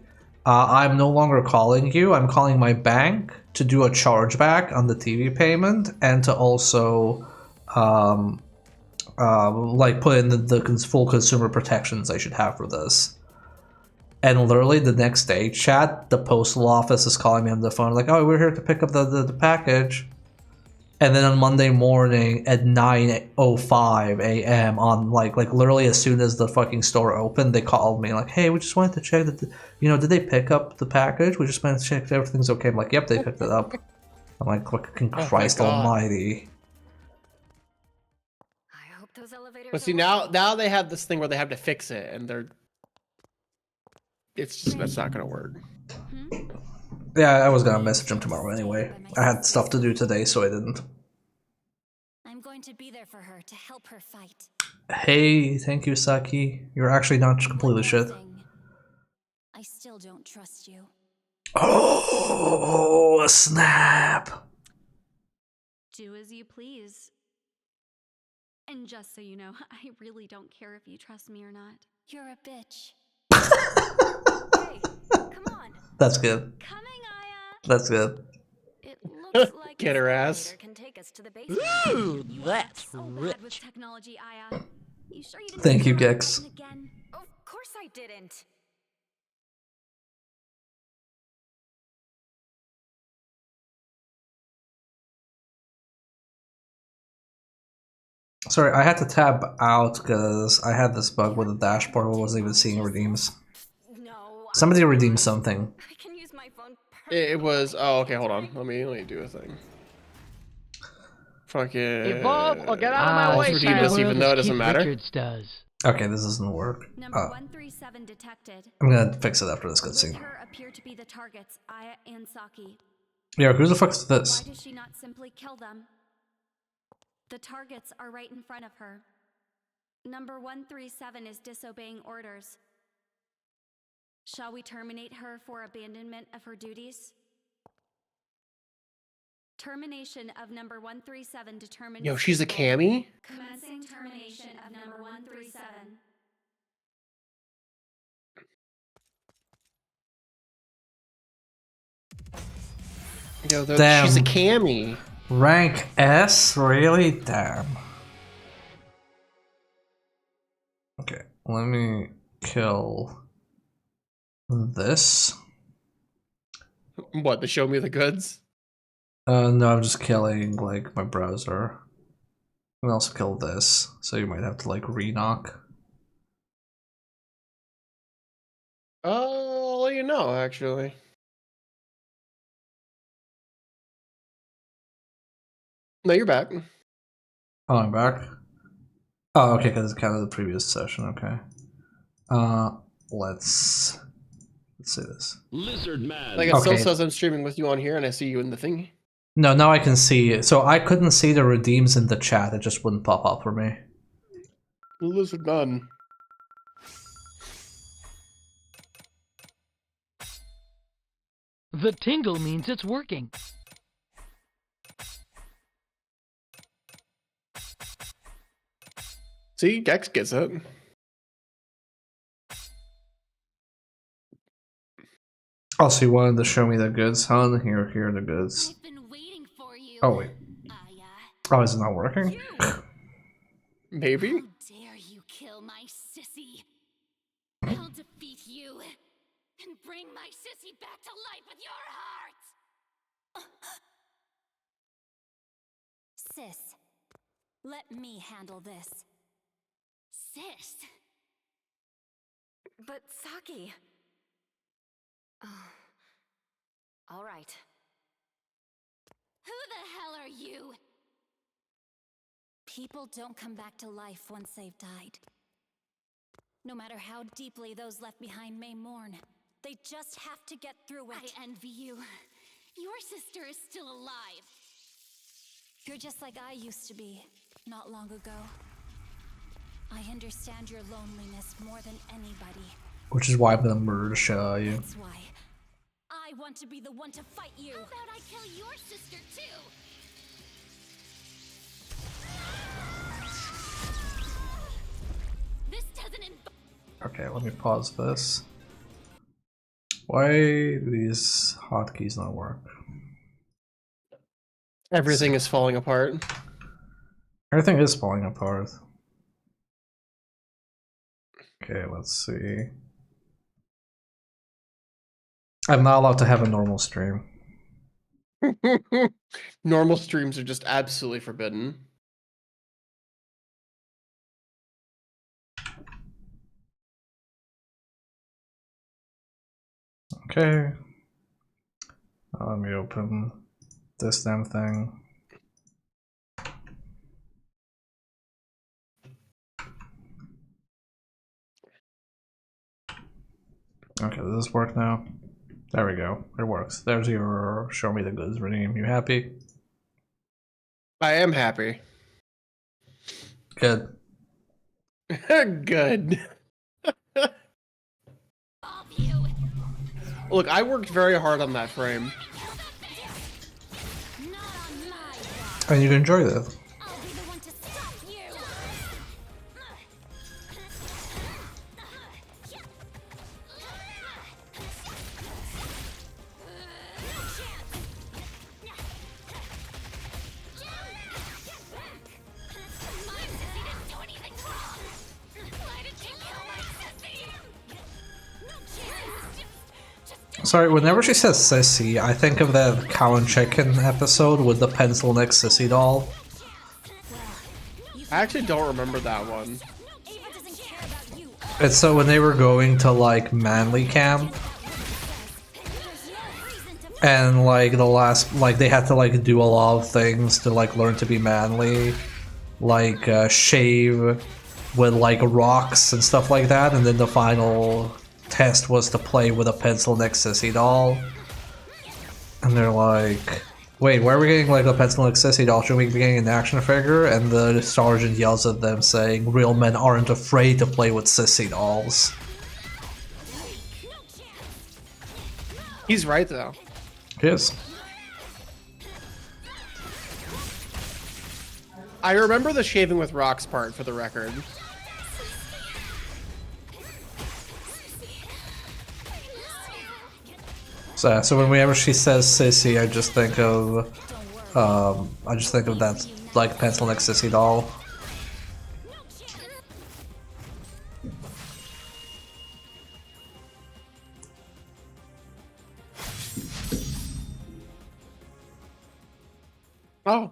I'm no longer calling you. I'm calling my bank to do a chargeback on the TV payment and to also like put in the full consumer protections I should have for this. And literally the next day, chat, the postal office is calling me on the phone like, oh, we're here to pick up the package. And then on Monday morning at 9:05 a.m. on like literally as soon as the fucking store opened, they called me like, hey, we just wanted to check that, did they pick up the package? We just wanted to check if everything's okay. I'm like, yep, they picked it up. I'm like, fucking Christ almighty. But see, now they have this thing where they have to fix it, and that's not gonna work. Yeah, I was gonna message him tomorrow anyway. I had stuff to do today, so I didn't. I'm going to be there for her to help her fight. Hey, thank you, Saki. You're actually not completely shit. I still don't trust you. Oh, a snap! Do as you please. And just so you know, I really don't care if you trust me or not. You're a bitch. Hey, come on. That's good. Coming, Aya. That's good. It looks like Get her ass. Can take us to the basement. Ooh, that's so rich. bad with technology, Aya. You sure you didn't Thank you, try Gex. it again? Of course I didn't. Sorry, I had to tab out because I had this bug with the dashboard. I wasn't even seeing redeems. No. Somebody redeemed something. I can use my phone. It was. Oh, okay. Hold on. Let me do a thing. Fucking. Evolve or get out of my way, redeem this, even though it doesn't matter. Richards does. Okay, this doesn't work. Number 137 detected. I'm gonna fix it after this cutscene. Her appear to be the targets, Aya and Saki. Yeah, who the fuck is this? Why does she not simply kill them? The targets are right in front of her. Number 137 is disobeying orders. Shall we terminate her for abandonment of her duties? Termination of number 137 determined. Yo, she's a cami? Commencing termination of number 137. Yo, Damn. she's a cami. Rank S? Really? Damn. Okay, let me kill this. What, the show me the goods? No, I'm just killing, like, my browser. And also kill this, so you might have to, like, re-knock. I'll let you know, actually. No, you're back. Oh, I'm back? Oh, okay, because it's kind of the previous session, okay. Let's see this. Lizard Man. Like, it still says I'm streaming with you on here, and I see you in the thing. No, now I can see it. So I couldn't see the redeems in the chat, it just wouldn't pop up for me. Lizard Man. The tingle means it's working. See, Gex gets it. Oh, so you wanted to show me the goods, huh? Here are the goods. I've been waiting for you. Oh, wait. Oh, is it not working? Maybe? How dare you kill my sissy? I'll defeat you and bring my sissy back to life with your heart! Sis, let me handle this. Sis? But Saki... all right. Who the hell are you? People don't come back to life once they've died. No matter how deeply those left behind may mourn, they just have to get through it. I envy you. Your sister is still alive. You're just like I used to be, not long ago. I understand your loneliness more than anybody. Which is why I'm gonna murder you. That's why I want to be the one to fight you. How about I kill your sister too? This doesn't Okay, let me pause this. Why do these hotkeys not work? Everything is falling apart. Everything is falling apart. Okay, let's see. I'm not allowed to have a normal stream. Normal streams are just absolutely forbidden. Okay. Let me open this damn thing. Okay, does this work now? There we go. It works. There's your show me the goods redeem. You happy? I am happy. Good. Good. Look, I worked very hard on that frame. And you can enjoy that. Sorry, whenever she says sissy, I think of that cow and chicken episode with the pencil neck sissy doll. I actually don't remember that one. It's so when they were going to like manly camp, and like the last, like they had to like do a lot of things to like learn to be manly, like shave with like rocks and stuff like that, and then the final test was to play with a pencil neck sissy doll. And they're like, wait, why are we getting like a pencil neck sissy doll? Should we be getting an action figure? And the sergeant yells at them saying, real men aren't afraid to play with sissy dolls. He's right though. Yes. I remember the shaving with rocks part for the record. So whenever she says sissy, I just think of that like pencil neck sissy doll. Oh.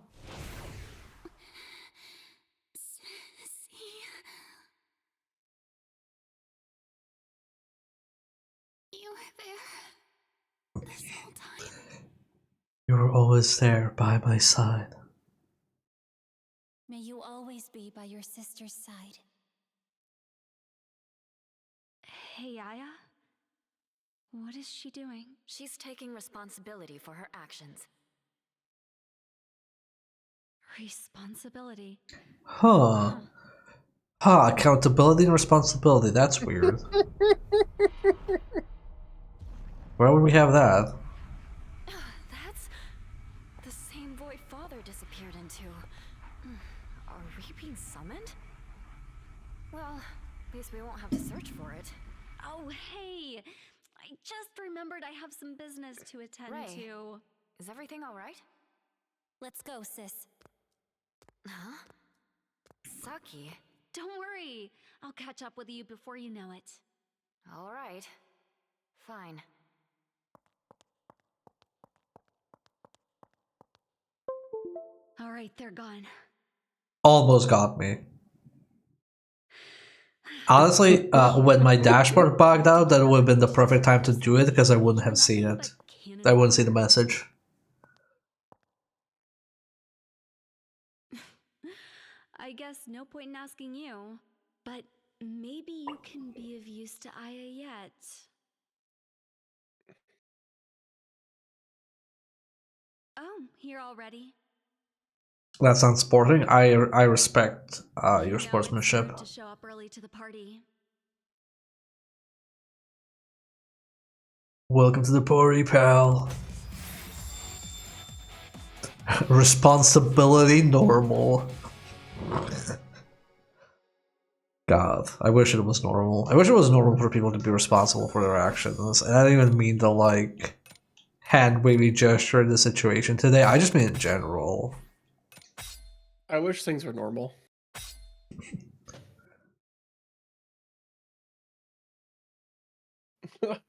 You were there this whole time. You were always there by my side. May you always be by your sister's side. Hey, Aya? What is she doing? She's taking responsibility for her actions. Responsibility. Huh. Huh, accountability and responsibility, that's weird. Where would we have that? That's the same void Father disappeared into. Are we being summoned? Well, at least we won't have to search for it. Oh, hey! I just remembered I have some business to attend Ray. to. Is everything alright? Let's go, sis. Huh? Saki? Don't worry. I'll catch up with you before you know it. Alright. Fine. Alright, they're gone. Almost got me. Honestly, when my dashboard bugged out, that would have been the perfect time to do it because I wouldn't have seen it. I wouldn't see the message. I guess no point in asking you, but maybe you can be of use to Aya yet. Oh, here already. That sounds sporting. I respect You know your it's sportsmanship. smart to show up early to the party. Welcome to the party, pal. Responsibility normal. God, I wish it was normal. I wish it was normal for people to be responsible for their actions. And I don't even mean the like hand wavy gesture in the situation today. I just mean in general. I wish things were normal.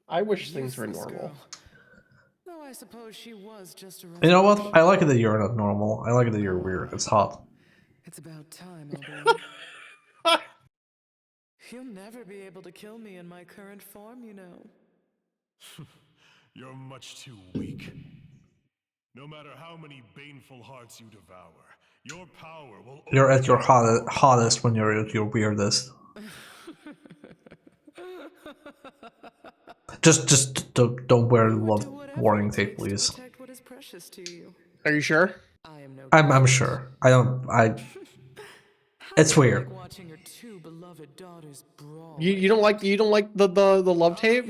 I wish things were normal. Though I suppose she was just a You know what? I like it that you're not normal. I like it that you're weird. It's hot. It's about time, Onee. You'll never be able to kill me in my current form, you know. You're much too weak. No matter how many baneful hearts you devour, your power will. You're at your hottest when you're at your weirdest. Just don't wear love warning tape, please. What is precious to you. Are you sure? I am no I'm sure. It's weird. like watching your two beloved daughters brawl. You don't like the love tape?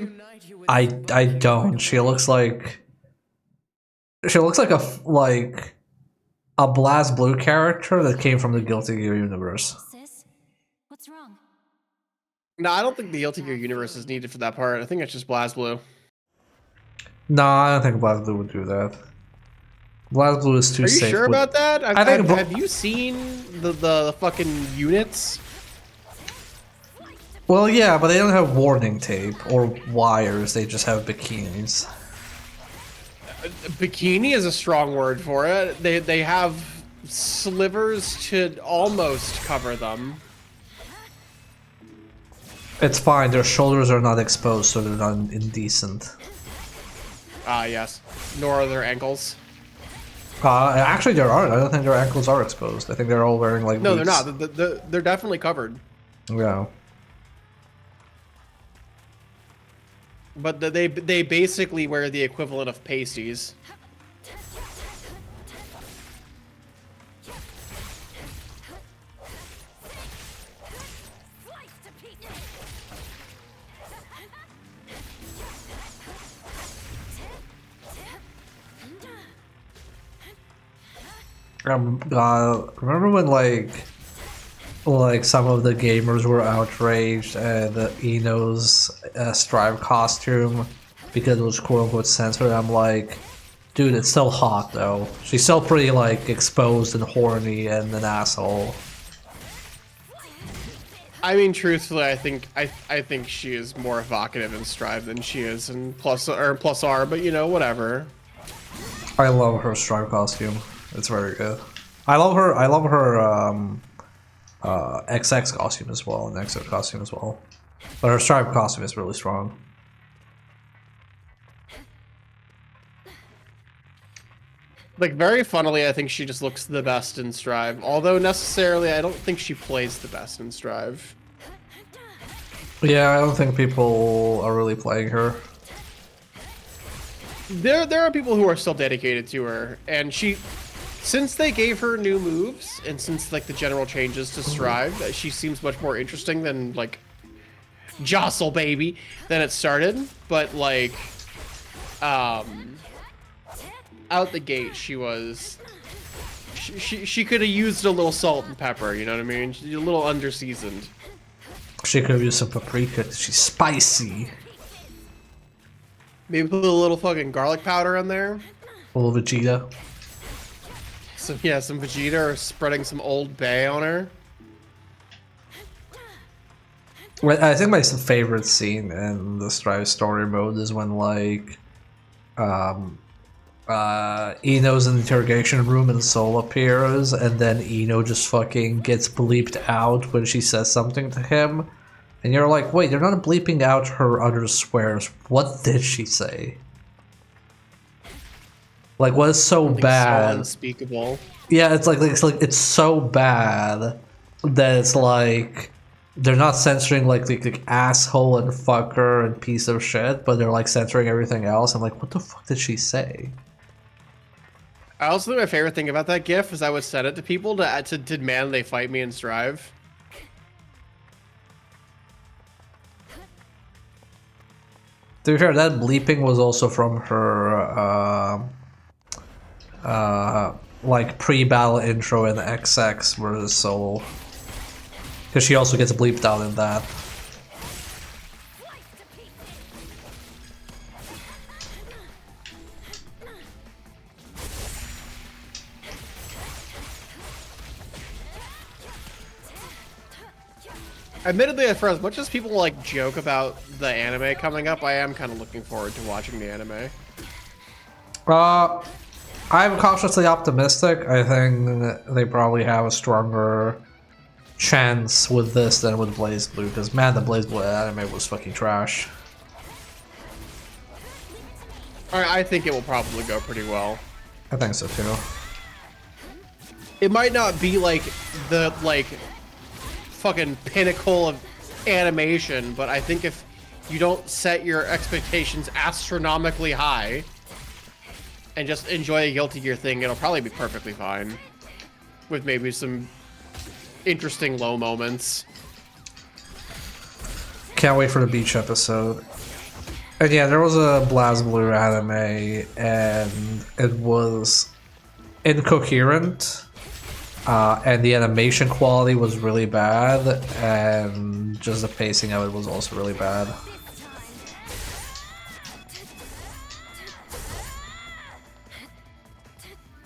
I don't. She looks like a Blast Blue character that came from the Guilty Gear universe. Sis, what's wrong? No, I don't think the Guilty Gear universe is needed for that part. I think it's just BlazBlue. No, I don't think Blast Blue would do that. Blast Blue is too Are you safe. sure about that? I think have you seen the fucking units? Well, yeah, but they don't have warning tape or wires. They just have bikinis. Bikini is a strong word for it. They have slivers to almost cover them. It's fine. Their shoulders are not exposed, so they're not indecent. Ah, yes. Nor are their ankles. Actually, there aren't. I don't think their ankles are exposed. I think they're all wearing like. No, boots. they're not. They're definitely covered. Yeah. But they basically wear the equivalent of pasties. Remember when like some of the gamers were outraged at Eno's Strive costume because it was quote unquote censored? I'm like, dude, it's still hot though. She's still pretty like exposed and horny and an asshole. I mean, truthfully, I think she is more evocative in Strive than she is in Plus R. But you know, whatever. I love her Strive costume. It's very good. I love her XX costume as well, and XO costume as well. But her Strive costume is really strong. Like, very funnily, I think she just looks the best in Strive. Although, necessarily, I don't think she plays the best in Strive. Yeah, I don't think people are really playing her. There are people who are still dedicated to her, and since they gave her new moves, and since, like, the general changes to Strive, she seems much more interesting than, like, Jostle Baby than it started. But, like, out the gate, she could have used a little salt and pepper, you know what I mean? She's a little underseasoned. She could have used some paprika, 'cause she's spicy. Maybe put a little fucking garlic powder in there. A little Vegeta. Some Vegeta, or spreading some Old Bay on her. Well, I think my favorite scene in the Strive story mode is when like Eno's in the interrogation room and Soul appears, and then Eno just fucking gets bleeped out when she says something to him. And you're like, wait, they're not bleeping out her other swears. What did she say? Like, what is so bad? So unspeakable. Yeah, it's like it's so bad that it's like they're not censoring like the asshole and fucker and piece of shit, but they're like censoring everything else. I'm like, what the fuck did she say? I also think my favorite thing about that GIF is I would send it to people to demand they fight me in Strive. To be fair, that bleeping was also from her like pre-battle intro in XX versus Soul, because she also gets bleeped out in that. Admittedly, for as much as people like joke about the anime coming up, I am kind of looking forward to watching the anime. I'm cautiously optimistic. I think they probably have a stronger chance with this than with BlazBlue, because man, the BlazBlue anime was fucking trash. I think it will probably go pretty well. I think so too. It might not be like the fucking pinnacle of animation, but I think if you don't set your expectations astronomically high and just enjoy a Guilty Gear thing, it'll probably be perfectly fine, with maybe some interesting low moments. Can't wait for the beach episode. And yeah, there was a BlazBlue anime, and it was incoherent. And the animation quality was really bad, and just the pacing of it was also really bad.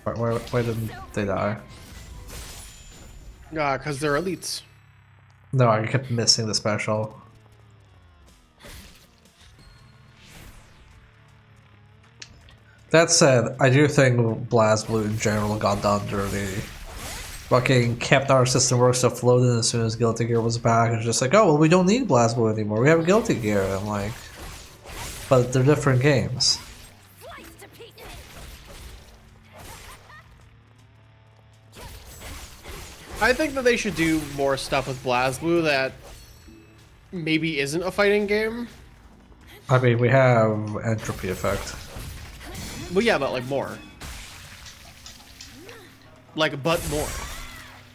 Why didn't they die? Because they're elites. No, I kept missing the special. That said, I do think BlazBlue in general got done dirty. Fucking kept our system works afloat, and as soon as Guilty Gear was back, it's just like, oh, well, we don't need BlazBlue anymore. We have Guilty Gear. I'm like, but they're different games. I think that they should do more stuff with BlazBlue that maybe isn't a fighting game. I mean, we have Entropy Effect. Well, yeah, but like more. Like, but more.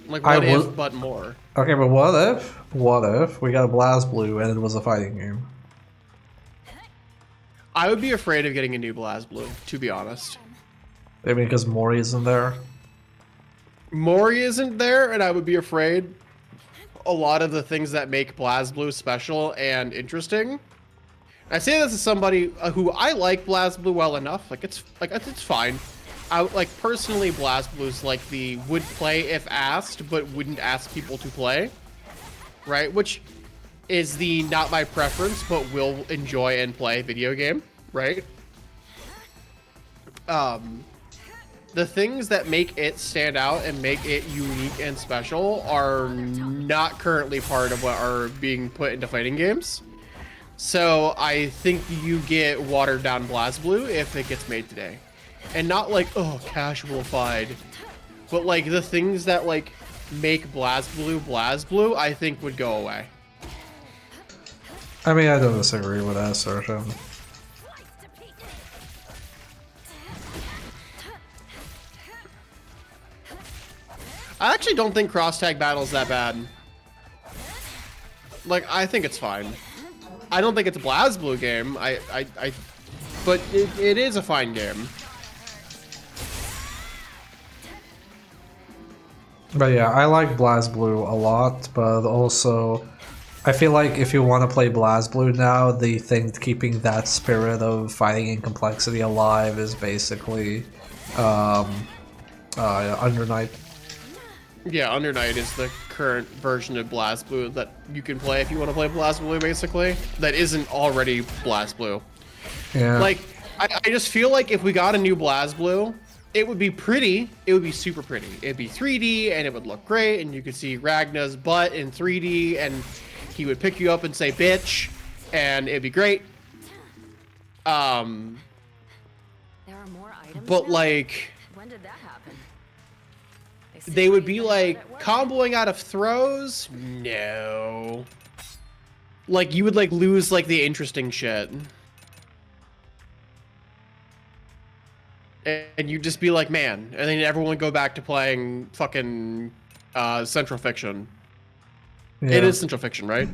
Like, what if, but more? Okay, but what if we got BlazBlue and it was a fighting game? I would be afraid of getting a new BlazBlue, to be honest. Maybe because Mori isn't there? Mori isn't there, and I would be afraid a lot of the things that make BlazBlue special and interesting. I say this as somebody who I like BlazBlue well enough. It's fine. I like personally BlazBlue's like the would play if asked, but wouldn't ask people to play, right? Which is the not my preference, but will enjoy and play video game, right? The things that make it stand out and make it unique and special are not currently part of what are being put into fighting games. So I think you get watered down BlazBlue if it gets made today. And not like, oh, casual-fied. But like the things that like make BlazBlue, I think would go away. I mean, I don't disagree with that assertion. I actually don't think cross-tag battle's that bad. Like, I think it's fine. I don't think it's a BlazBlue game. But it is a fine game. But yeah, I like BlazBlue a lot, but also I feel like if you want to play BlazBlue now, the thing keeping that spirit of fighting and complexity alive is basically Under Night. Yeah, Under Night is the current version of BlazBlue that you can play if you want to play BlazBlue, basically. That isn't already BlazBlue. Yeah. Like, I just feel like if we got a new BlazBlue, it would be pretty. It would be super pretty. It'd be 3D, and it would look great, and you could see Ragnar's butt in 3D, and he would pick you up and say, bitch, and it'd be great. There are more items But, now? like... When did that happen? They would be like comboing out of throws? No. Like you would like lose like the interesting shit. And you'd just be like, man. And then everyone would go back to playing fucking Central Fiction. Yeah. It is Central Fiction, right?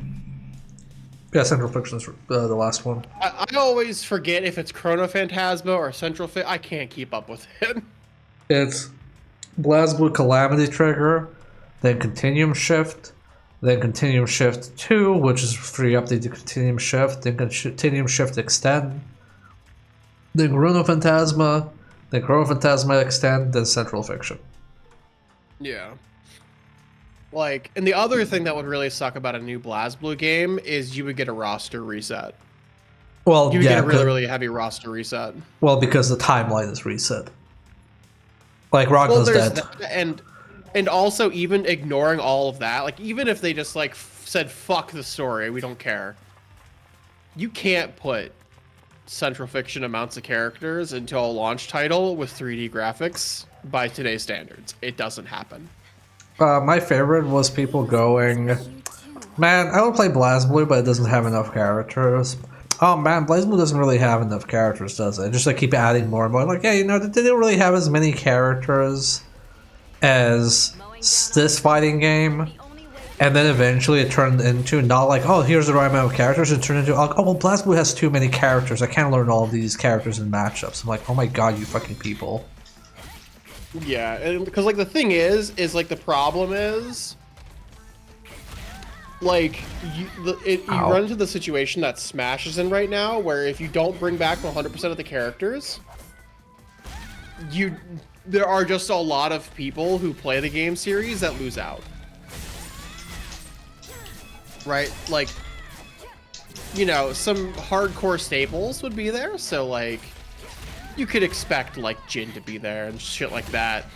Yeah, Central Fiction's the last one. I always forget if it's Chrono Phantasma or Central Fiction. I can't keep up with it. It's BlazBlue Calamity Trigger, then Continuum Shift, then Continuum Shift 2, which is free update to Continuum Shift, then Continuum Shift Extend, then Chrono Phantasma, then Chrono Phantasma Extend, then Central Fiction. Yeah. Like, and the other thing that would really suck about a new BlazBlue game is you would get a roster reset. Well, You would yeah, get a really, really heavy roster reset. well, because the timeline is reset. Like Ragnar's dead. That, and also even ignoring all of that, like even if they just like said fuck the story, we don't care. You can't put Central Fiction amounts of characters into a launch title with 3D graphics by today's standards. It doesn't happen. My favorite was people going, man, I would play BlazBlue, but it doesn't have enough characters. Oh man, BlazBlue doesn't really have enough characters, does it? Just like keep adding more and more. Like, yeah, you know, they didn't really have as many characters as this fighting game. And then eventually it turned into not like, oh, here's the right amount of characters. It turned into, oh, well, BlazBlue has too many characters. I can't learn all of these characters in matchups. I'm like, oh my god, you fucking people. Yeah, and because like the thing is like the problem is, like you run into the situation that Smash is in right now, where if you don't bring back 100% of the characters, there are just a lot of people who play the game series that lose out. Right? Like, you know, some hardcore staples would be there, so like you could expect like Jin to be there and shit like that.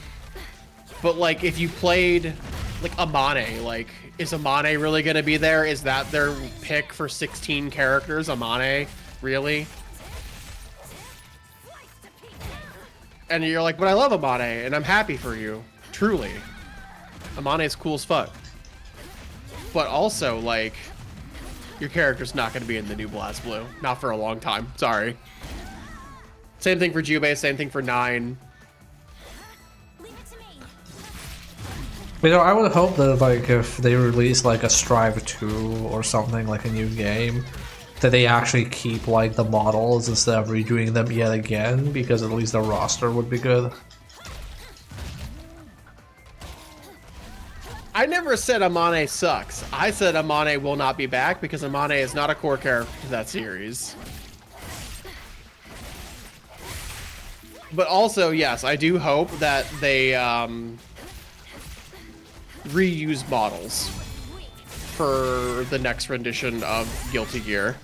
But like if you played like Amane, like is Amane really gonna be there? Is that their pick for 16 characters? Amane? Really? And you're like, but I love Amane and I'm happy for you. Truly. Amane's cool as fuck. But also like your character's not gonna be in the new BlazBlue. Not for a long time. Sorry. Same thing for Jubei, same thing for 9. You know, I would hope that, like, if they release, like, a Strive 2 or something, like a new game, that they actually keep, like, the models instead of redoing them yet again, because at least the roster would be good. I never said Amane sucks. I said Amane will not be back because Amane is not a core character to that series. But also, yes, I do hope that they reuse models for the next rendition of Guilty Gear.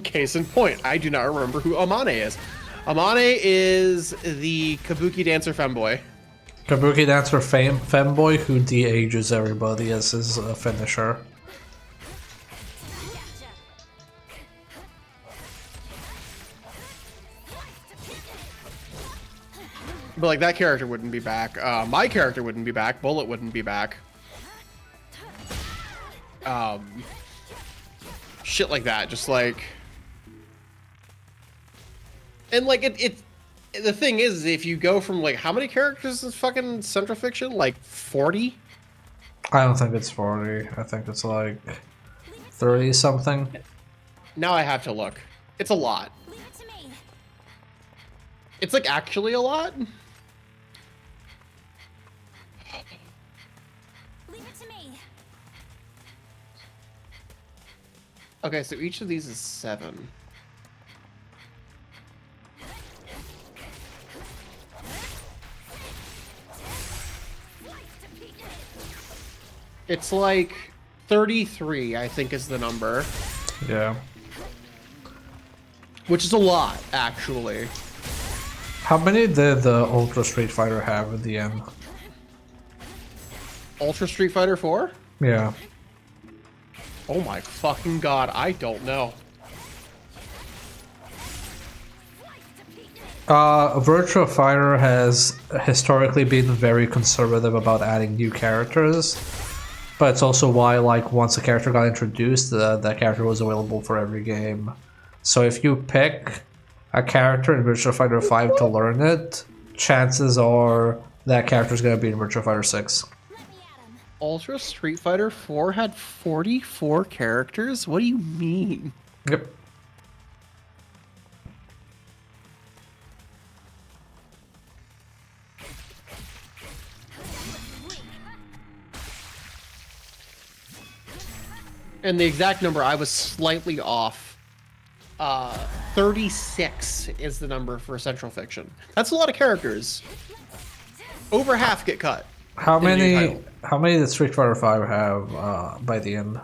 Case in point, I do not remember who Amane is. Amane is the Kabuki dancer femboy. Kabuki dancer femboy who de-ages everybody as his finisher. But like that character wouldn't be back. My character wouldn't be back. Bullet wouldn't be back. Shit like that. Just like, and like it. The thing is, if you go from like how many characters is fucking Central Fiction? Like 40? I don't think it's 40. I think it's like 30 something. Now I have to look. It's a lot. It's like actually a lot. Okay, so each of these is 7. It's like 33, I think is the number. Yeah. Which is a lot, actually. How many did the Ultra Street Fighter have at the end? Ultra Street Fighter 4? Yeah. Oh my fucking god, I don't know. Virtua Fighter has historically been very conservative about adding new characters, but it's also why, like, once a character got introduced, that character was available for every game. So if you pick a character in Virtua Fighter 5 to learn it, chances are that character is going to be in Virtua Fighter 6. Ultra Street Fighter 4 had 44 characters? What do you mean? Yep. And the exact number, I was slightly off. 36 is the number for Central Fiction. That's a lot of characters. Over half get cut. How many did Street Fighter 5 have by the end?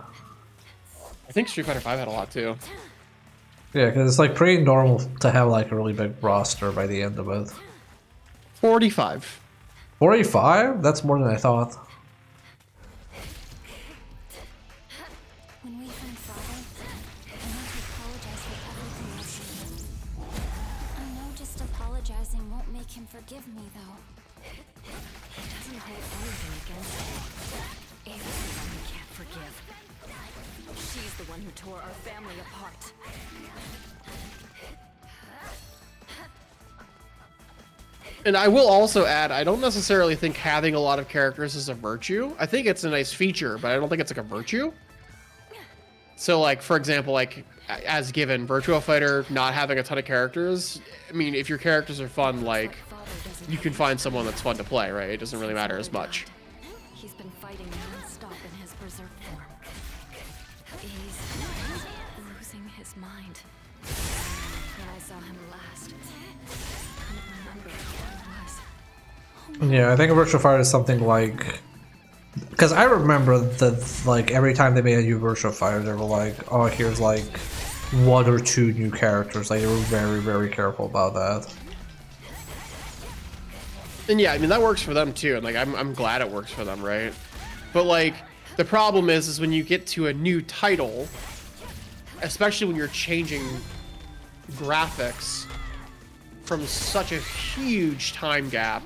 I think Street Fighter 5 had a lot too. Yeah, because it's like pretty normal to have like a really big roster by the end of it. 45. 45? That's more than I thought. When we find Father, I want to apologize for everything I've said. I know just apologizing won't make him forgive me, though. He doesn't hold anything against her. Ava's the one who can't forgive. She's the one who tore our family apart. And I will also add, I don't necessarily think having a lot of characters is a virtue. I think it's a nice feature, but I don't think it's like a virtue. So like, for example, like as given, Virtua Fighter not having a ton of characters, I mean, if your characters are fun, like you can find someone that's fun to play, right? It doesn't really matter as much. He's been fighting non-stop in his berserk form. He's losing his mind. When I saw him last, I couldn't remember who he was. Yeah, I think Virtua Fighter is something like... Because I remember that, like, every time they made a new Virtua Fighter, they were like, oh, here's, like, 1 or 2 new characters. Like, they were very, very careful about that. And yeah, I mean, that works for them too. And like, I'm glad it works for them, right? But like, the problem is when you get to a new title, especially when you're changing graphics from such a huge time gap,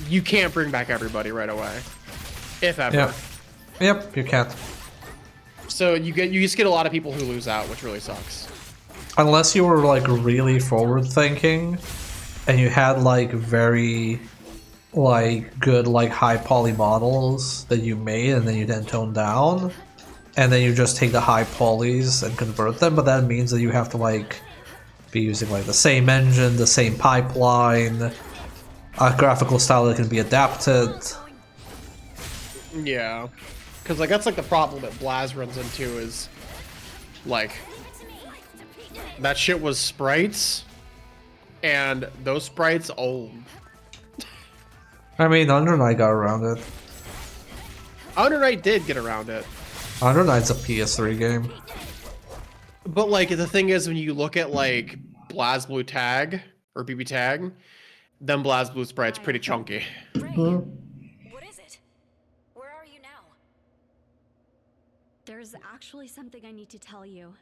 you can't bring back everybody right away, if ever. Yep. Yep, you can't. So you just get a lot of people who lose out, which really sucks. Unless you were like really forward thinking and you had like very like good like high poly models that you made and then you then tone down and then you just take the high polys and convert them, but that means that you have to like be using like the same engine, the same pipeline, a graphical style that can be adapted. Yeah, because like that's like the problem that Blaz runs into is like that shit was sprites, and those sprites old. I mean, Under Night got around it. Under Night did get around it. Under Night's a PS3 game. But like the thing is, when you look at like BlazBlue Tag or BB Tag, then BlazBlue Sprite's pretty chunky. What is it? Where are you now? There's actually something I need to tell you.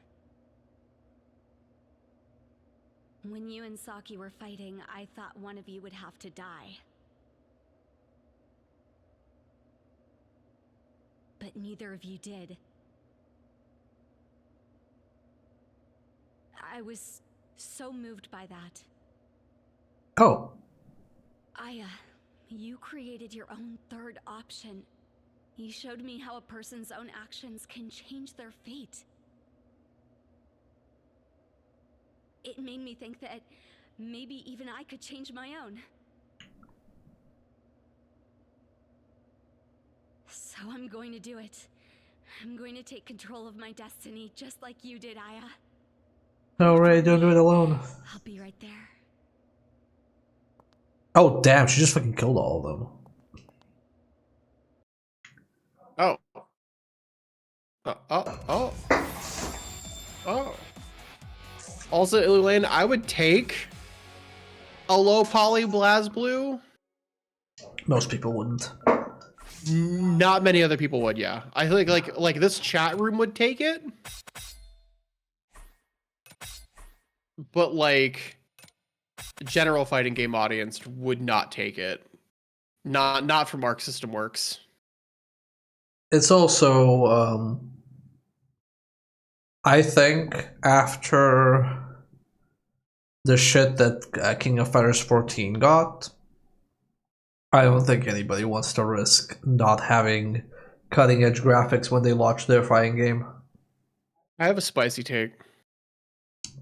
When you and Saki were fighting, I thought one of you would have to die. But neither of you did. I was so moved by that. Oh. Aya, you created your own third option. You showed me how a person's own actions can change their fate. It made me think that maybe even I could change my own. So I'm going to do it. I'm going to take control of my destiny, just like you did, Aya. No, Ray, don't do it alone. I'll be right there. Oh, damn, she just fucking killed all of them. Oh. Oh. Also, Illulan, I would take a low poly BlazBlue. Most people wouldn't. Not many other people would, yeah. I think like this chat room would take it. But like general fighting game audience would not take it. Not from Arc System Works. It's also I think after the shit that King of Fighters 14 got, I don't think anybody wants to risk not having cutting edge graphics when they launch their fighting game. I have a spicy take.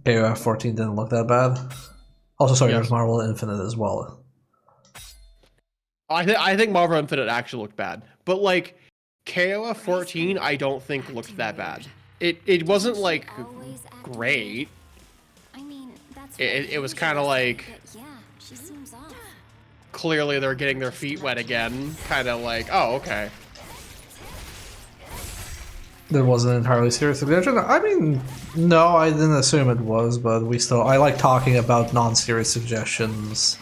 KOF 14 didn't look that bad. Also, sorry, Yes. there's Marvel Infinite as well. I think Marvel Infinite actually looked bad, but like KOF 14, I don't think looked that bad. It wasn't like great. I mean, that's It was kind of like yeah, she seems off. clearly they're getting their feet wet again. Kind of like, oh, okay. There wasn't an entirely serious suggestion. I mean, no, I didn't assume it was, but I like talking about non-serious suggestions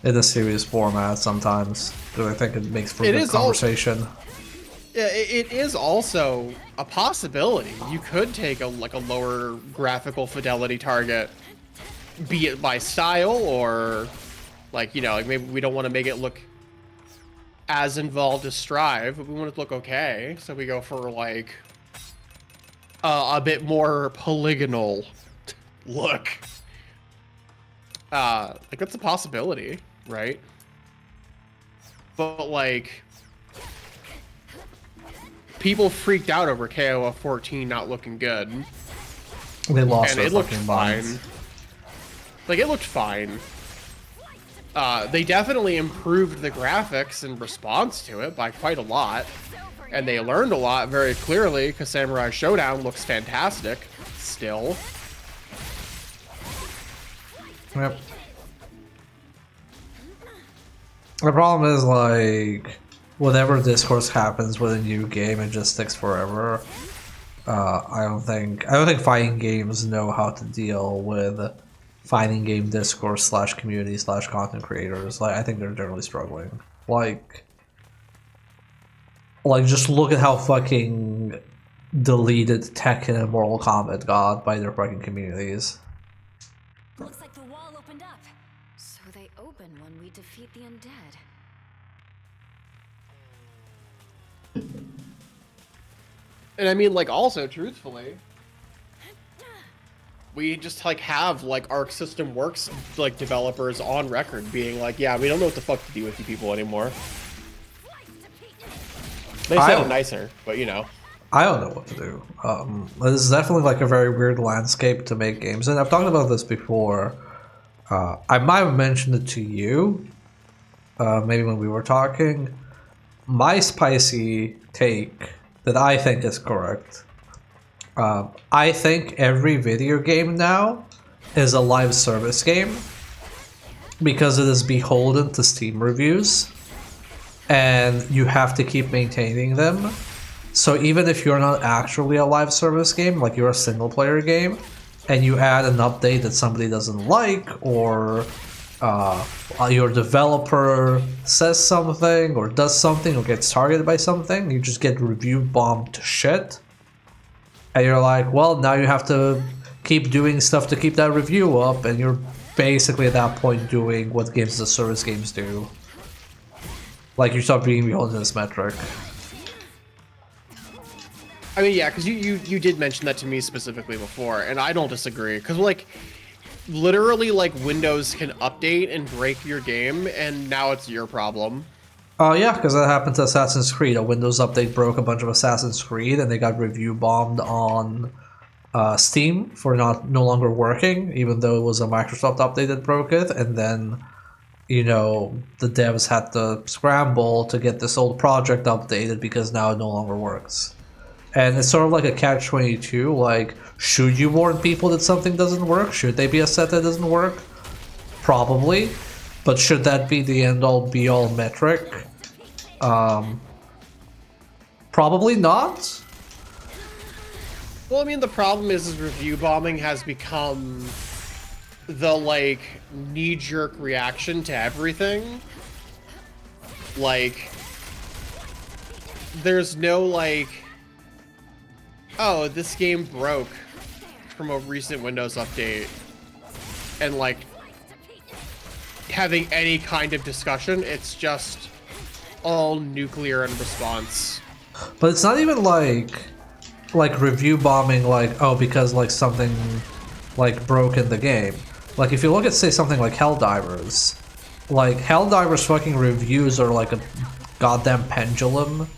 in a serious format sometimes, because I think it makes for good conversation. Yeah, it is also a possibility. You could take a lower graphical fidelity target, be it by style or like, you know, like maybe we don't want to make it look as involved as Strive, but we want it to look okay. So we go for like a bit more polygonal look. Like that's a possibility, right? But like people freaked out over KOF 14 not looking good. They lost and their it looked fucking fine. minds. Like it looked fine. They definitely improved the graphics in response to it by quite a lot. And they learned a lot very clearly because Samurai Showdown looks fantastic still. Yep. The problem is, like, whenever discourse happens with a new game, it just sticks forever. I don't think fighting games know how to deal with fighting game discourse / community / content creators. Like, I think they're generally struggling. Like just look at how fucking deleted Tekken and Mortal Kombat got by their fucking communities. Looks like the wall opened up. So they open when we defeat the undead. And I mean, like, also, truthfully, we just, like, have, like, Arc System Works, like, developers on record being like, yeah, we don't know what the fuck to do with you people anymore. They said it nicer, but, you know. I don't know what to do. This is definitely like a very weird landscape to make games in. I've talked about this before. I might have mentioned it to you, maybe when we were talking. My spicy take that I think is correct. I think every video game now is a live service game because it is beholden to Steam reviews, and you have to keep maintaining them. So even if you're not actually a live service game, like you're a single player game, and you add an update that somebody doesn't like, or your developer says something or does something or gets targeted by something, you just get review bombed to shit. And you're like, well, now you have to keep doing stuff to keep that review up, and you're basically at that point doing what games as a service games do. Like, you start being beholden to this metric. I mean, yeah, because you did mention that to me specifically before, and I don't disagree. Because, like, literally, like, Windows can update and break your game, and now it's your problem. Oh yeah, because that happened to Assassin's Creed. A Windows update broke a bunch of Assassin's Creed, and they got review bombed on Steam for no longer working, even though it was a Microsoft update that broke it. And then, you know, the devs had to scramble to get this old project updated because now it no longer works. And it's sort of like a catch-22, like, should you warn people that something doesn't work? Should they be upset that it doesn't work? Probably. But should that be the end-all, be-all metric? Probably not. Well, I mean, the problem is review bombing has become the, like, knee-jerk reaction to everything. Like, there's no, like, oh, this game broke from a recent Windows update, and, like, having any kind of discussion. It's just all nuclear in response. But it's not even like review bombing, like, oh, because like something like broke in the game. Like, if you look at, say, something like Helldivers fucking reviews are like a goddamn pendulum.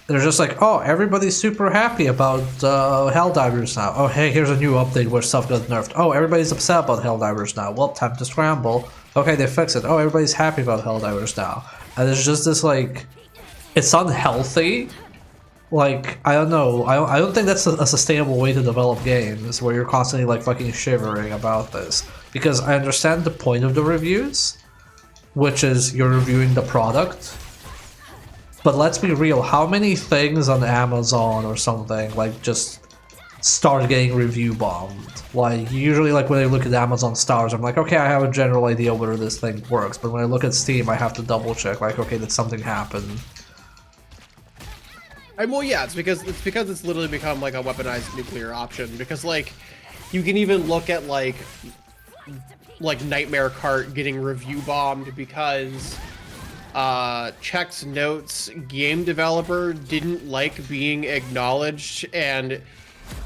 They're just like, oh, everybody's super happy about Helldivers now. Oh, hey, here's a new update where stuff got nerfed. Oh, everybody's upset about Helldivers now. Well, time to scramble. Okay, they fix it. Oh, everybody's happy about Helldivers now. And there's just this, like, it's unhealthy. Like, I don't know. I don't think that's a sustainable way to develop games, where you're constantly, like, fucking shivering about this. Because I understand the point of the reviews, which is you're reviewing the product. But let's be real, how many things on Amazon or something, like, just start getting review bombed? Like, usually, like, when I look at Amazon stars, I'm like, okay, I have a general idea whether this thing works. But when I look at Steam, I have to double check, like, okay, did something happen? Well, yeah, it's because it's literally become, like, a weaponized nuclear option. Because, like, you can even look at, like Nightmare Cart getting review bombed because Check's Notes game developer didn't like being acknowledged and,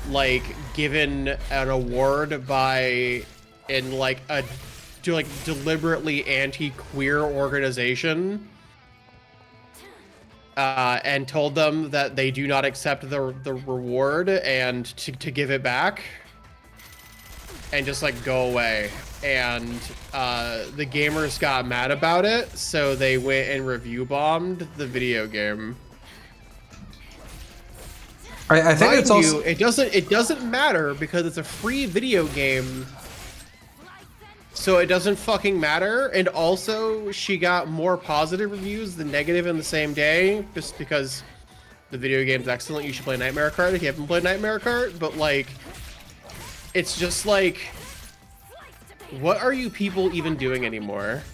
like, given an award by a deliberately anti-queer organization, and told them that they do not accept the reward and to give it back and just, like, go away. And the gamers got mad about it, so they went and review bombed the video game. I think it's also... it doesn't matter because it's a free video game, so it doesn't fucking matter. And also, she got more positive reviews than negative in the same day, just because the video game's excellent. You should play Nightmare Cart if you haven't played Nightmare Cart. But, like, it's just like, what are you people even doing anymore?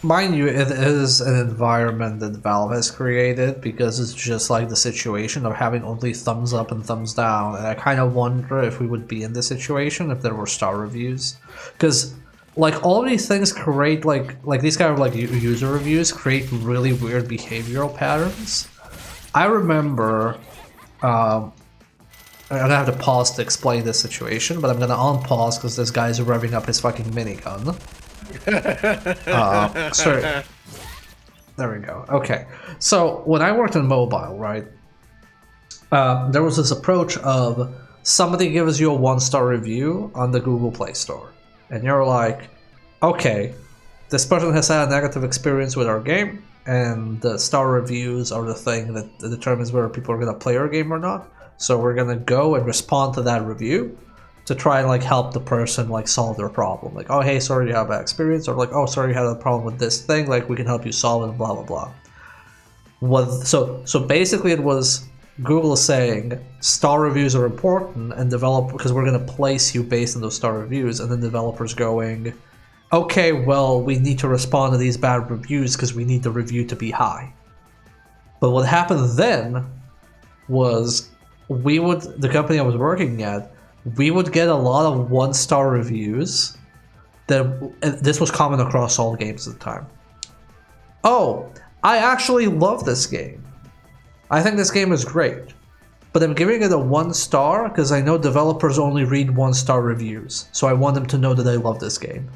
Mind you, it is an environment that Valve has created because it's just like the situation of having only thumbs up and thumbs down, and I kind of wonder if we would be in this situation if there were star reviews. Because, like, all of these things create, like these kind of, like, user reviews create really weird behavioral patterns. I remember, I'm gonna have to pause to explain this situation, but I'm gonna unpause because this guy's revving up his fucking minigun. Sorry. There we go. Okay. So when I worked on mobile, right, there was this approach of somebody gives you a 1-star review on the Google Play Store, and you're like, okay, this person has had a negative experience with our game, and the star reviews are the thing that determines whether people are going to play our game or not. So we're going to go and respond to that review to try and like help the person like solve their problem. Like, oh hey, sorry you had a bad experience, or like, oh sorry you had a problem with this thing, like we can help you solve it, blah blah blah. So basically it was Google saying star reviews are important and because we're going to place you based on those star reviews, and then developers going, okay, well, we need to respond to these bad reviews because we need the review to be high. But what happened then was the company I was working at, we would get a lot of 1-star reviews. This was common across all games at the time. Oh, I actually love this game. I think this game is great. But I'm giving it a 1-star because I know developers only read 1-star reviews. So I want them to know that I love this game.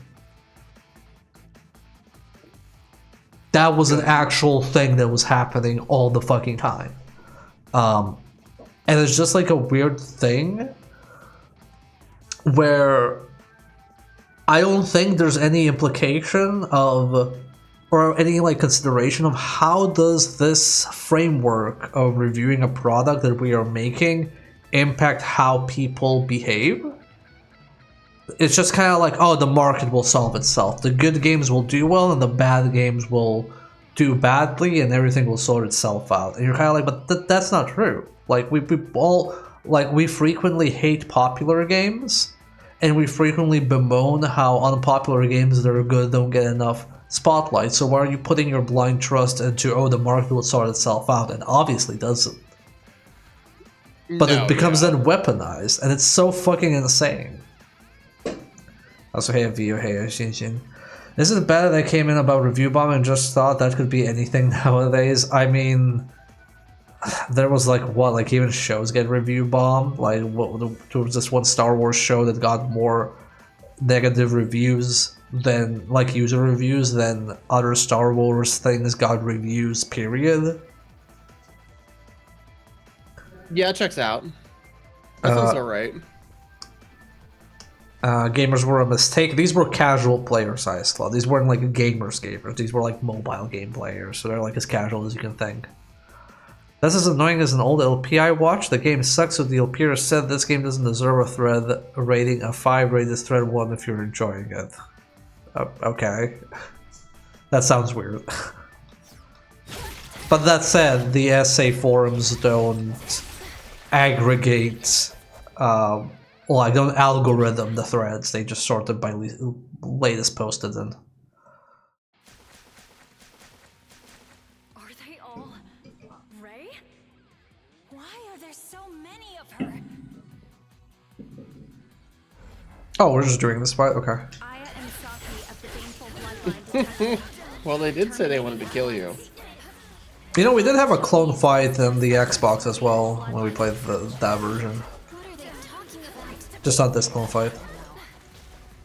That was an actual thing that was happening all the fucking time. And it's just like a weird thing where I don't think there's any implication of, or any like consideration of how does this framework of reviewing a product that we are making impact how people behave. It's just kind of like, oh, the market will solve itself. The good games will do well and the bad games will do badly and everything will sort itself out. And you're kind of like, but that's not true. Like we frequently hate popular games, and we frequently bemoan how unpopular games that are good don't get enough spotlight. So why are you putting your blind trust into, oh, the market will sort itself out? And obviously doesn't. But it becomes then weaponized, and it's so fucking insane. Also, hey, Vio, hey, Shinshin. Isn't it bad that I came in about review bomb and just thought that could be anything nowadays? I mean, there was like, what, like even shows get review bombed? Like, there was this one Star Wars show that got more negative reviews than, like, user reviews than other Star Wars things got reviews, period. Yeah, it checks out. That sounds alright. Gamers were a mistake. These were casual player size club. These weren't like gamers. These were like mobile game players, so they're like as casual as you can think. That's as annoying as an old LP I watched. The game sucks, so the LPer said this game doesn't deserve a thread rating. A 5, rate this thread 1 if you're enjoying it. Okay. That sounds weird. But that said, the essay forums don't aggregate, like, don't algorithm the threads. They just sort them by latest posted in. Are they all Ray? Why are there so many of her? Oh, we're just doing this fight? Okay. Aya and Saki of the Baneful Bloodline. Well, they did say they wanted to kill you. You know, we did have a clone fight in the Xbox as well when we played that version. Just not this clone fight.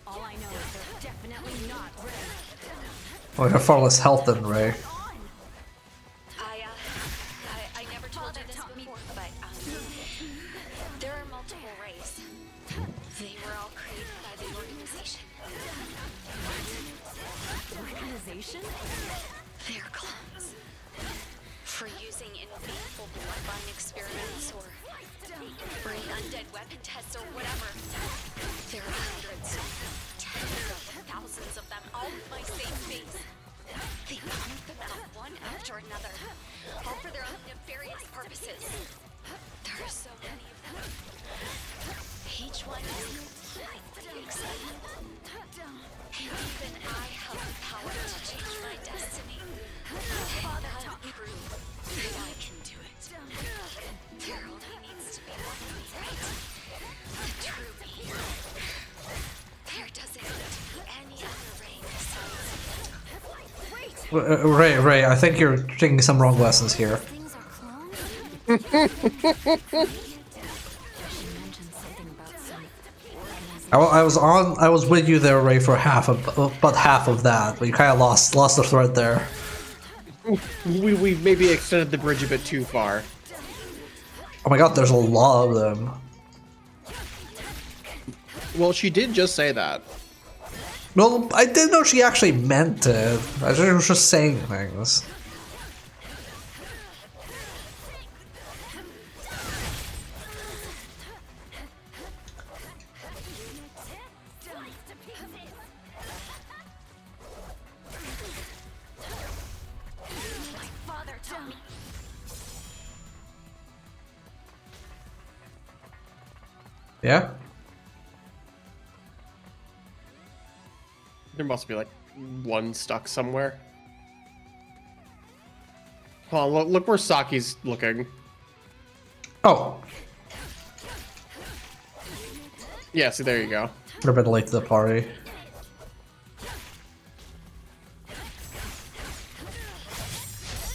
All I know is they're definitely not Ray. Well, we have far less health than Ray. I never told you this before, but there are multiple Rays. They were all created by the organization. Organization? They're clones. For using in baneful bloodline experiments or bring undead weapon tests or whatever. There are hundreds, tens of thousands of them, all with my same face. They pump them out one after another, all for their own nefarious purposes. There are so many of them. Each one is exciting. And even I have the power to change my destiny. Father taught me that I can do it. There only needs to be one me, right? The true me. There doesn't need to be any other Ray besides me. Ray, I think you're taking some wrong lessons here. I was with you there, Ray, for about half of that, but you kind of lost the thread there. We maybe extended the bridge a bit too far. Oh my god, there's a lot of them. Well, she did just say that. Well, I didn't know she actually meant it. I just was just saying things. Yeah? There must be like one stuck somewhere. Hold on, look where Saki's looking. Oh. Yeah, see, there you go. We're a bit late to the party.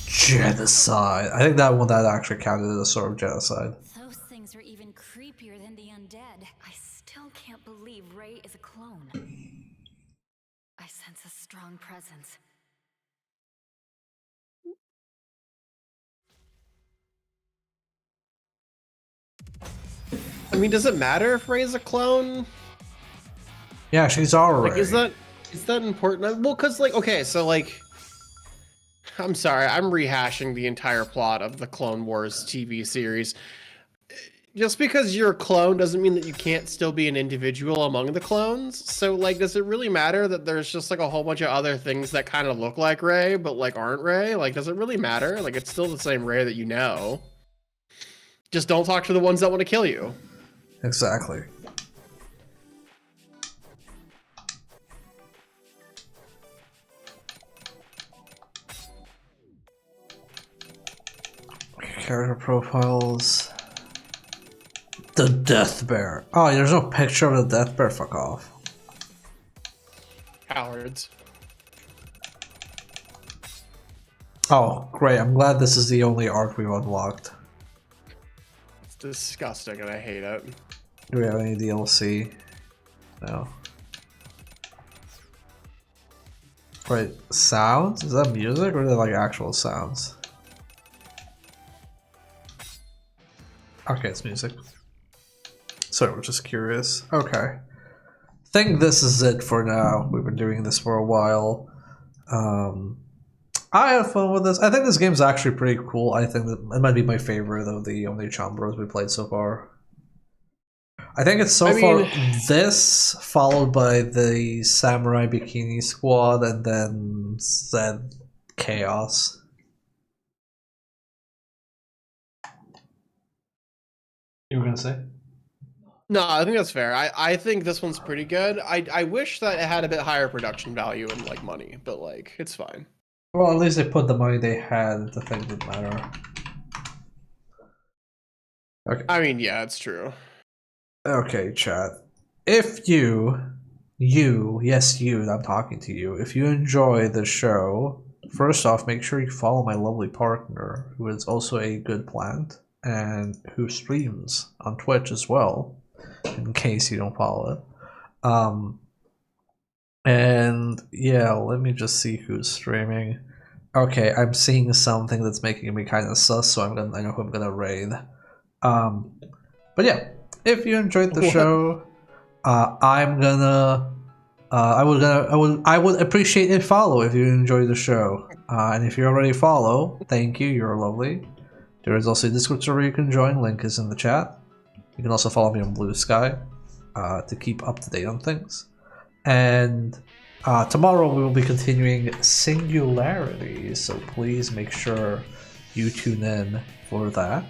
Genocide. I think that actually counted as a sort of genocide. Those things are even creepier than the undead. I still can't believe Ray is a clone. I sense a strong presence. I mean, does it matter if Ray's a clone? Yeah, she's already. Like, is that important? Well, because, like, okay, so, like, I'm sorry, I'm rehashing the entire plot of the Clone Wars TV series. Just because you're a clone doesn't mean that you can't still be an individual among the clones. So, like, does it really matter that there's just, like, a whole bunch of other things that kind of look like Ray, but, like, aren't Ray? Like, does it really matter? Like, it's still the same Ray that you know. Just don't talk to the ones that want to kill you. Exactly. Character profiles. The Death Bear. Oh, there's no picture of the Death Bear. Fuck off. Cowards. Oh, great. I'm glad this is the only arc we've unlocked. It's disgusting and I hate it. Do we have any DLC? No. Wait, sounds? Is that music or is that like actual sounds? Okay, it's music. Sorry, we're just curious. Okay. Think this is it for now. We've been doing this for a while. I had fun with this. I think this game's actually pretty cool. I think that it might be my favorite of the only Chanbaras we played so far. I think it's far this, followed by the Samurai Bikini Squad, and then Zed Chaos. You were gonna say? No, I think that's fair. I think this one's pretty good. I wish that it had a bit higher production value and like money, but like it's fine. Well, at least they put the money they had into things that matter. Okay. I mean, yeah, it's true. Okay, chat. If yes, you, I'm talking to you. If you enjoy the show, first off, make sure you follow my lovely partner, who is also a good plant, and who streams on Twitch as well, in case you don't follow it. And yeah, let me just see who's streaming. Okay, I'm seeing something that's making me kind of sus, so I know who I'm gonna raid. But yeah, if you enjoyed the show, I would appreciate a follow if you enjoyed the show. And if you already follow, thank you, you're lovely. There is also a Discord server you can join, link is in the chat. You can also follow me on Blue Sky to keep up to date on things. And tomorrow we will be continuing Singularity, so please make sure you tune in for that.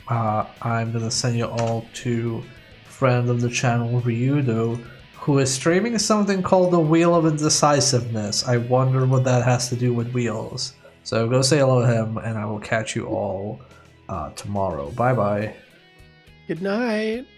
I'm gonna send you all to friend of the channel Ryudo, who is streaming something called the Wheel of Indecisiveness. I wonder what that has to do with wheels. So go say hello to him, and I will catch you all tomorrow. Bye bye. Good night.